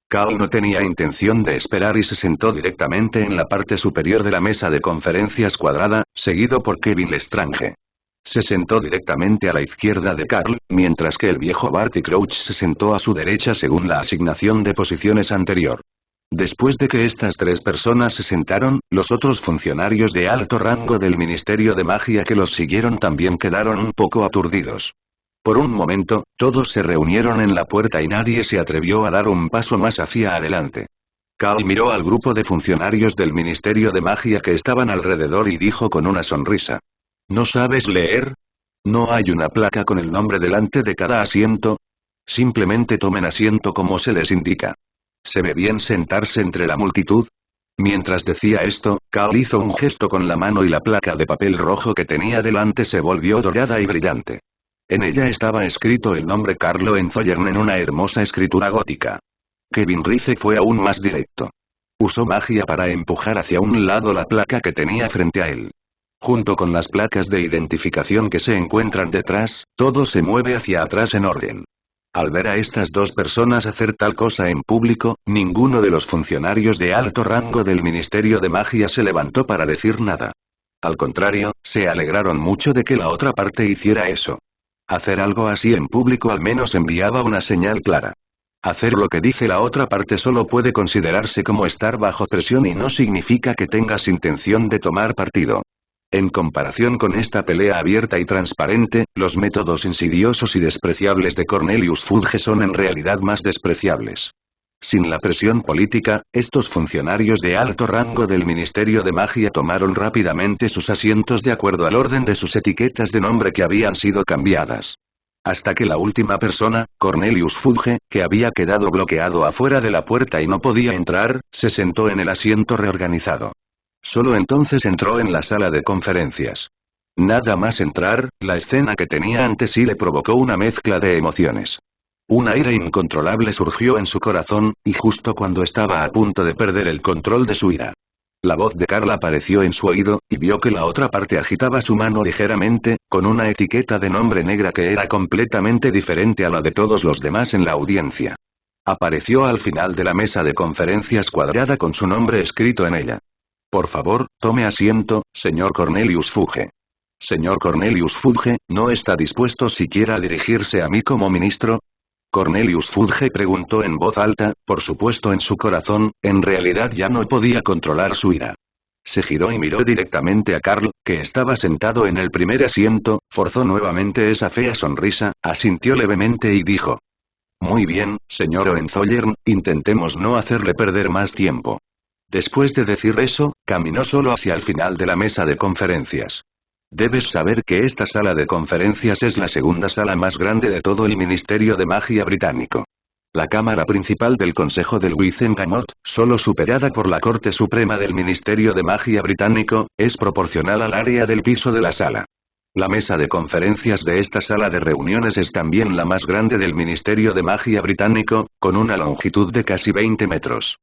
Carl no tenía intención de esperar y se sentó directamente en la parte superior de la mesa de conferencias cuadrada, seguido por Kevin Lestrange. Se sentó directamente a la izquierda de Carl, mientras que el viejo Barty Crouch se sentó a su derecha según la asignación de posiciones anterior. Después de que estas tres personas se sentaron, los otros funcionarios de alto rango del Ministerio de Magia que los siguieron también quedaron un poco aturdidos. Por un momento, todos se reunieron en la puerta y nadie se atrevió a dar un paso más hacia adelante. Carl miró al grupo de funcionarios del Ministerio de Magia que estaban alrededor y dijo con una sonrisa. ¿No sabes leer? ¿No hay una placa con el nombre delante de cada asiento? Simplemente tomen asiento como se les indica. ¿Se ve bien sentarse entre la multitud? Mientras decía esto, Carl hizo un gesto con la mano y la placa de papel rojo que tenía delante se volvió dorada y brillante. En ella estaba escrito el nombre Carl Hohenzollern en una hermosa escritura gótica. Kevin Rice fue aún más directo. Usó magia para empujar hacia un lado la placa que tenía frente a él. Junto con las placas de identificación que se encuentran detrás, todo se mueve hacia atrás en orden. Al ver a estas dos personas hacer tal cosa en público, ninguno de los funcionarios de alto rango del Ministerio de Magia se levantó para decir nada. Al contrario, se alegraron mucho de que la otra parte hiciera eso. Hacer algo así en público al menos enviaba una señal clara. Hacer lo que dice la otra parte solo puede considerarse como estar bajo presión y no significa que tengas intención de tomar partido. En comparación con esta pelea abierta y transparente, los métodos insidiosos y despreciables de Cornelius Fudge son en realidad más despreciables. Sin la presión política, estos funcionarios de alto rango del Ministerio de Magia tomaron rápidamente sus asientos de acuerdo al orden de sus etiquetas de nombre que habían sido cambiadas. Hasta que la última persona, Cornelius Fudge, que había quedado bloqueado afuera de la puerta y no podía entrar, se sentó en el asiento reorganizado. Solo entonces entró en la sala de conferencias. Nada más entrar, la escena que tenía ante sí le provocó una mezcla de emociones. Una ira incontrolable surgió en su corazón, y justo cuando estaba a punto de perder el control de su ira. La voz de Carl apareció en su oído, y vio que la otra parte agitaba su mano ligeramente, con una etiqueta de nombre negra que era completamente diferente a la de todos los demás en la audiencia. Apareció al final de la mesa de conferencias cuadrada con su nombre escrito en ella. Por favor, tome asiento, señor Cornelius Fudge. Señor Cornelius Fudge, ¿no está dispuesto siquiera a dirigirse a mí como ministro? Cornelius Fudge preguntó en voz alta, por supuesto en su corazón, en realidad ya no podía controlar su ira. Se giró y miró directamente a Carl, que estaba sentado en el primer asiento, forzó nuevamente esa fea sonrisa, asintió levemente y dijo. Muy bien, señor Hohenzollern, intentemos no hacerle perder más tiempo. Después de decir eso, caminó solo hacia el final de la mesa de conferencias. Debes saber que esta sala de conferencias es la segunda sala más grande de todo el Ministerio de Magia británico. La cámara principal del Consejo del Wizengamot, solo superada por la Corte Suprema del Ministerio de Magia británico, es proporcional al área del piso de la sala. La mesa de conferencias de esta sala de reuniones es también la más grande del Ministerio de Magia británico, con una longitud de casi 20 metros.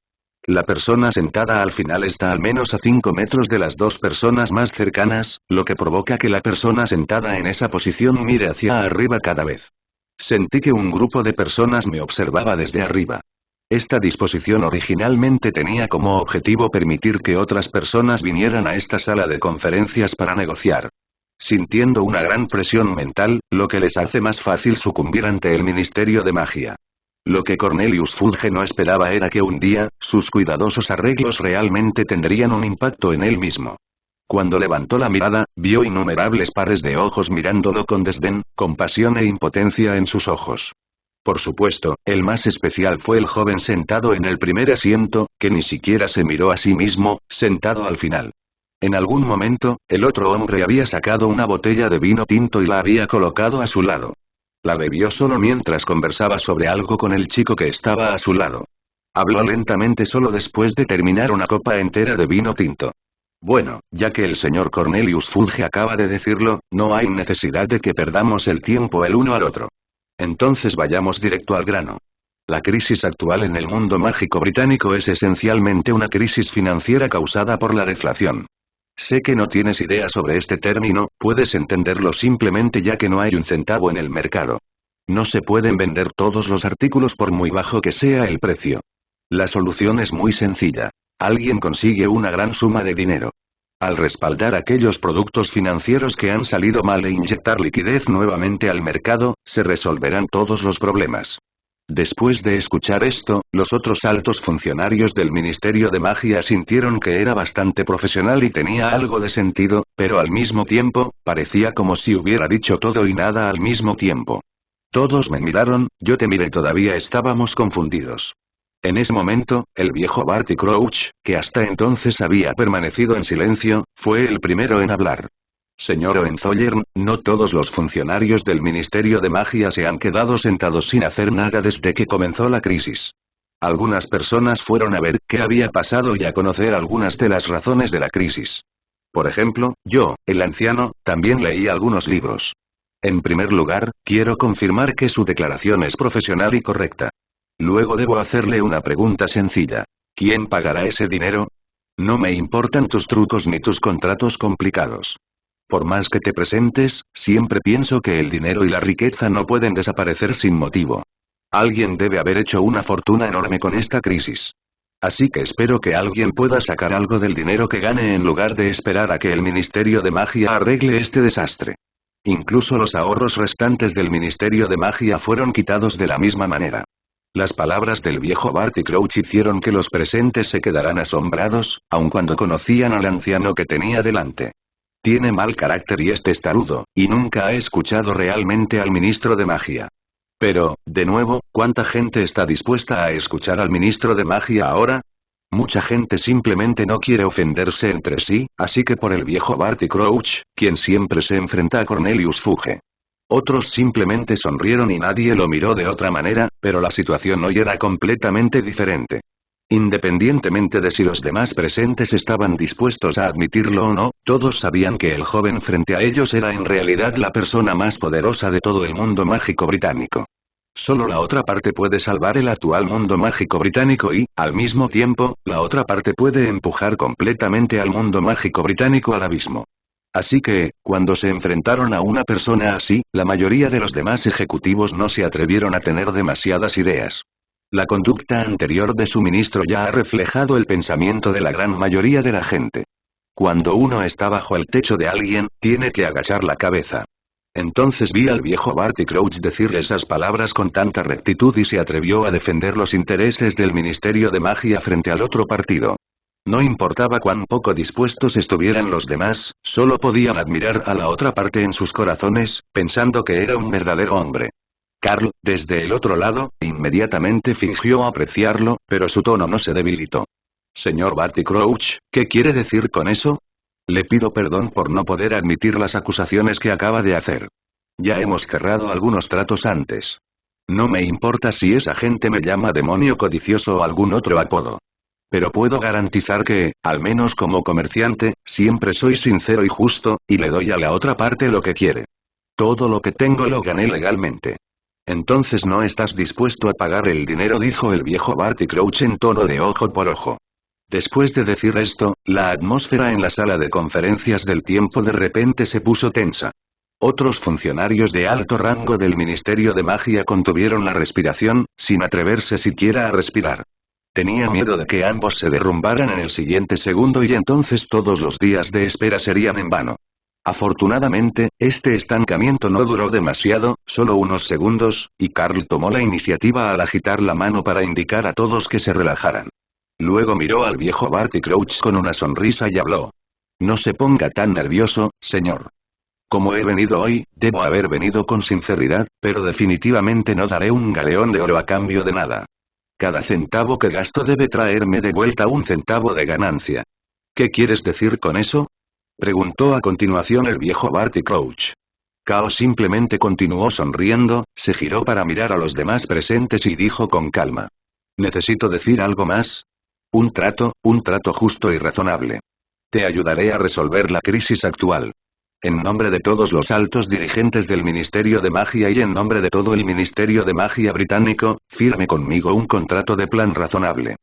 La persona sentada al final está al menos a 5 metros de las dos personas más cercanas, lo que provoca que la persona sentada en esa posición mire hacia arriba cada vez. Sentí que un grupo de personas me observaba desde arriba. Esta disposición originalmente tenía como objetivo permitir que otras personas vinieran a esta sala de conferencias para negociar. Sintiendo una gran presión mental, lo que les hace más fácil sucumbir ante el Ministerio de Magia. Lo que Cornelius Fudge no esperaba era que un día, sus cuidadosos arreglos realmente tendrían un impacto en él mismo. Cuando levantó la mirada, vio innumerables pares de ojos mirándolo con desdén, compasión e impotencia en sus ojos. Por supuesto, el más especial fue el joven sentado en el primer asiento, que ni siquiera se miró a sí mismo, sentado al final. En algún momento, el otro hombre había sacado una botella de vino tinto y la había colocado a su lado. La bebió solo mientras conversaba sobre algo con el chico que estaba a su lado. Habló lentamente solo después de terminar una copa entera de vino tinto. Bueno, ya que el señor Cornelius Fudge acaba de decirlo, no hay necesidad de que perdamos el tiempo el uno al otro. Entonces vayamos directo al grano. La crisis actual en el mundo mágico británico es esencialmente una crisis financiera causada por la deflación. Sé que no tienes idea sobre este término, puedes entenderlo simplemente ya que no hay un centavo en el mercado. No se pueden vender todos los artículos por muy bajo que sea el precio. La solución es muy sencilla. Alguien consigue una gran suma de dinero. Al respaldar aquellos productos financieros que han salido mal e inyectar liquidez nuevamente al mercado, se resolverán todos los problemas. Después de escuchar esto, los otros altos funcionarios del Ministerio de Magia sintieron que era bastante profesional y tenía algo de sentido, pero al mismo tiempo, parecía como si hubiera dicho todo y nada al mismo tiempo. Todos me miraron, yo te miré, todavía estábamos confundidos. En ese momento, el viejo Barty Crouch, que hasta entonces había permanecido en silencio, fue el primero en hablar. Señor Hohenzollern, no todos los funcionarios del Ministerio de Magia se han quedado sentados sin hacer nada desde que comenzó la crisis. Algunas personas fueron a ver qué había pasado y a conocer algunas de las razones de la crisis. Por ejemplo, yo, el anciano, también leí algunos libros. En primer lugar, quiero confirmar que su declaración es profesional y correcta. Luego debo hacerle una pregunta sencilla. ¿Quién pagará ese dinero? No me importan tus trucos ni tus contratos complicados. Por más que te presentes, siempre pienso que el dinero y la riqueza no pueden desaparecer sin motivo. Alguien debe haber hecho una fortuna enorme con esta crisis. Así que espero que alguien pueda sacar algo del dinero que gane en lugar de esperar a que el Ministerio de Magia arregle este desastre. Incluso los ahorros restantes del Ministerio de Magia fueron quitados de la misma manera. Las palabras del viejo Barty Crouch hicieron que los presentes se quedaran asombrados, aun cuando conocían al anciano que tenía delante. Tiene mal carácter y es testarudo, y nunca ha escuchado realmente al ministro de magia. Pero, de nuevo, ¿cuánta gente está dispuesta a escuchar al ministro de magia ahora? Mucha gente simplemente no quiere ofenderse entre sí, así que por el viejo Barty Crouch, quien siempre se enfrenta a Cornelius Fudge. Otros simplemente sonrieron y nadie lo miró de otra manera, pero la situación hoy era completamente diferente. Independientemente de si los demás presentes estaban dispuestos a admitirlo o no, todos sabían que el joven frente a ellos era en realidad la persona más poderosa de todo el mundo mágico británico. Solo la otra parte puede salvar el actual mundo mágico británico y, al mismo tiempo, la otra parte puede empujar completamente al mundo mágico británico al abismo. Así que, cuando se enfrentaron a una persona así, la mayoría de los demás ejecutivos no se atrevieron a tener demasiadas ideas. La conducta anterior de su ministro ya ha reflejado el pensamiento de la gran mayoría de la gente. Cuando uno está bajo el techo de alguien, tiene que agachar la cabeza. Entonces vi al viejo Barty Crouch decir esas palabras con tanta rectitud y se atrevió a defender los intereses del Ministerio de Magia frente al otro partido. No importaba cuán poco dispuestos estuvieran los demás, solo podían admirar a la otra parte en sus corazones, pensando que era un verdadero hombre. Carl, desde el otro lado, inmediatamente fingió apreciarlo, pero su tono no se debilitó. Señor Barty Crouch, ¿qué quiere decir con eso? Le pido perdón por no poder admitir las acusaciones que acaba de hacer. Ya hemos cerrado algunos tratos antes. No me importa si esa gente me llama demonio codicioso o algún otro apodo. Pero puedo garantizar que, al menos como comerciante, siempre soy sincero y justo, y le doy a la otra parte lo que quiere. Todo lo que tengo lo gané legalmente. Entonces no estás dispuesto a pagar el dinero, dijo el viejo Barty Crouch en tono de ojo por ojo. Después de decir esto, la atmósfera en la sala de conferencias del tiempo de repente se puso tensa. Otros funcionarios de alto rango del Ministerio de Magia contuvieron la respiración, sin atreverse siquiera a respirar. Tenía miedo de que ambos se derrumbaran en el siguiente segundo y entonces todos los días de espera serían en vano. Afortunadamente, este estancamiento no duró demasiado, solo unos segundos, y Carl tomó la iniciativa al agitar la mano para indicar a todos que se relajaran. Luego miró al viejo Barty Crouch con una sonrisa y habló. No se ponga tan nervioso, señor. Como he venido hoy, debo haber venido con sinceridad, pero definitivamente no daré un galeón de oro a cambio de nada. Cada centavo que gasto debe traerme de vuelta un centavo de ganancia. ¿Qué quieres decir con eso? Preguntó a continuación el viejo Barty Crouch. Cao simplemente continuó sonriendo, se giró para mirar a los demás presentes y dijo con calma. ¿Necesito decir algo más? Un trato justo y razonable. Te ayudaré a resolver la crisis actual. En nombre de todos los altos dirigentes del Ministerio de Magia y en nombre de todo el Ministerio de Magia británico, firme conmigo un contrato de plan razonable.